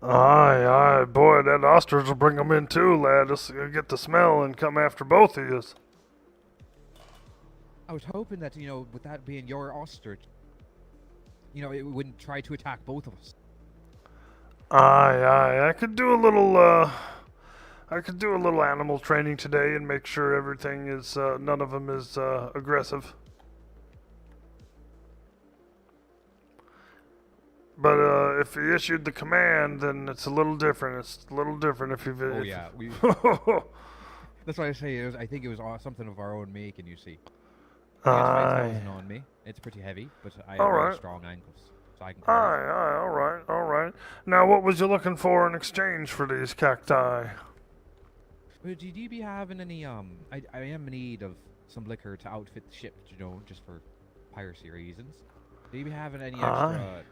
Aye, boy, that ostrich will bring 'em in too, lad. Just get the smell and come after both of yous. I was hoping that, with that being your ostrich, it wouldn't try to attack both of us. Aye, I could do a little, animal training today and make sure everything is, none of them is, aggressive. But, if he issued the command, then it's a little different. It's a little different if you've... Oh, yeah. That's why I say I think it was something of our own making, you see. It's 5,000 on me. It's pretty heavy, but I have very strong ankles, so I can carry it. All right. Now, what was you looking for in exchange for these cacti? Would you be having any, I am in need of some liquor to outfit the ship, just for piracy reasons. Do you be having any extra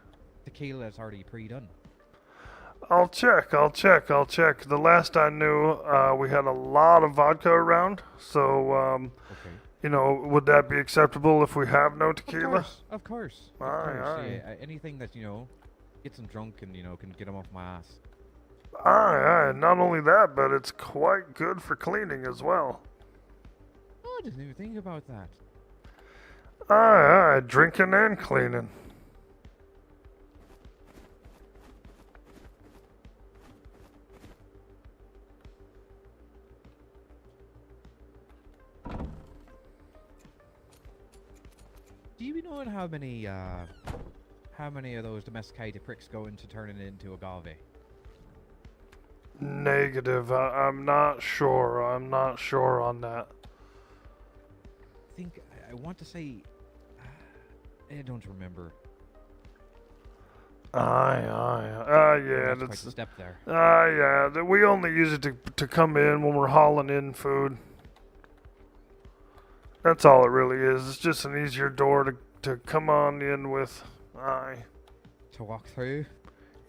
tequila that's already pre-done? I'll check. The last I knew, we had a lot of vodka around, so, Okay. Would that be acceptable if we have no tequila? Of course. Aye. Yeah, anything that, gets them drunk and, can get them off my ass. Aye. Not only that, but it's quite good for cleaning as well. Oh, I didn't even think about that. Aye. Drinking and cleaning. Do you be knowing how many of those domesticated pricks go into turning it into agave? Negative. I'm not sure. I'm not sure on that. I want to say, I don't remember. Aye. Yeah, That's quite the step there. Yeah. We only use it to come in when we're hauling in food. That's all it really is. It's just an easier door to come on in with. Aye. To walk through?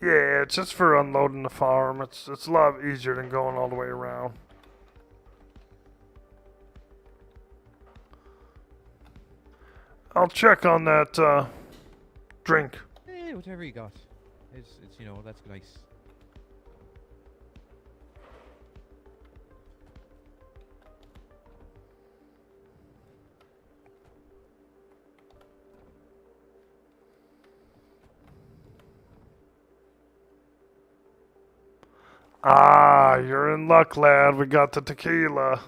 Yeah, it's just for unloading the farm. It's a lot easier than going all the way around. I'll check on that drink. Whatever you got. It's that's nice. You're in luck, lad. We got the tequila.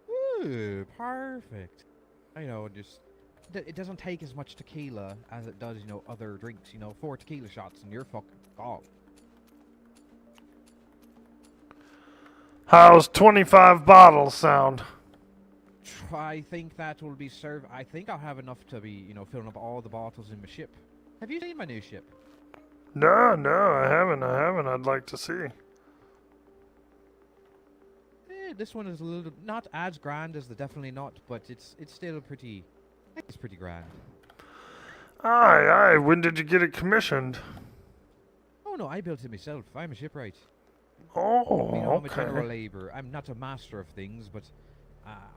Ooh, perfect. It doesn't take as much tequila as it does, other drinks. 4 tequila shots and you're fucking gone. How's 25 bottles sound? I think that will be served. I think I'll have enough to be, filling up all the bottles in my ship. Have you seen my new ship? No, I haven't. I'd like to see. This one is a little not as grand as the Definitely Not, but it's still pretty. It's pretty grand. Aye. When did you get it commissioned? Oh no, I built it myself. I'm a shipwright. Oh, I'm a general okay. laborer. I'm not a master of things, but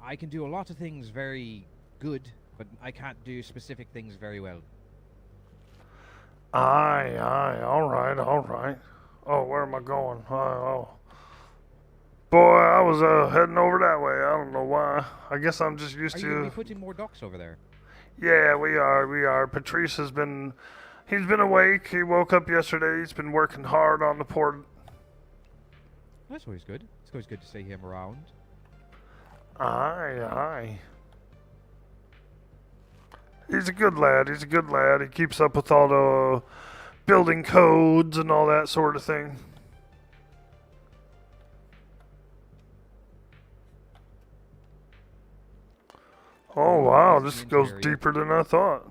I can do a lot of things very good, but I can't do specific things very well. Aye. All right. Oh, where am I going? Oh. Boy, I was heading over that way. I don't know why. I guess I'm just used Are to. you gonna be putting more ducks over there? Yeah, we are. We are. Patrice has been. He's been awake. He woke up yesterday. He's been working hard on the port. That's always good. It's always good to see him around. Aye, aye. He's a good lad. He's a good lad. He keeps up with all the building codes and all that sort of thing. Oh wow, this goes deeper than I thought.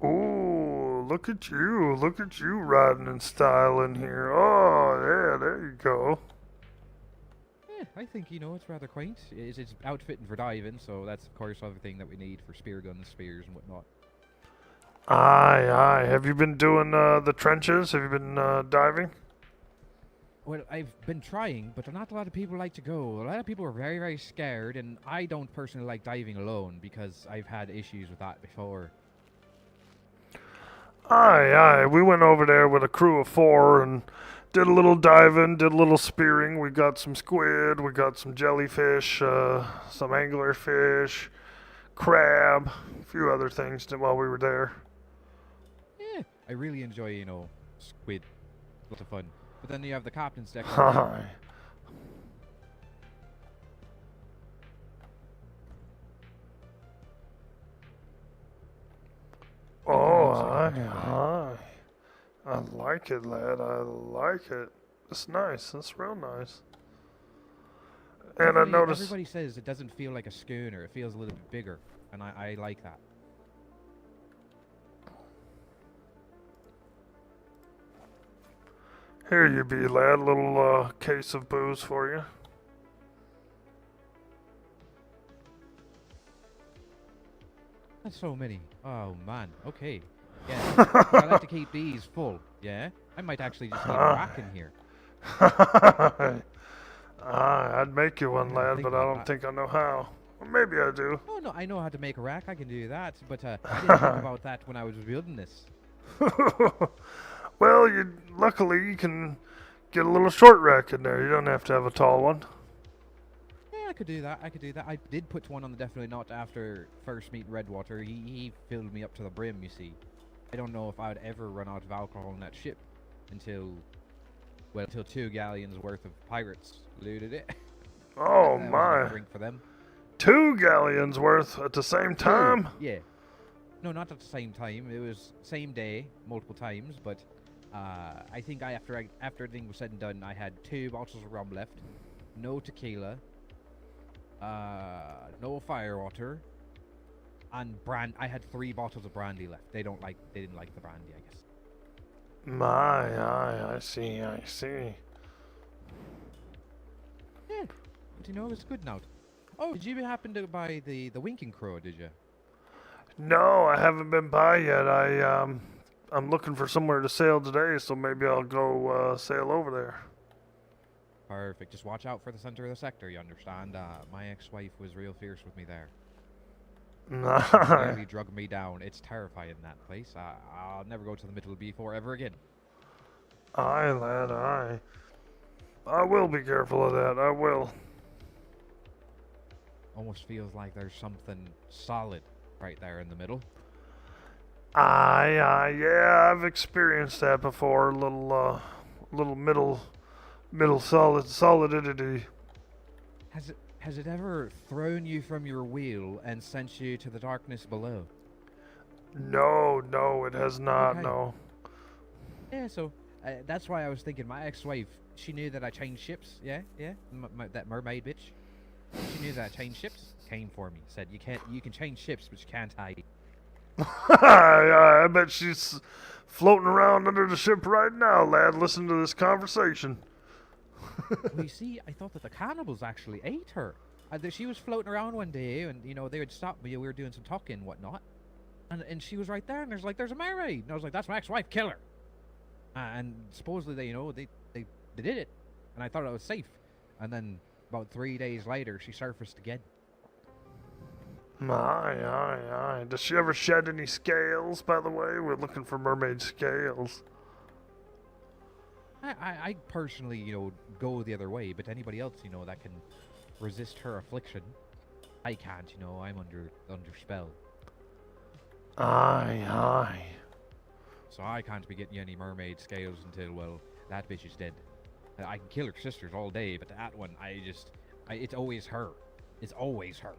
Ooh, look at you. Look at you riding in style in here. Oh, yeah, there you go. Yeah, I think, it's rather quaint. It's outfitting for diving, so that's, of course, everything that we need for spear guns, spears, and whatnot. Aye, aye. Have you been doing the trenches? Have you been diving? Well, I've been trying, but not a lot of people like to go. A lot of people are very, very scared, and I don't personally like diving alone because I've had issues with that before. Aye, aye. We went over there with a crew of 4 and did a little diving, did a little spearing. We got some squid, we got some jellyfish, some anglerfish, crab, a few other things while we were there. Yeah, I really enjoy, squid. Lots of fun. But then you have the captain's deck. Aye. Oh, aye. I like it, lad. I like it. It's nice. It's real nice. And I noticed. Everybody says it doesn't feel like a schooner. It feels a little bit bigger, and I like that. Here you be, lad. Little case of booze for you. That's so many. Oh man. Okay. Yeah. I like to keep these full. Yeah. I might actually just leave a rack in here. I'd make you one, lad, but I don't that. think I know how. Well, maybe I do. Oh no, I know how to make a rack. I can do that. But I didn't think about that when I was building this. Well, luckily you can get a little short rack in there. You don't have to have a tall one. Yeah, I could do that. I did put one on the Definitely Not after first meeting Redwater. He filled me up to the brim, you see. I don't know if I would ever run out of alcohol on that ship until 2 galleons worth of pirates looted it. Oh That was my. a drink for them. 2 galleons worth at the same time? Yeah. No, not at the same time. It was same day, multiple times, but I think after everything was said and done, I had 2 bottles of rum left, no tequila, no firewater, and I had 3 bottles of brandy left. They didn't like the brandy, I guess. I see. Yeah, but it's good now. Oh, did you happen to buy the Winking Crow, did you? No, I haven't been by yet. I'm looking for somewhere to sail today, so maybe I'll go sail over there. Perfect. Just watch out for the center of the sector, you understand? My ex-wife was real fierce with me there. Really drug me down. It's terrifying, that place. I'll never go to the middle of B4 ever again. Aye, lad, aye. I will be careful of that. I will. Almost feels like there's something solid right there in the middle. Aye, yeah, I've experienced that before. A little middle solidity. Has it ever thrown you from your wheel and sent you to the darkness below? No, it has not. Okay. No. Yeah, so that's why I was thinking. My ex-wife, she knew that I changed ships. Yeah, that mermaid bitch. She knew that I changed ships. Came for me. Said you can change ships, but you can't hide. I bet she's floating around under the ship right now, lad. Listen to this conversation. Well, you see, I thought that the cannibals actually ate her. She was floating around one day, and they would stop me. We were doing some talking and whatnot, and she was right there. And there's a mermaid, and I was like, that's my ex-wife. Kill her. And supposedly they did it, and I thought I was safe. And then about 3 days later, she surfaced again. Aye. Does she ever shed any scales, by the way? We're looking for mermaid scales. I personally, go the other way, but anybody else, that can resist her affliction, I can't, I'm under spell. Aye, aye. So I can't be getting you any mermaid scales until, well, that bitch is dead. I can kill her sisters all day, but that one, it's always her. It's always her.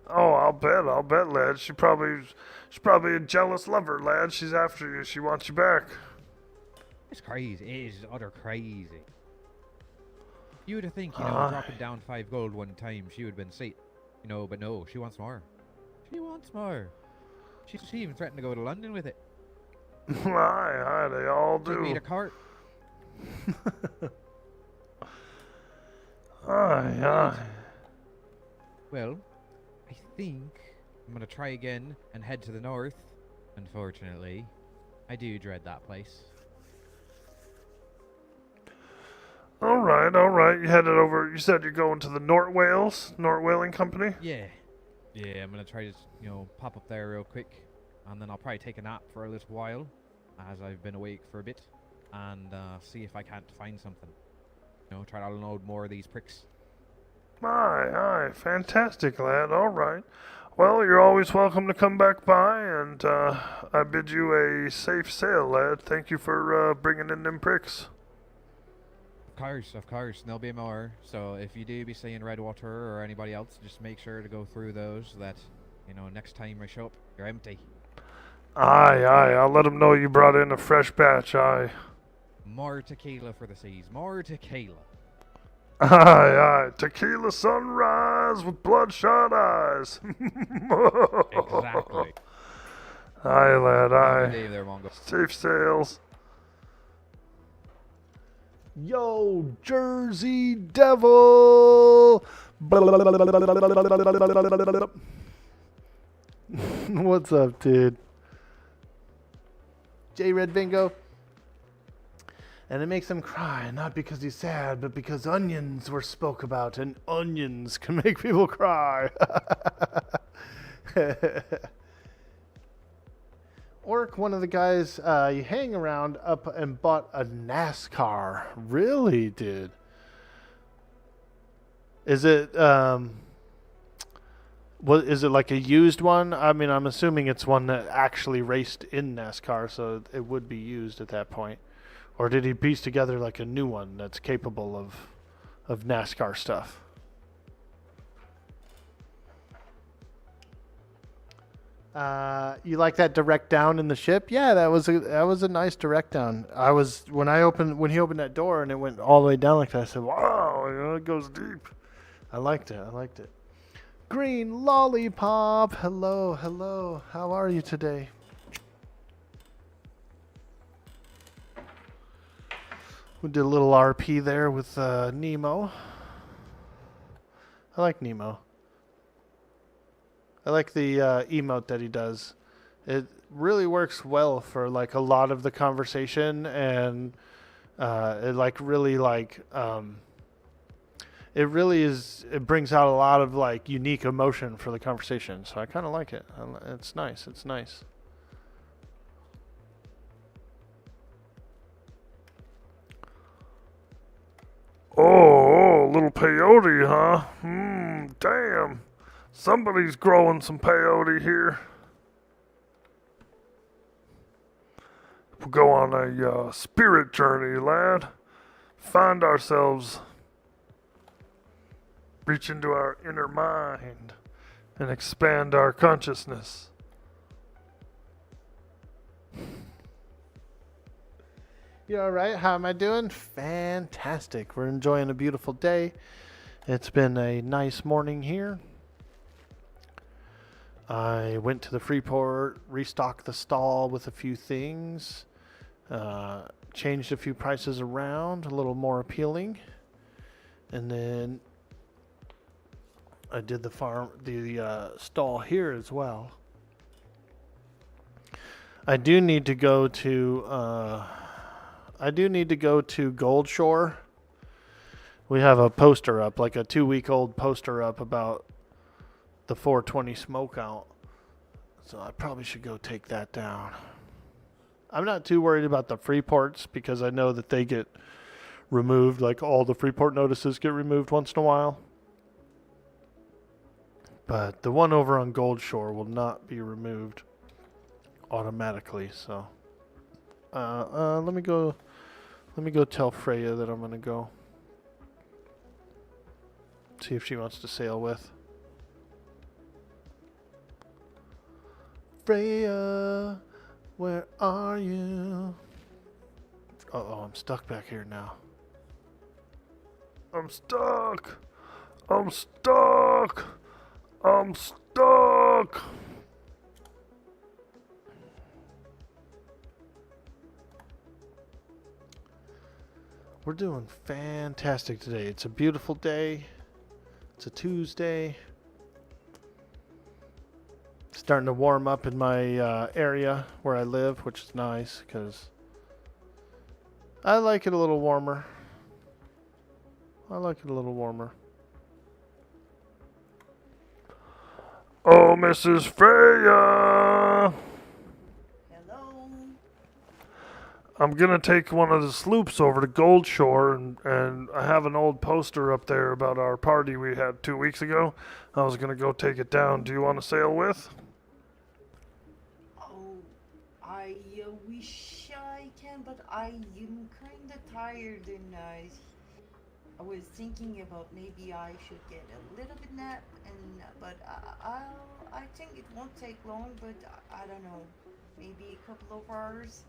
Oh, I'll bet, lad. She's probably a jealous lover, lad. She's after you. She wants you back. It's crazy. It is utter crazy. You would have think, dropping down 5 gold one time, she would have been safe. But no, she wants more. She wants more. She even threatened to go to London with it. Aye, they all She made do. a cart. Aye. Well, I think I'm going to try again and head to the north. Unfortunately, I do dread that place. All right. You headed over. You said you're going to the Nort Whaling Company. Yeah, I'm going to try to, pop up there real quick. And then I'll probably take a nap for a little while, as I've been awake for a bit. And see if I can't find something. Try to unload more of these pricks. Aye, fantastic, lad. All right. Well, you're always welcome to come back by, and I bid you a safe sail, lad. Thank you for bringing in them pricks. Of course, and there'll be more. So if you do be seeing Redwater or anybody else, just make sure to go through those so that, next time I show up, you're empty. Aye, I'll let them know you brought in a fresh batch, aye. More tequila for the seas, more tequila. Aye, tequila sunrise with bloodshot eyes. Exactly. Aye, lad, Have a aye. good day there, Mongo. Safe sails. Yo, Jersey Devil! What's up, dude? J Red Bingo. And it makes him cry, not because he's sad, but because onions were spoke about, and onions can make people cry. Orc, one of the guys you hang around, up and bought a NASCAR. Really, dude? Is it is it like a used one? I mean, I'm assuming it's one that actually raced in NASCAR, so it would be used at that point. Or did he piece together like a new one that's capable of NASCAR stuff? You like that direct down in the ship? Yeah, that was a nice direct down. When he opened that door and it went all the way down like that, I said, "Wow, it goes deep." I liked it. Green Lollipop, hello. How are you today? We did a little RP there with Nemo. I like Nemo. I like the emote that he does. It really works well for like a lot of the conversation, and it brings out a lot of like unique emotion for the conversation. So I kind of like it. It's nice. Oh, little peyote, huh? Damn. Somebody's growing some peyote here. We'll go on a spirit journey, lad. Find ourselves, reach into our inner mind, and expand our consciousness. You all right? How am I doing? Fantastic. We're enjoying a beautiful day. It's been a nice morning here. I went to the Freeport, restocked the stall with a few things, changed a few prices around, a little more appealing, and then I did the stall here as well. I do need to go to Gold Shore. We have a poster up, like a 2-week-old poster up about the 420 smoke out. So I probably should go take that down. I'm not too worried about the free ports because I know that they get removed. Like all the free port notices get removed once in a while. But the one over on Gold Shore will not be removed automatically. So let me go tell Freya that I'm gonna go. See if she wants to sail with. Freya, where are you? Uh-oh, I'm stuck back here now. I'm stuck. I'm stuck. I'm stuck. We're doing fantastic today. It's a beautiful day. It's a Tuesday. Starting to warm up in my area where I live, which is nice because I like it a little warmer. Oh, Mrs. Freya! Hello. I'm gonna take one of the sloops over to Gold Shore, and I have an old poster up there about our party we had 2 weeks ago. I was gonna go take it down. Do you want to sail with? Oh, I wish I can, but I am kind of tired and I was thinking about maybe I should get a little bit nap, but I think it won't take long, but I don't know, maybe a couple of hours.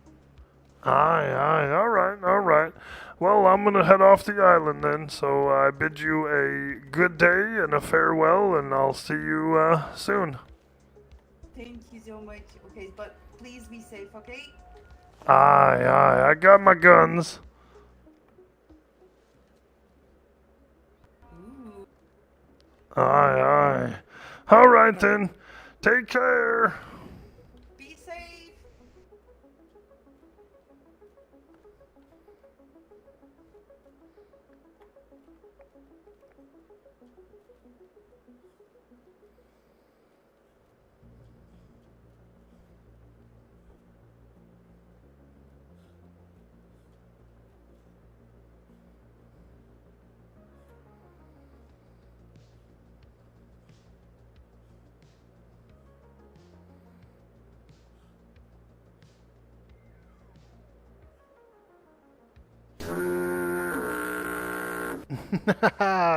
Aye, all right. Well, I'm gonna head off the island then, so I bid you a good day and a farewell, and I'll see you soon. Thank you so much. Okay, but please be safe, okay? Aye, I got my guns. Ooh. Aye. All right then. Take care. Be safe.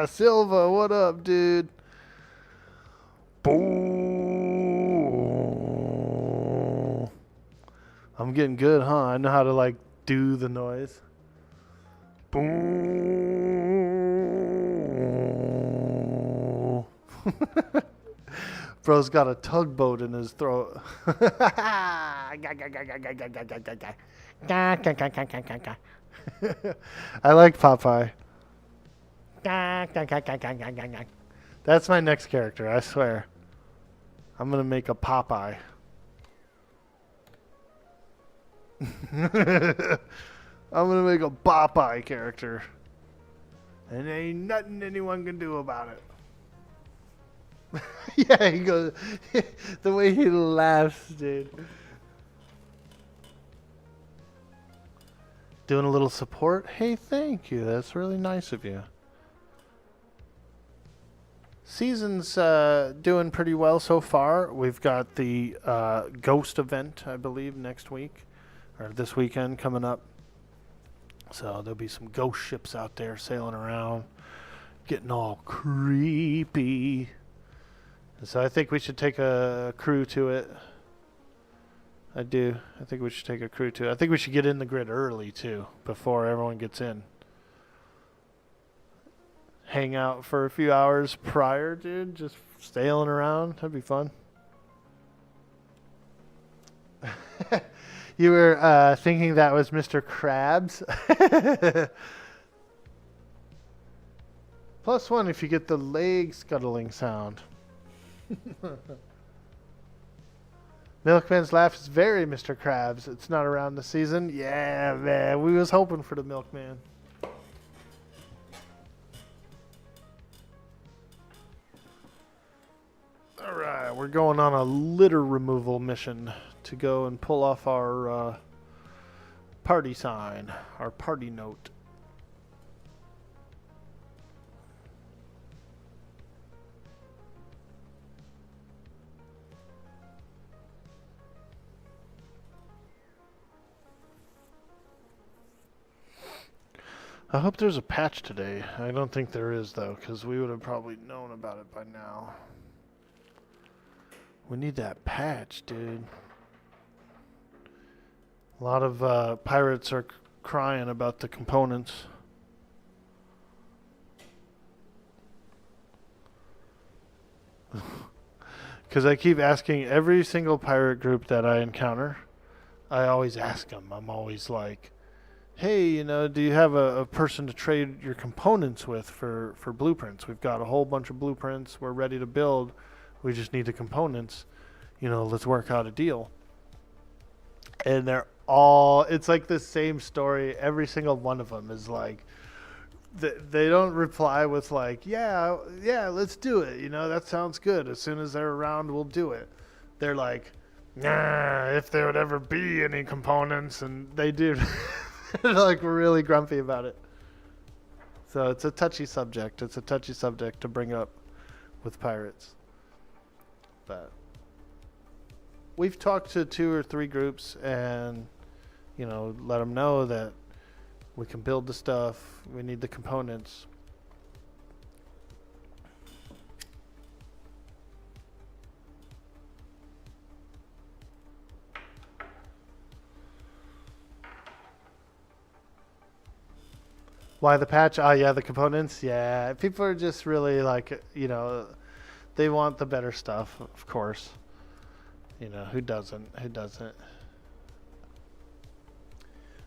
Silva, what up, dude? Boo. I'm getting good, huh? I know how to like do the noise. Boo. Bro's got a tugboat in his throat. I like Popeye. That's my next character, I swear. I'm gonna make a Popeye. I'm gonna make a Popeye character. And ain't nothing anyone can do about it. Yeah, he goes. The way he laughs, dude. Doing a little support? Hey, thank you. That's really nice of you. Season's doing pretty well so far. We've got the Ghost event, I believe, next week. Or this weekend coming up. So there'll be some ghost ships out there sailing around. Getting all creepy. So I think we should take a crew to it. I do. I think we should take a crew to it. I think we should get in the grid early, too, before everyone gets in. Hang out for a few hours prior, dude. Just sailing around. That'd be fun. You were thinking that was Mr. Krabs? +1 if you get the leg scuttling sound. Milkman's laugh is very Mr. Krabs. It's not around the season. Yeah, man. We was hoping for the Milkman. Alright, we're going on a litter removal mission to go and pull off our party sign, our party note. I hope there's a patch today. I don't think there is, though, because we would have probably known about it by now. We need that patch, dude. A lot of pirates are crying about the components. Because I keep asking every single pirate group that I encounter, I always ask them. I'm always like, hey, you know, do you have a person to trade your components with for blueprints? We've got a whole bunch of blueprints. We're ready to build. We just need the components. You know, let's work out a deal. And they're all, it's like the same story. Every single one of them is like, they don't reply with like, yeah, let's do it. You know, that sounds good. As soon as they're around, we'll do it. They're like, nah, if there would ever be any components. And they do. They're like really grumpy about it. So it's a touchy subject. It's a touchy subject to bring up with pirates. But we've talked to 2 or 3 groups and, you know, let them know that we can build the stuff. We need the components. Why the patch? Oh, yeah, the components. Yeah, people are just really like, you know, they want the better stuff, of course. You know, who doesn't? Who doesn't?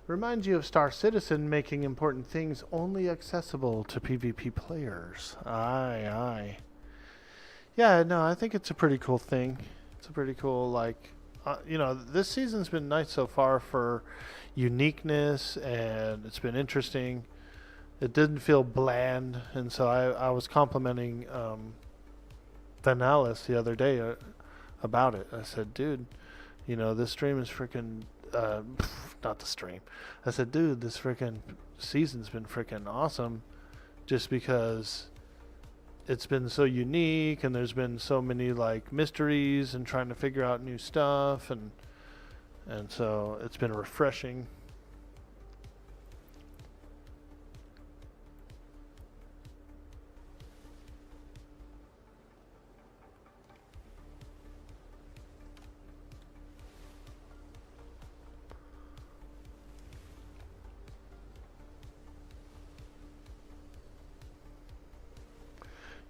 Reminds you of Star Citizen making important things only accessible to PvP players. Aye, aye. Yeah, no, I think it's a pretty cool thing. It's a pretty cool, like, you know, this season's been nice so far for uniqueness, and it's been interesting. It didn't feel bland, and so I was complimenting Vanellis the other day about it. I said, dude, you know, this stream is freaking, not the stream. I said, dude, this freaking season's been freaking awesome just because it's been so unique and there's been so many like mysteries and trying to figure out new stuff, and so it's been refreshing.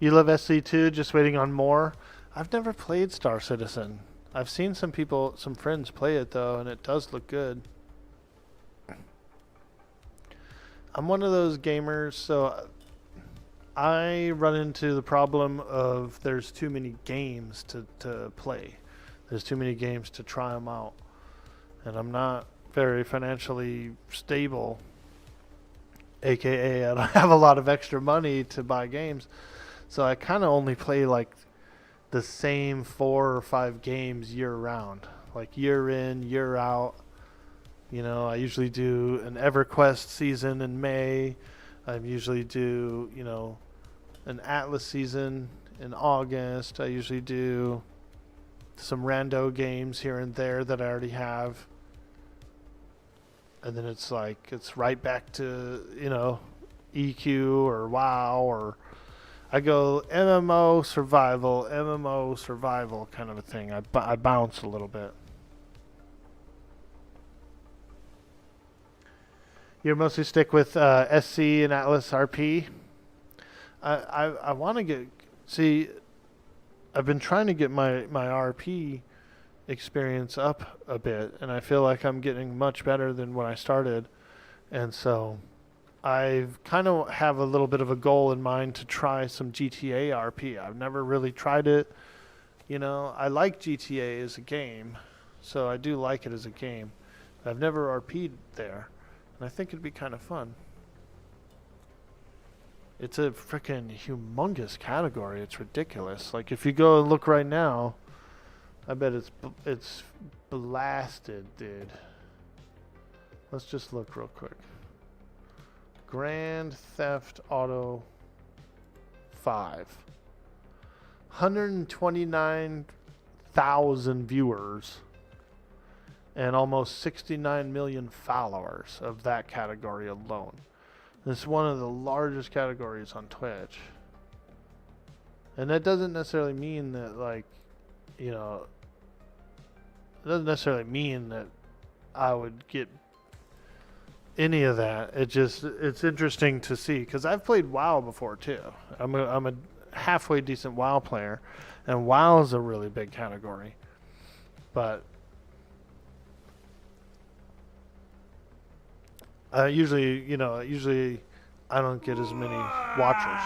You love SC2, just waiting on more? I've never played Star Citizen. I've seen some friends play it though, and it does look good. I'm one of those gamers, so I run into the problem of there's too many games to play. There's too many games to try them out. And I'm not very financially stable, aka I don't have a lot of extra money to buy games. So I kind of only play like the same 4 or 5 games year round, like year in, year out. You know, I usually do an EverQuest season in May. I usually do, you know, an Atlas season in August. I usually do some rando games here and there that I already have. And then it's like, it's right back to, you know, EQ or WoW, or I go MMO survival kind of a thing. I bounce a little bit. You mostly stick with SC and Atlas RP. I want to get, see, I've been trying to get my RP experience up a bit, and I feel like I'm getting much better than when I started. And so I've kind of have a little bit of a goal in mind to try some GTA RP. I've never really tried it. You know, I like GTA as a game, so I do like it as a game. I've never RP'd there, and I think it'd be kind of fun. It's a freaking humongous category. It's ridiculous. Like, if you go and look right now, I bet it's blasted, dude. Let's just look real quick. Grand Theft Auto 5. 129,000 viewers and almost 69 million followers of that category alone. It's one of the largest categories on Twitch. And that doesn't necessarily mean that, like, you know, it doesn't necessarily mean that I would get any of that. It's interesting to see, because I've played WoW before too. I'm a halfway decent WoW player, and WoW is a really big category. But usually I don't get as many watchers.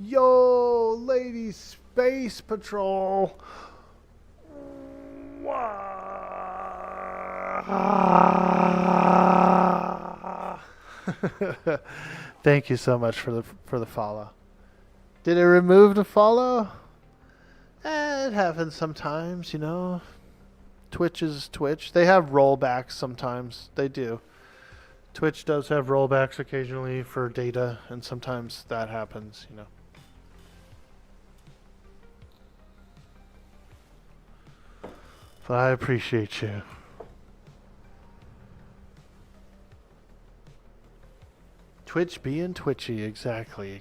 Yo, Lady Space Patrol. Thank you so much for the follow. Did it remove the follow? It happens sometimes, you know. Twitch is Twitch. They have rollbacks sometimes. They do. Twitch does have rollbacks occasionally for data, and sometimes that happens, you know. But I appreciate you. Twitch being twitchy, exactly.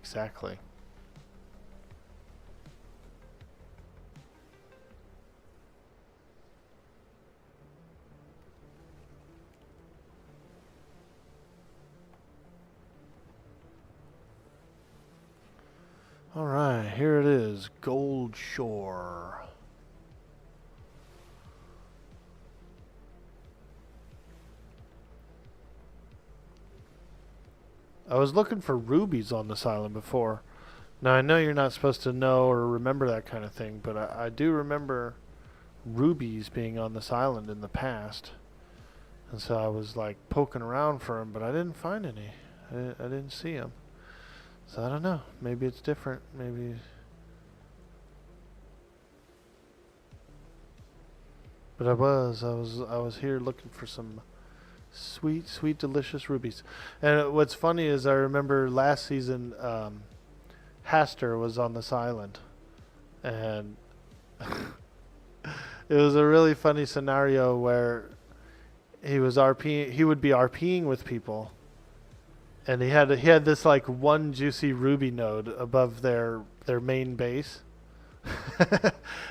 All right, here it is, Gold Shore. I was looking for rubies on this island before. Now, I know you're not supposed to know or remember that kind of thing, but I do remember rubies being on this island in the past. And so I was like poking around for them, but I didn't find any. I didn't see them. So I don't know. Maybe it's different. Maybe. But I was here looking for some sweet, delicious rubies. And what's funny is I remember last season, Haster was on this island, and it was a really funny scenario where he would be RPing with people, and he had this like one juicy ruby node above their main base.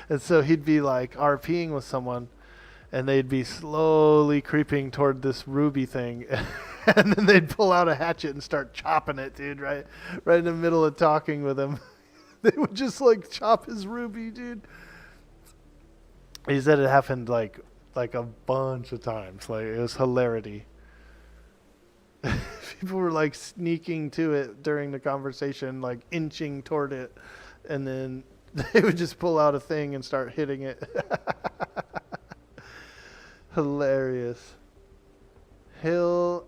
And so he'd be like RPing with someone, and they'd be slowly creeping toward this ruby thing, and then they'd pull out a hatchet and start chopping it, dude, right in the middle of talking with him. They would just like chop his ruby, dude. He said it happened like a bunch of times. Like, it was hilarity. People were like sneaking to it during the conversation, like inching toward it, and then they would just pull out a thing and start hitting it. Hilarious. Hilarious.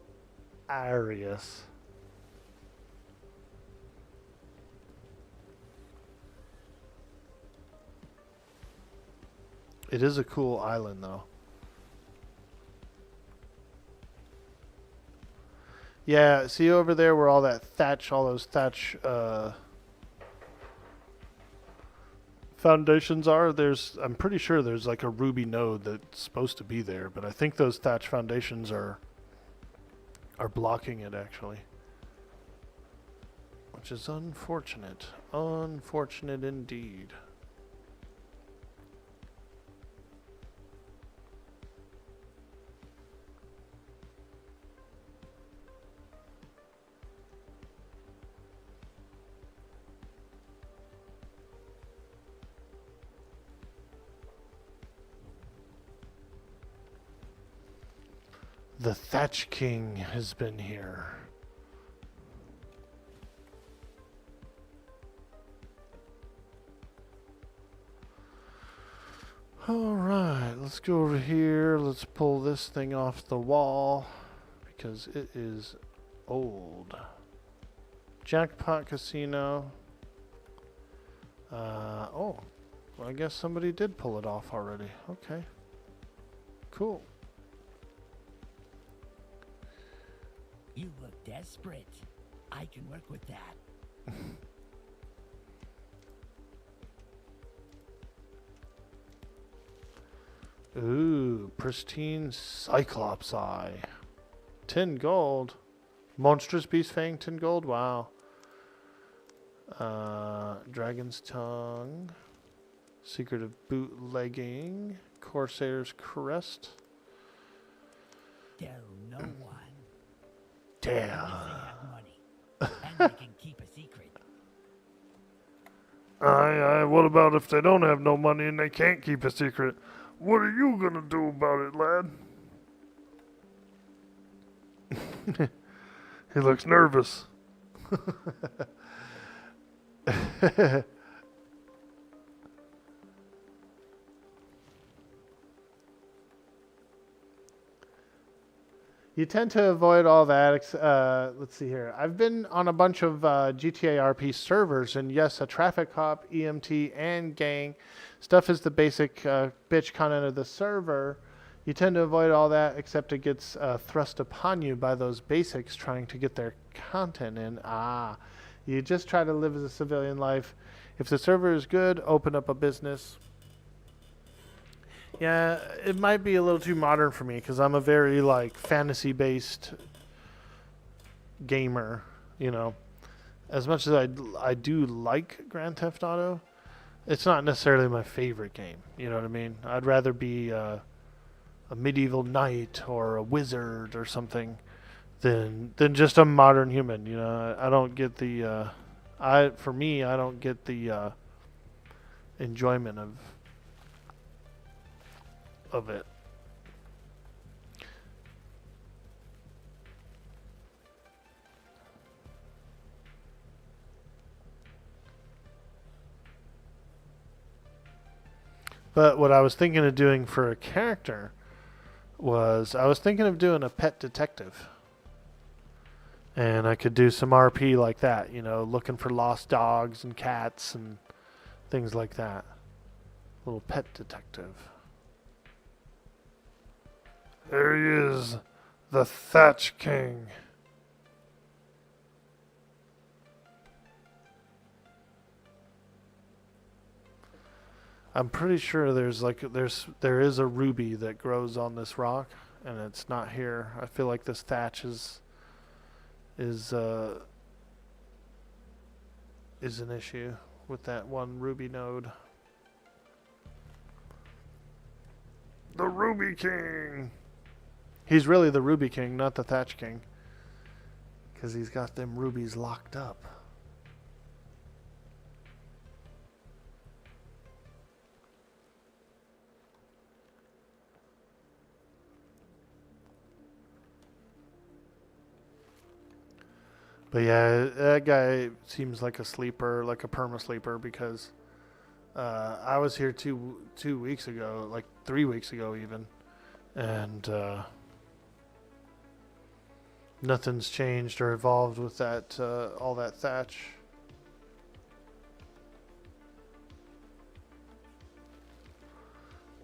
It is a cool island, though. Yeah, see over there where all those thatch foundations are? I'm pretty sure there's like a ruby node that's supposed to be there, but I think those thatch foundations are blocking it, actually. Which is unfortunate. Unfortunate indeed. The Thatch King has been here. Alright, let's go over here. Let's pull this thing off the wall because it is old. Jackpot Casino. Oh, well, I guess somebody did pull it off already. Okay. Cool. You look desperate. I can work with that. Ooh, pristine Cyclops eye. 10 gold. Monstrous beast fang, 10 gold. Wow. Dragon's tongue. Secret of bootlegging. Corsair's crest. Tell no one. Damn. Unless they have money. And they can keep a secret. Aye, what about if they don't have no money and they can't keep a secret? What are you gonna do about it, lad? He looks nervous. You tend to avoid all that. Let's see here. I've been on a bunch of GTA RP servers, and yes, a traffic cop, EMT, and gang. Stuff is the basic bitch content of the server. You tend to avoid all that, except it gets thrust upon you by those basics trying to get their content in. You just try to live as a civilian life. If the server is good, open up a business. Yeah, it might be a little too modern for me because I'm a very like fantasy-based gamer. You know, as much as I do like Grand Theft Auto, it's not necessarily my favorite game. You know what I mean? I'd rather be a medieval knight or a wizard or something than just a modern human. You know, I don't get the I don't get the enjoyment of it. But what I was thinking of doing for a character was I was thinking of doing a pet detective. And I could do some RP like that, you know, looking for lost dogs and cats and things like that. Little pet detective. There he is, the Thatch King. I'm pretty sure there is a ruby that grows on this rock, and it's not here. I feel like this thatch is an issue with that one ruby node. The Ruby King. He's really the Ruby King, not the Thatch King, because he's got them rubies locked up. But yeah, that guy seems like a sleeper, like a perma sleeper, because I was here two weeks ago, like 3 weeks ago even, and nothing's changed or evolved with that all that thatch.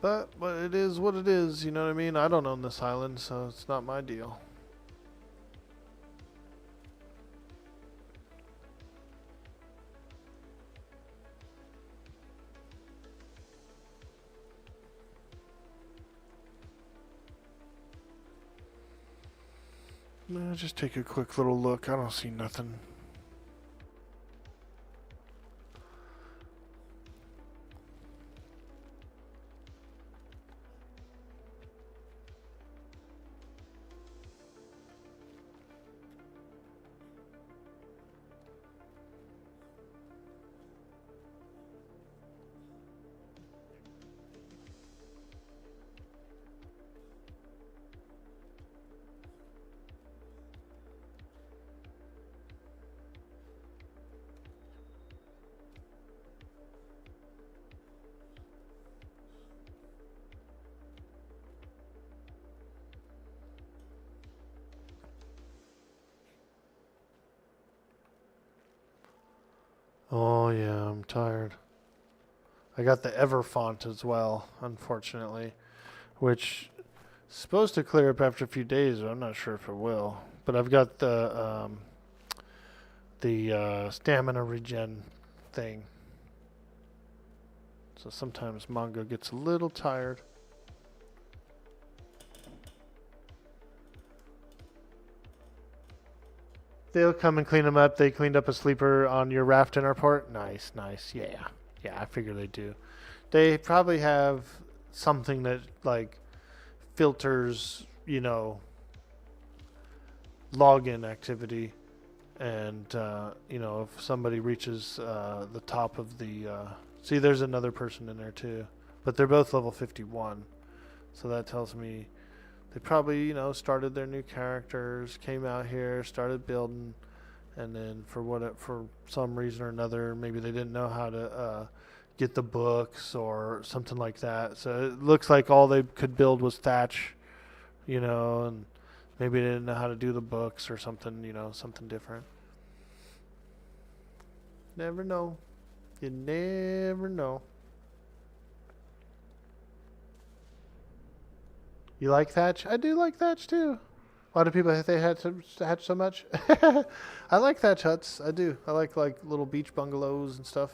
But it is what it is, you know what I mean? I don't own this island, so it's not my deal. Just take a quick little look. I don't see nothing. Oh yeah, I'm tired. I got the Ever font as well, unfortunately, which Supposed to clear up after a few days, but I'm not sure if it will. But I've got the stamina regen thing. So sometimes Mongo gets a little tired. They'll come and clean them up. They cleaned up a sleeper on your raft in our port. Nice, nice. Yeah. Yeah, I figure they do. They probably have something that, like, filters, you know, login activity. And, you know, if somebody reaches the top of the... see, there's another person in there, too. But they're both level 51. So that tells me they probably, you know, started their new characters, came out here, started building, and then for some reason or another, maybe they didn't know how to get the books or something like that. So it looks like all they could build was thatch, you know, and maybe they didn't know how to do the books or something, you know, something different. Never know. You never know. You like thatch? I do like thatch too. A lot of people they had to hatch so much. I like thatch huts. I do. I like little beach bungalows and stuff.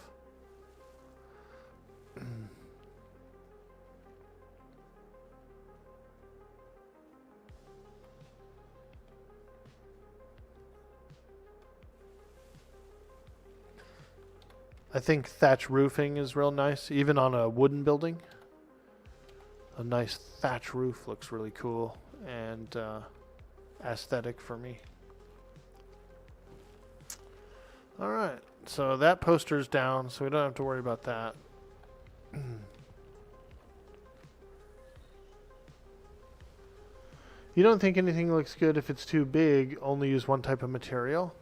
I think thatch roofing is real nice, even on a wooden building. A nice thatch roof looks really cool and aesthetic for me. Alright, so that poster's down, so we don't have to worry about that. You don't think anything looks good if it's too big, only use one type of material?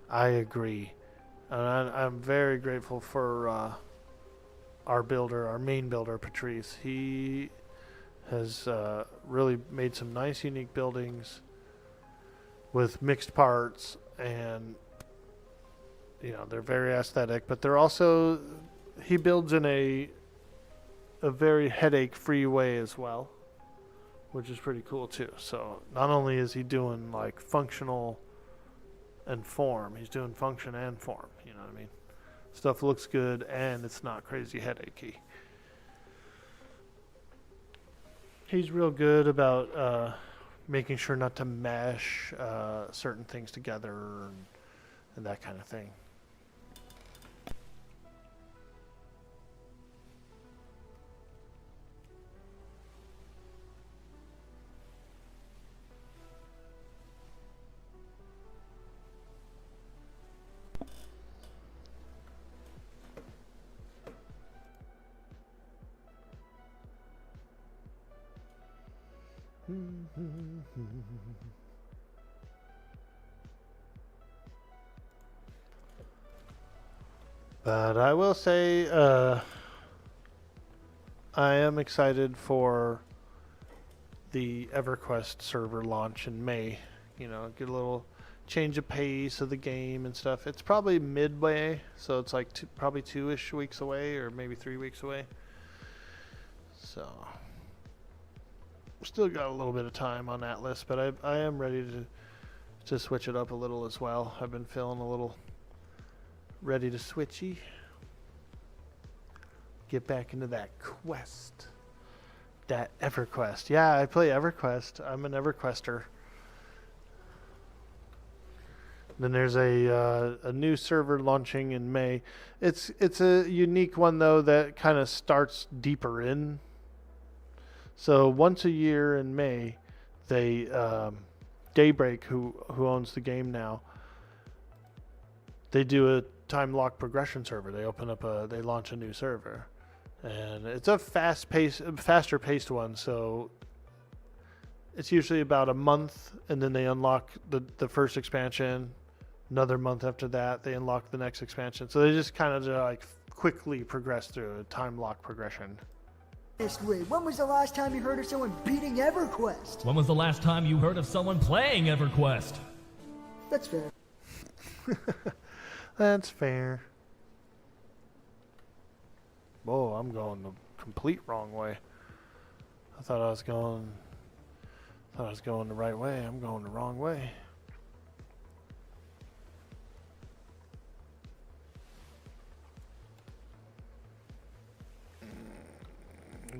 I agree. And I'm very grateful for our builder, our main builder, Patrice. He has really made some nice, unique buildings with mixed parts, and you know they're very aesthetic. But they're also he builds in a very headache-free way as well, which is pretty cool too. So not only is he doing like functional and form, he's doing function and form. You know what I mean? Stuff looks good and it's not crazy headachy. He's real good about making sure not to mesh certain things together and that kind of thing. But I will say, I am excited for the EverQuest server launch in May. You know, get a little change of pace of the game and stuff. It's probably midway, so it's like probably 2-ish weeks away, or maybe 3 weeks away. So still got a little bit of time on that list, but I am ready to switch it up a little as well. I've been feeling a little ready to switchy. Get back into that quest. That EverQuest. Yeah, I play EverQuest. I'm an EverQuester. Then there's a new server launching in May. It's a unique one though that kind of starts deeper in. So once a year in May, they Daybreak, who owns the game now, they do a time lock progression server. They they launch a new server, and it's a faster paced one. So it's usually about a month, and then they unlock the first expansion. Another month after that, they unlock the next expansion. So they just kind of like quickly progress through a time lock progression. When was the last time you heard of someone beating EverQuest? When was the last time you heard of someone playing EverQuest? That's fair. That's fair. Whoa, I'm going the complete wrong way. I thought I was going the right way. I'm going the wrong way.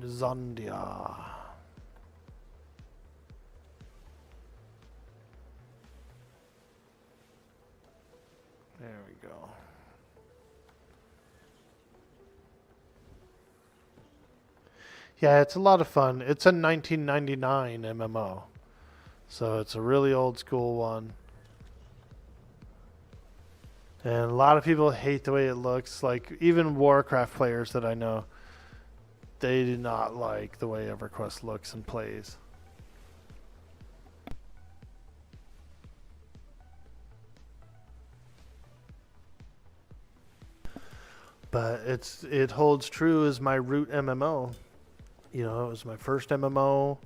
Zondia. There we go. Yeah, it's a lot of fun. It's a 1999 MMO. So it's a really old school one. And a lot of people hate the way it looks. Like, even Warcraft players that I know, they do not like the way EverQuest looks and plays. But it holds true as my root MMO. You know, it was my first MMO.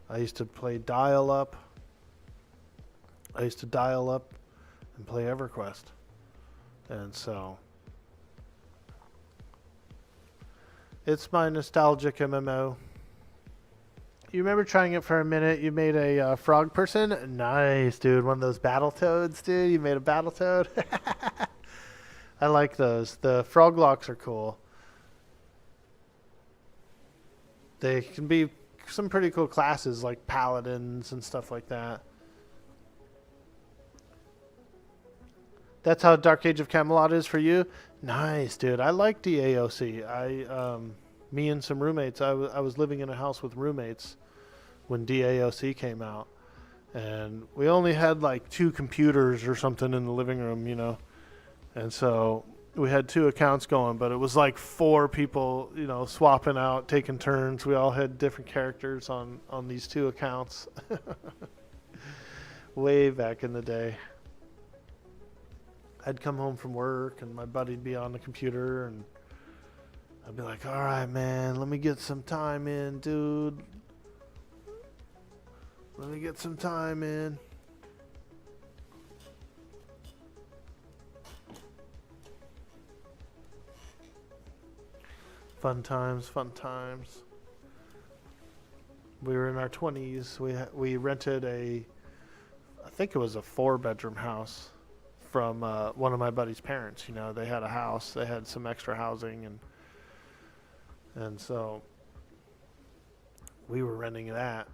I used to play dial-up. I used to dial up and play EverQuest. And so it's my nostalgic MMO. You remember trying it for a minute? You made a frog person? Nice, dude. One of those battle toads, dude. You made a battle toad? I like those. The frog locks are cool. They can be some pretty cool classes like paladins and stuff like that. That's how Dark Age of Camelot is for you? Nice, dude. I like DAOC. Me and some roommates, I was living in a house with roommates when DAOC came out. And we only had like 2 computers or something in the living room, you know. And so we had 2 accounts going, but it was like 4 people, you know, swapping out, taking turns. We all had different characters on these 2 accounts. Way back in the day. I'd come home from work and my buddy'd be on the computer and I'd be like, all right, man, let me get some time in, dude. Let me get some time in. Fun times, fun times. We were in our 20s. We rented I think it was a 4-bedroom house from one of my buddy's parents. You know, they had a house. They had some extra housing, and so we were renting that,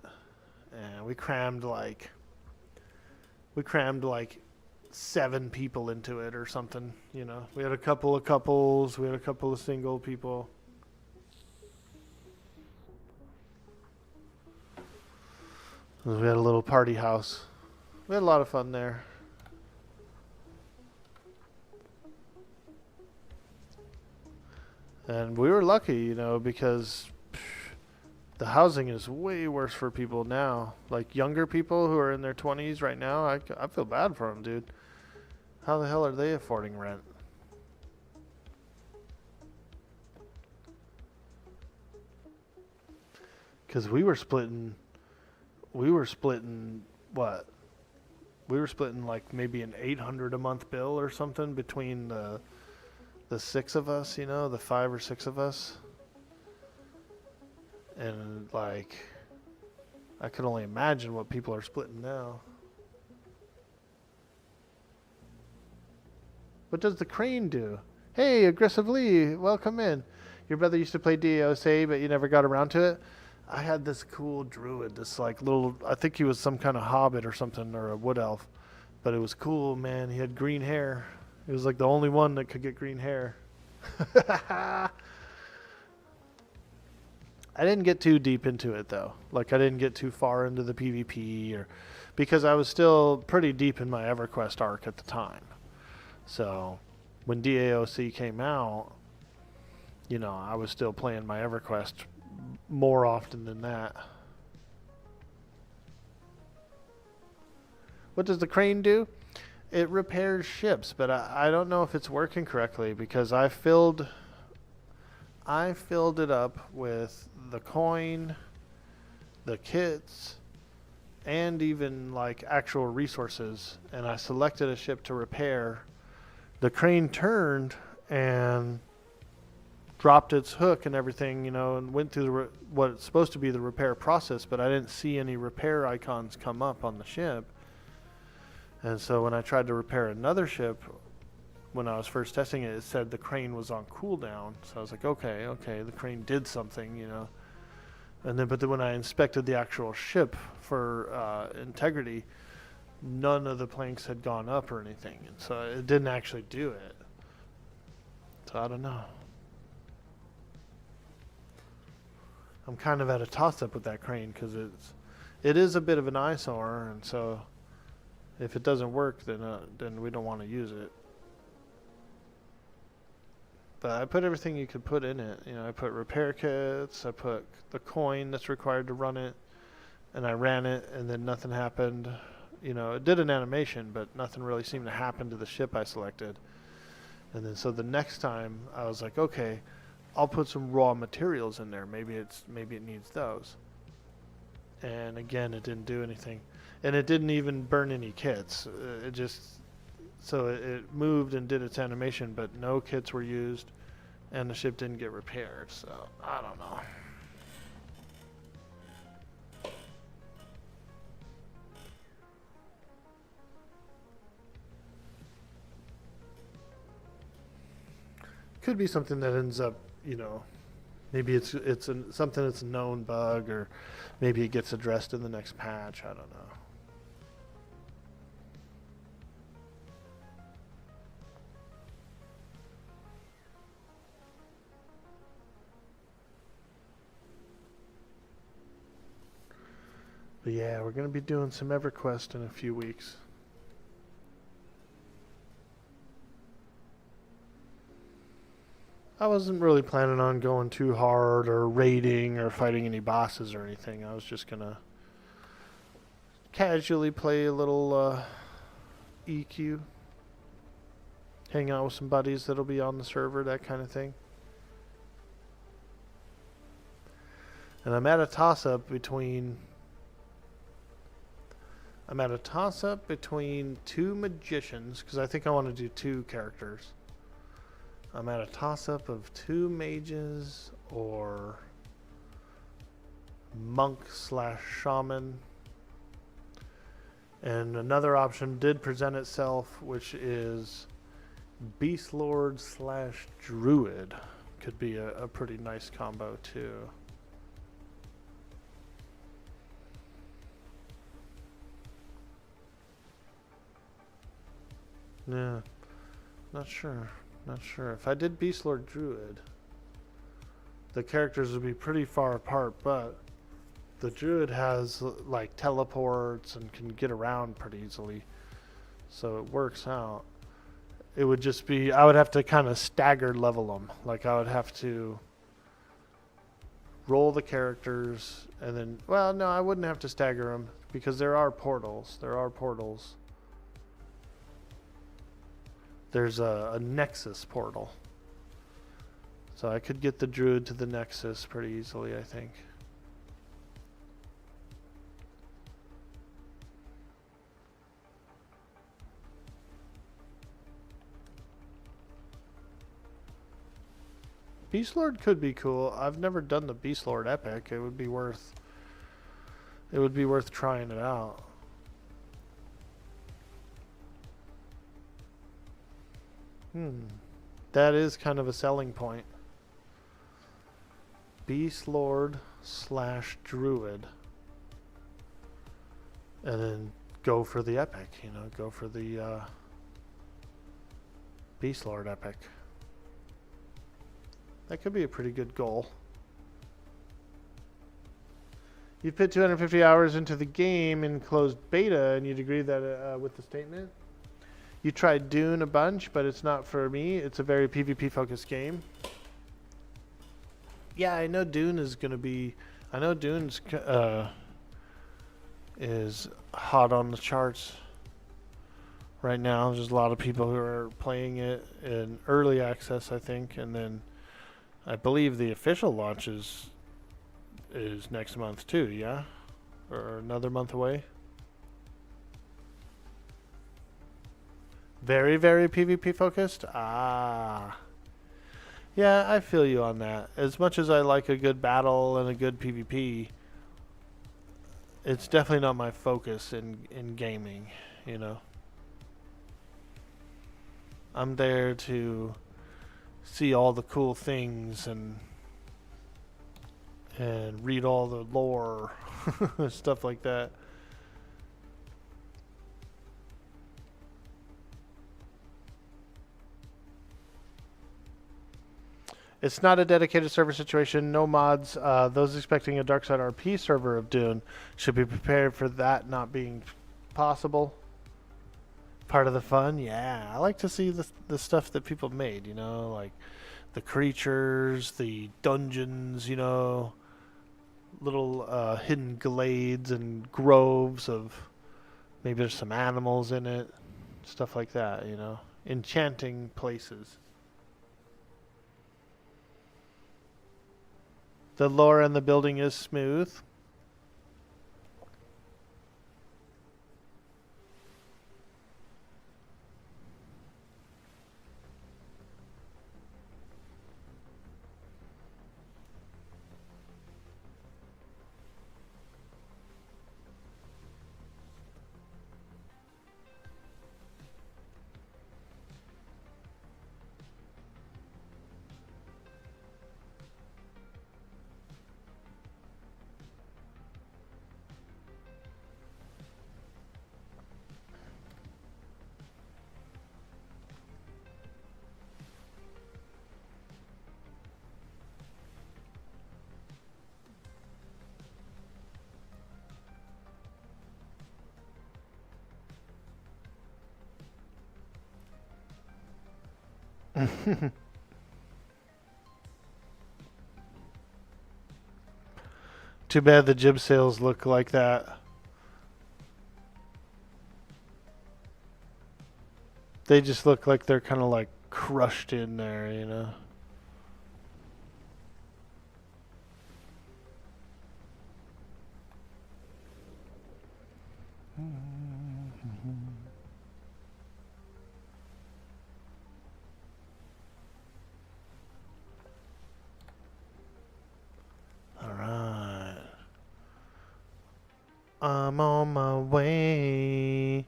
and we crammed like 7 people into it or something. You know, we had a couple of couples. We had a couple of single people. We had a little party house. We had a lot of fun there. And we were lucky, you know, because the housing is way worse for people now. Like younger people who are in their 20s right now, I feel bad for them, dude. How the hell are they affording rent? Because we were splitting what? We were splitting like maybe an $800 a month bill or something between the 6 of us, you know, the 5 or 6 of us. And like, I could only imagine what people are splitting now. What does the crane do? Hey, Aggressive Lee, welcome in. Your brother used to play DOC, but you never got around to it? I had this cool druid, this like little, I think he was some kind of hobbit or something, or a wood elf. But it was cool, man. He had green hair. He was like the only one that could get green hair. I didn't get too deep into it though. Like I didn't get too far into the PvP because I was still pretty deep in my EverQuest arc at the time. So when DAOC came out, you know, I was still playing my EverQuest more often than that. What does the crane do? It repairs ships, but I don't know if it's working correctly because I filled it up with the coin, the kits, and even like actual resources, and I selected a ship to repair. The crane turned and dropped its hook and everything, and went through what's supposed to be the repair process, but I didn't see any repair icons come up on the ship. And so when I tried to repair another ship, when I was first testing it, it said the crane was on cooldown. So I was like, okay, the crane did something, but then when I inspected the actual ship for integrity, none of the planks had gone up or anything, and so it didn't actually do it. So I don't know. I'm kind of at a toss-up with that crane because it is a bit of an eyesore, and so if it doesn't work, then we don't want to use it. But I put everything you could put in it. I put repair kits, I put the coin that's required to run it, and I ran it, and then nothing happened. It did an animation, but nothing really seemed to happen to the ship I selected. And then so the next time I was like, okay, I'll put some raw materials in there. Maybe it needs those. And again, it didn't do anything. And it didn't even burn any kits. It moved and did its animation, but no kits were used, and the ship didn't get repaired. So I don't know. Could be something that ends up, maybe it's something that's a known bug, or maybe it gets addressed in the next patch. I don't know. But yeah, we're going to be doing some EverQuest in a few weeks. I wasn't really planning on going too hard or raiding or fighting any bosses or anything. I was just going to casually play a little EQ. Hang out with some buddies that'll be on the server, that kind of thing. And I'm at a toss-up between two magicians, because I think I want to do two characters. I'm at a toss-up of two mages or monk/shaman. And another option did present itself, which is beast lord/druid. Could be a pretty nice combo too. Yeah, not sure. If I did Beast Lord Druid, the characters would be pretty far apart, but the Druid has like teleports and can get around pretty easily, so it works out. It would just be, I would have to kind of stagger level them. Like I would have to roll the characters and then, well, no, I wouldn't have to stagger them because there are portals. There's a Nexus portal. So I could get the Druid to the Nexus pretty easily, I think. Beast Lord could be cool. I've never done the Beast Lord epic. It would be worth trying it out. That is kind of a selling point. Beast Lord/Druid. And then go for the epic, go for the Beast Lord epic. That could be a pretty good goal. You put 250 hours into the game in closed beta, and you'd agree that with the statement? You tried Dune a bunch, but it's not for me. It's a very PvP-focused game. Yeah, I know Dune is going to be... I know Dune's is hot on the charts right now. There's a lot of people who are playing it in early access, I think. And then I believe the official launch is next month too, yeah? Or another month away. Very, very PvP focused? Ah. Yeah, I feel you on that. As much as I like a good battle and a good PvP, it's definitely not my focus in gaming, you know. I'm there to see all the cool things and read all the lore, stuff like that. It's not a dedicated server situation. No mods. Those expecting a Darkside RP server of Dune should be prepared for that not being possible. Part of the fun, yeah. I like to see the stuff that people made, you know, like the creatures, the dungeons, you know, little hidden glades and groves of maybe there's some animals in it, stuff like that, you know, enchanting places. The lore in the building is smooth. Too bad the jib sails look like that. They just look like they're kind of like crushed in there, you know. Alright. I'm on my way.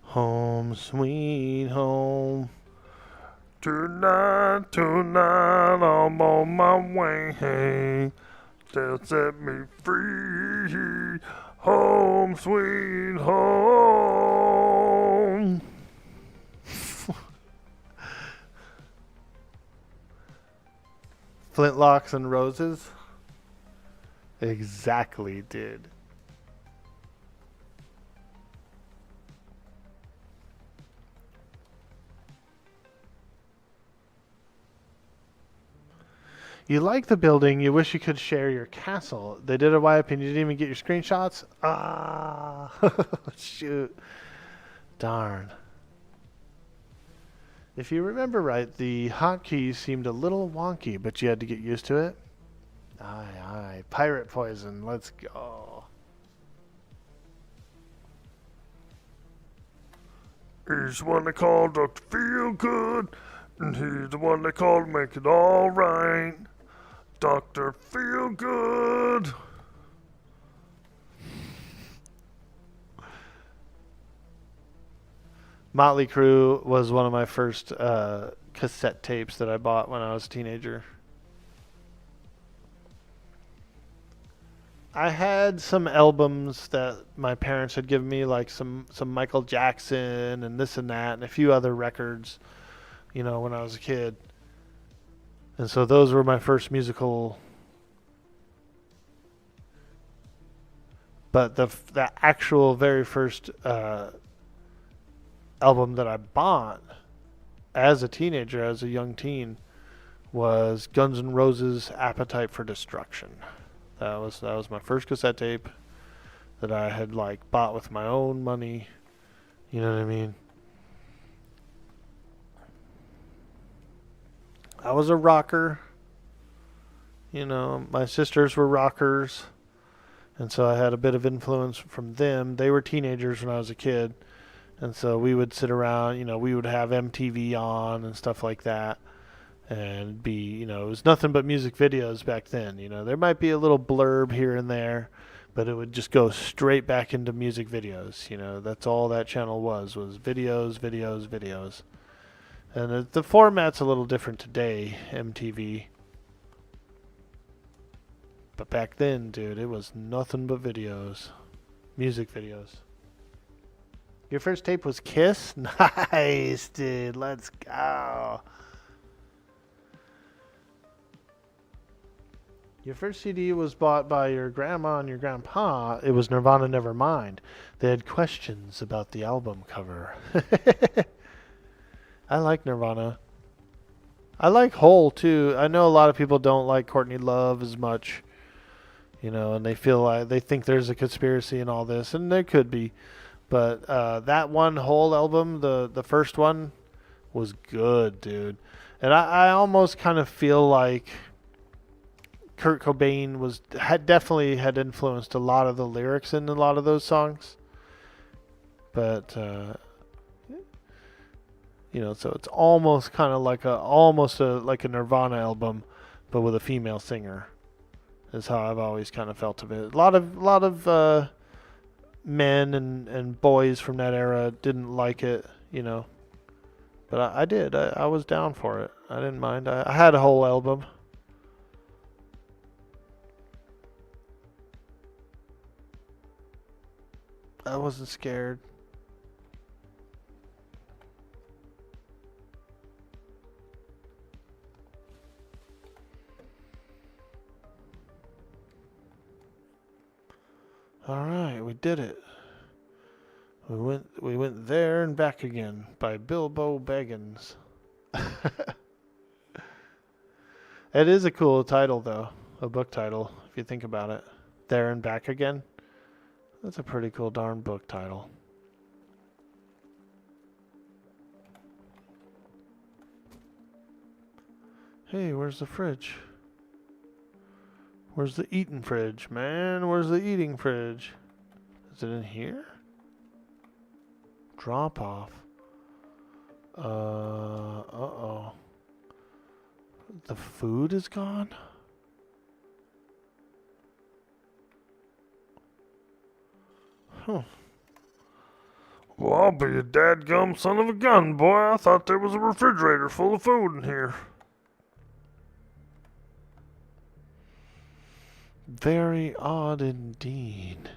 Home, sweet home. Tonight, I'm on my way. They'll set me free. Home, sweet home. Flintlocks and roses? Exactly, dude. You like the building, you wish you could share your castle. They did a wipe and you didn't even get your screenshots? Ah, shoot. Darn. If you remember right, the hotkeys seemed a little wonky, but you had to get used to it. Aye, aye. Pirate poison, let's go. He's the one they call Dr. Feelgood, and he's the one they call Make It All Right. Dr. Feelgood. Motley Crue was one of my first cassette tapes that I bought when I was a teenager. I had some albums that my parents had given me, like some Michael Jackson and this and that, and a few other records, you know, when I was a kid. And so those were my first musical. But the actual very first album that I bought as a teenager, as a young teen, was Guns N' Roses' Appetite for Destruction. That was my first cassette tape that I had like bought with my own money. You know what I mean? I was a rocker. You know, my sisters were rockers. And so I had a bit of influence from them. They were teenagers when I was a kid. And so we would sit around, you know, we would have MTV on and stuff like that. and it was nothing but music videos back then. There might be a little blurb here and there, but it would just go straight back into music videos. That's all that channel was videos, videos, videos. And the format's a little different today, MTV. But back then, dude, it was nothing but videos. Music videos. Your first tape was Kiss? Nice, dude. Let's go. Your first CD was bought by your grandma and your grandpa. It was Nirvana Nevermind. They had questions about the album cover. I like Nirvana. I like Hole, too. I know a lot of people don't like Courtney Love as much, and they feel like they think there's a conspiracy in all this, and there could be. But that one Hole album, the first one, was good, dude. And I almost kind of feel like Kurt Cobain definitely had influenced a lot of the lyrics in a lot of those songs. But so it's almost kind of like like a Nirvana album, but with a female singer. Is how I've always kind of felt of it. A lot of men and boys from that era didn't like it, but I did. I was down for it. I didn't mind. I had a whole album. I wasn't scared. All right, we did it. We went there and back again by Bilbo Baggins. It is a cool title, though, a book title, if you think about it. There and Back Again. That's a pretty cool darn book title. Hey, where's the fridge? Where's the eating fridge, man? Where's the eating fridge? Is it in here? Drop off. Uh-oh. The food is gone? Huh. Well, I'll be a dadgum son of a gun, boy. I thought there was a refrigerator full of food in here. Very odd indeed.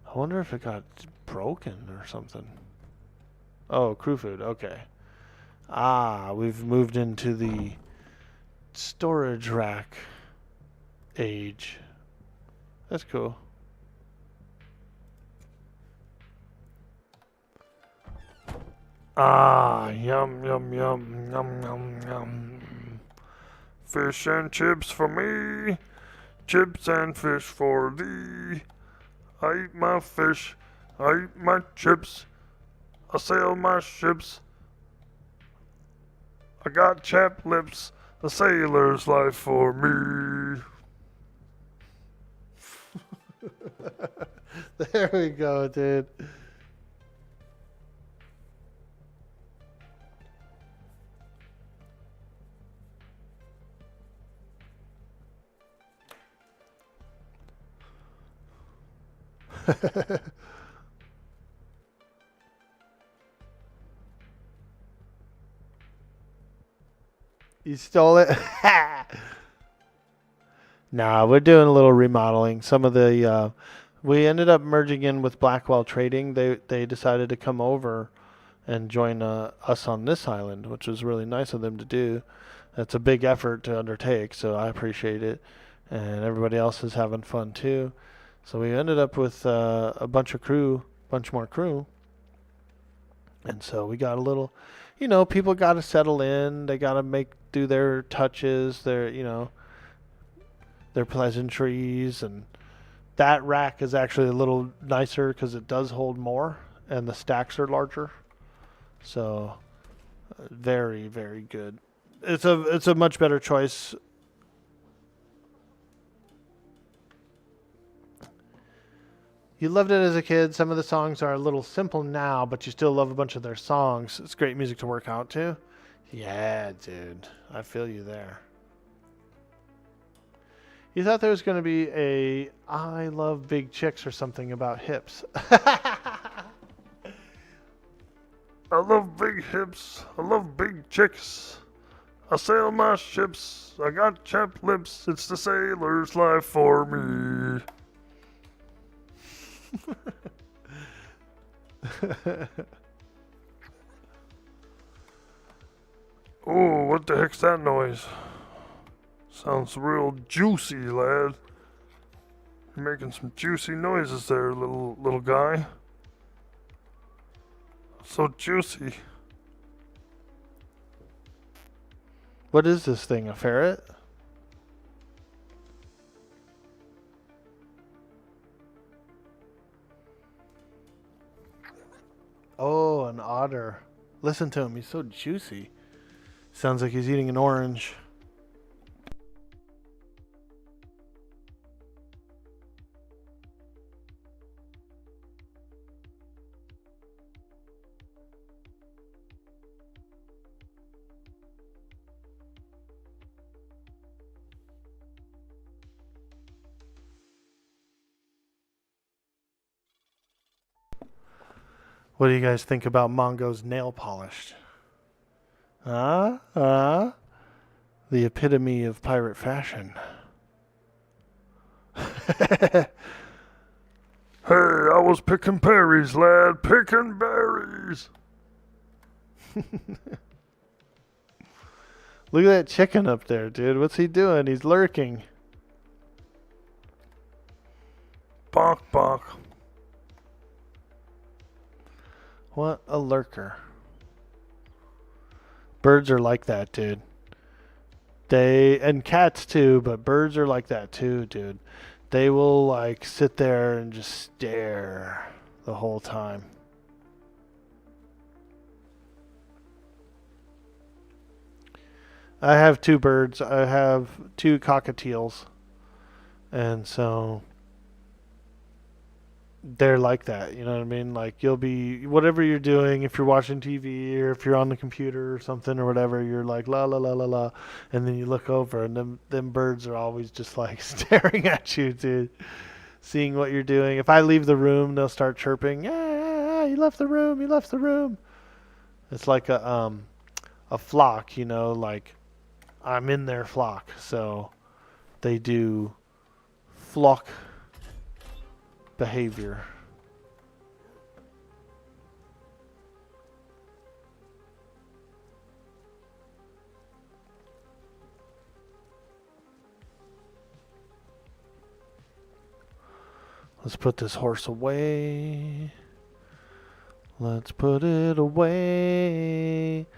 I wonder if it got broken or something. Oh, crew food. Okay. We've moved into the storage rack age. That's cool. Yum, yum, yum, yum, yum, yum. Fish and chips for me. Chips and fish for thee. I eat my fish. I eat my chips. I sail my ships. I got chapped lips. A sailor's life for me. There we go, dude. You stole it? Nah, we're doing a little remodeling. Some of the we ended up merging in with Blackwell Trading. They decided to come over and join us on this island, which was really nice of them to do. That's a big effort to undertake, so I appreciate it. And everybody else is having fun too. So we ended up with a bunch more crew. And so we got a little, people got to settle in. They got to do their touches, their pleasantries. And that rack is actually a little nicer because it does hold more and the stacks are larger. So very, very good. It's a much better choice. You loved it as a kid. Some of the songs are a little simple now, but you still love a bunch of their songs. It's great music to work out to. Yeah, dude. I feel you there. You thought there was going to be a I love big chicks or something about hips. I love big hips. I love big chicks. I sail my ships. I got chapped lips. It's the sailor's life for me. Oh, what the heck's that noise? Sounds real juicy, lad. You're making some juicy noises there, little guy. So juicy. What is this thing? A ferret? Oh, an otter. Listen to him. He's so juicy. Sounds like he's eating an orange. What do you guys think about Mongo's nail polish? The epitome of pirate fashion. Hey, I was picking berries, lad. Picking berries. Look at that chicken up there, dude. What's he doing? He's lurking. Bonk, bonk. What a lurker. Birds are like that, dude. And cats too, but birds are like that too, dude. They will like sit there and just stare the whole time. I have two birds. I have two cockatiels. And so they're like that, you know what I mean? Like you'll be, whatever you're doing, if you're watching TV or if you're on the computer or something or whatever, you're like la la la la la, and then you look over and them birds are always just like staring at you, dude, seeing what you're doing. If I leave the room, they'll start chirping, yeah, you left the room, you left the room. It's like a flock, you know, like I'm in their flock, so they do flock behavior. Let's put this horse away. Let's put it away.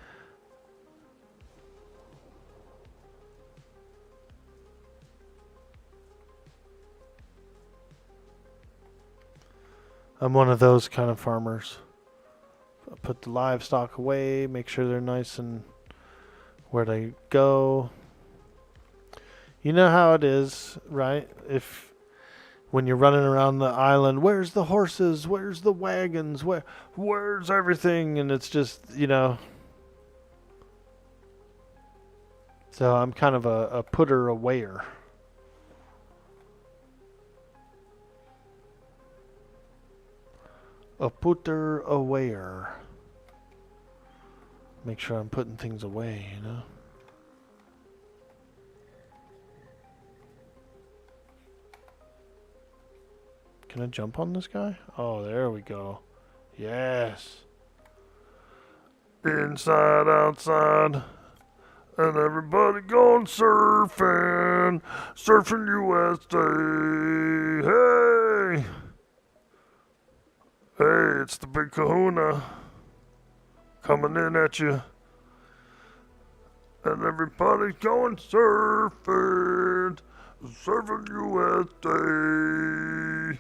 I'm one of those kind of farmers. Put the livestock away, make sure they're nice and where they go. You know how it is, right? If when you're running around the island, where's the horses? Where's the wagons? Where's everything? And it's just, you know. So I'm kind of a putter awayer. A putter awayer. Make sure I'm putting things away, you know. Can I jump on this guy? Oh, there we go. Yes. Inside, outside, and everybody going surfing. Surfing USA. Hey! Hey, it's the big kahuna coming in at you. And everybody's going surfing. Surfing USA.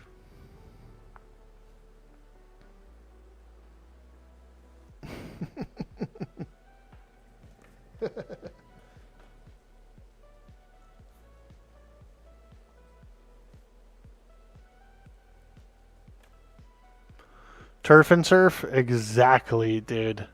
Turf and surf? Exactly, dude.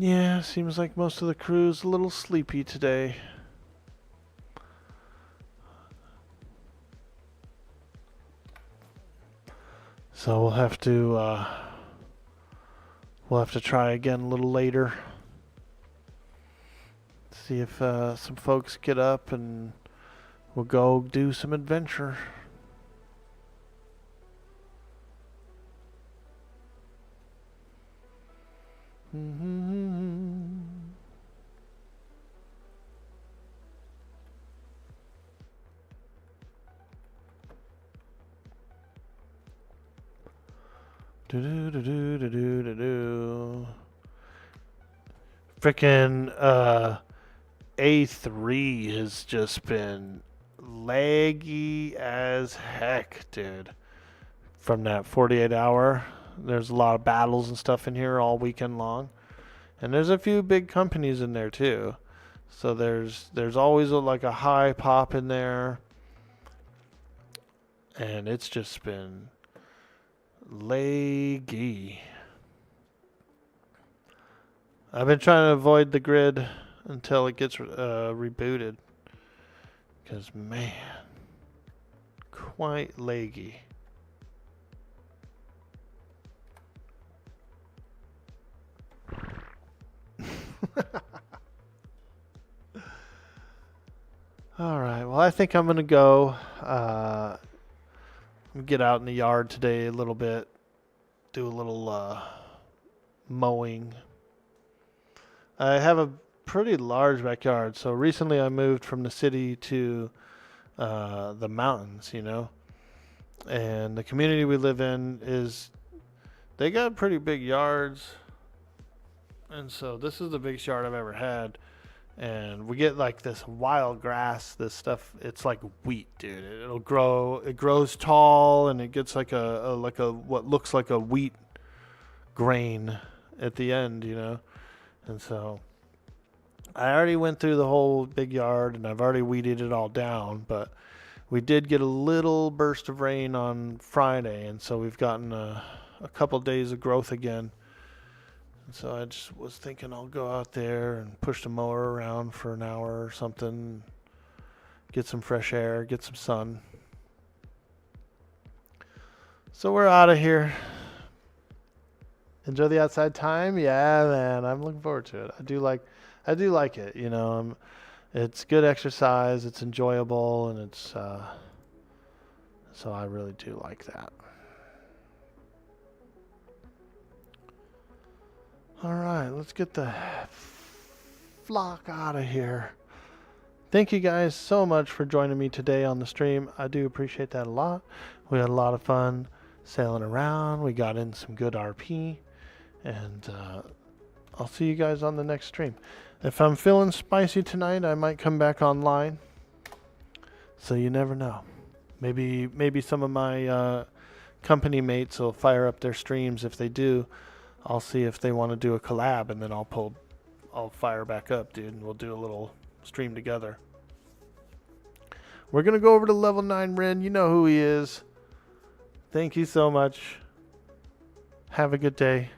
Yeah, seems like most of the crew's a little sleepy today. So we'll have to try again a little later. See if some folks get up and we'll go do some adventure. Frickin' A3 has just been laggy as heck, dude. From that 48 hour, there's a lot of battles and stuff in here all weekend long. And there's a few big companies in there too. So there's always like a high pop in there. And it's just been laggy. I've been trying to avoid the grid until it gets rebooted. Because, man, quite laggy. Alright, well, I think I'm going to go get out in the yard today a little bit. Do a little mowing. I have a pretty large backyard. So recently I moved from the city to the mountains, you know. And the community we live in they got pretty big yards. And so this is the biggest yard I've ever had. And we get like this wild grass, this stuff. It's like wheat, dude. It'll grow. It grows tall, and it gets like a what looks like a wheat grain at the end, you know. And so I already went through the whole big yard, and I've already weeded it all down. But we did get a little burst of rain on Friday, and so we've gotten a couple days of growth again. So I just was thinking I'll go out there and push the mower around for an hour or something, get some fresh air, get some sun. So we're out of here. Enjoy the outside time? Yeah, man, I'm looking forward to it. I do like it, you know. It's good exercise, it's enjoyable, and it's so I really do like that. All right, let's get the flock out of here. Thank you guys so much for joining me today on the stream. I do appreciate that a lot. We had a lot of fun sailing around. We got in some good RP. And I'll see you guys on the next stream. If I'm feeling spicy tonight, I might come back online. So you never know. Maybe some of my company mates will fire up their streams. If they do, I'll see if they want to do a collab, and then I'll fire back up, dude, and we'll do a little stream together. We're going to go over to level 9 Ren. You know who he is. Thank you so much. Have a good day.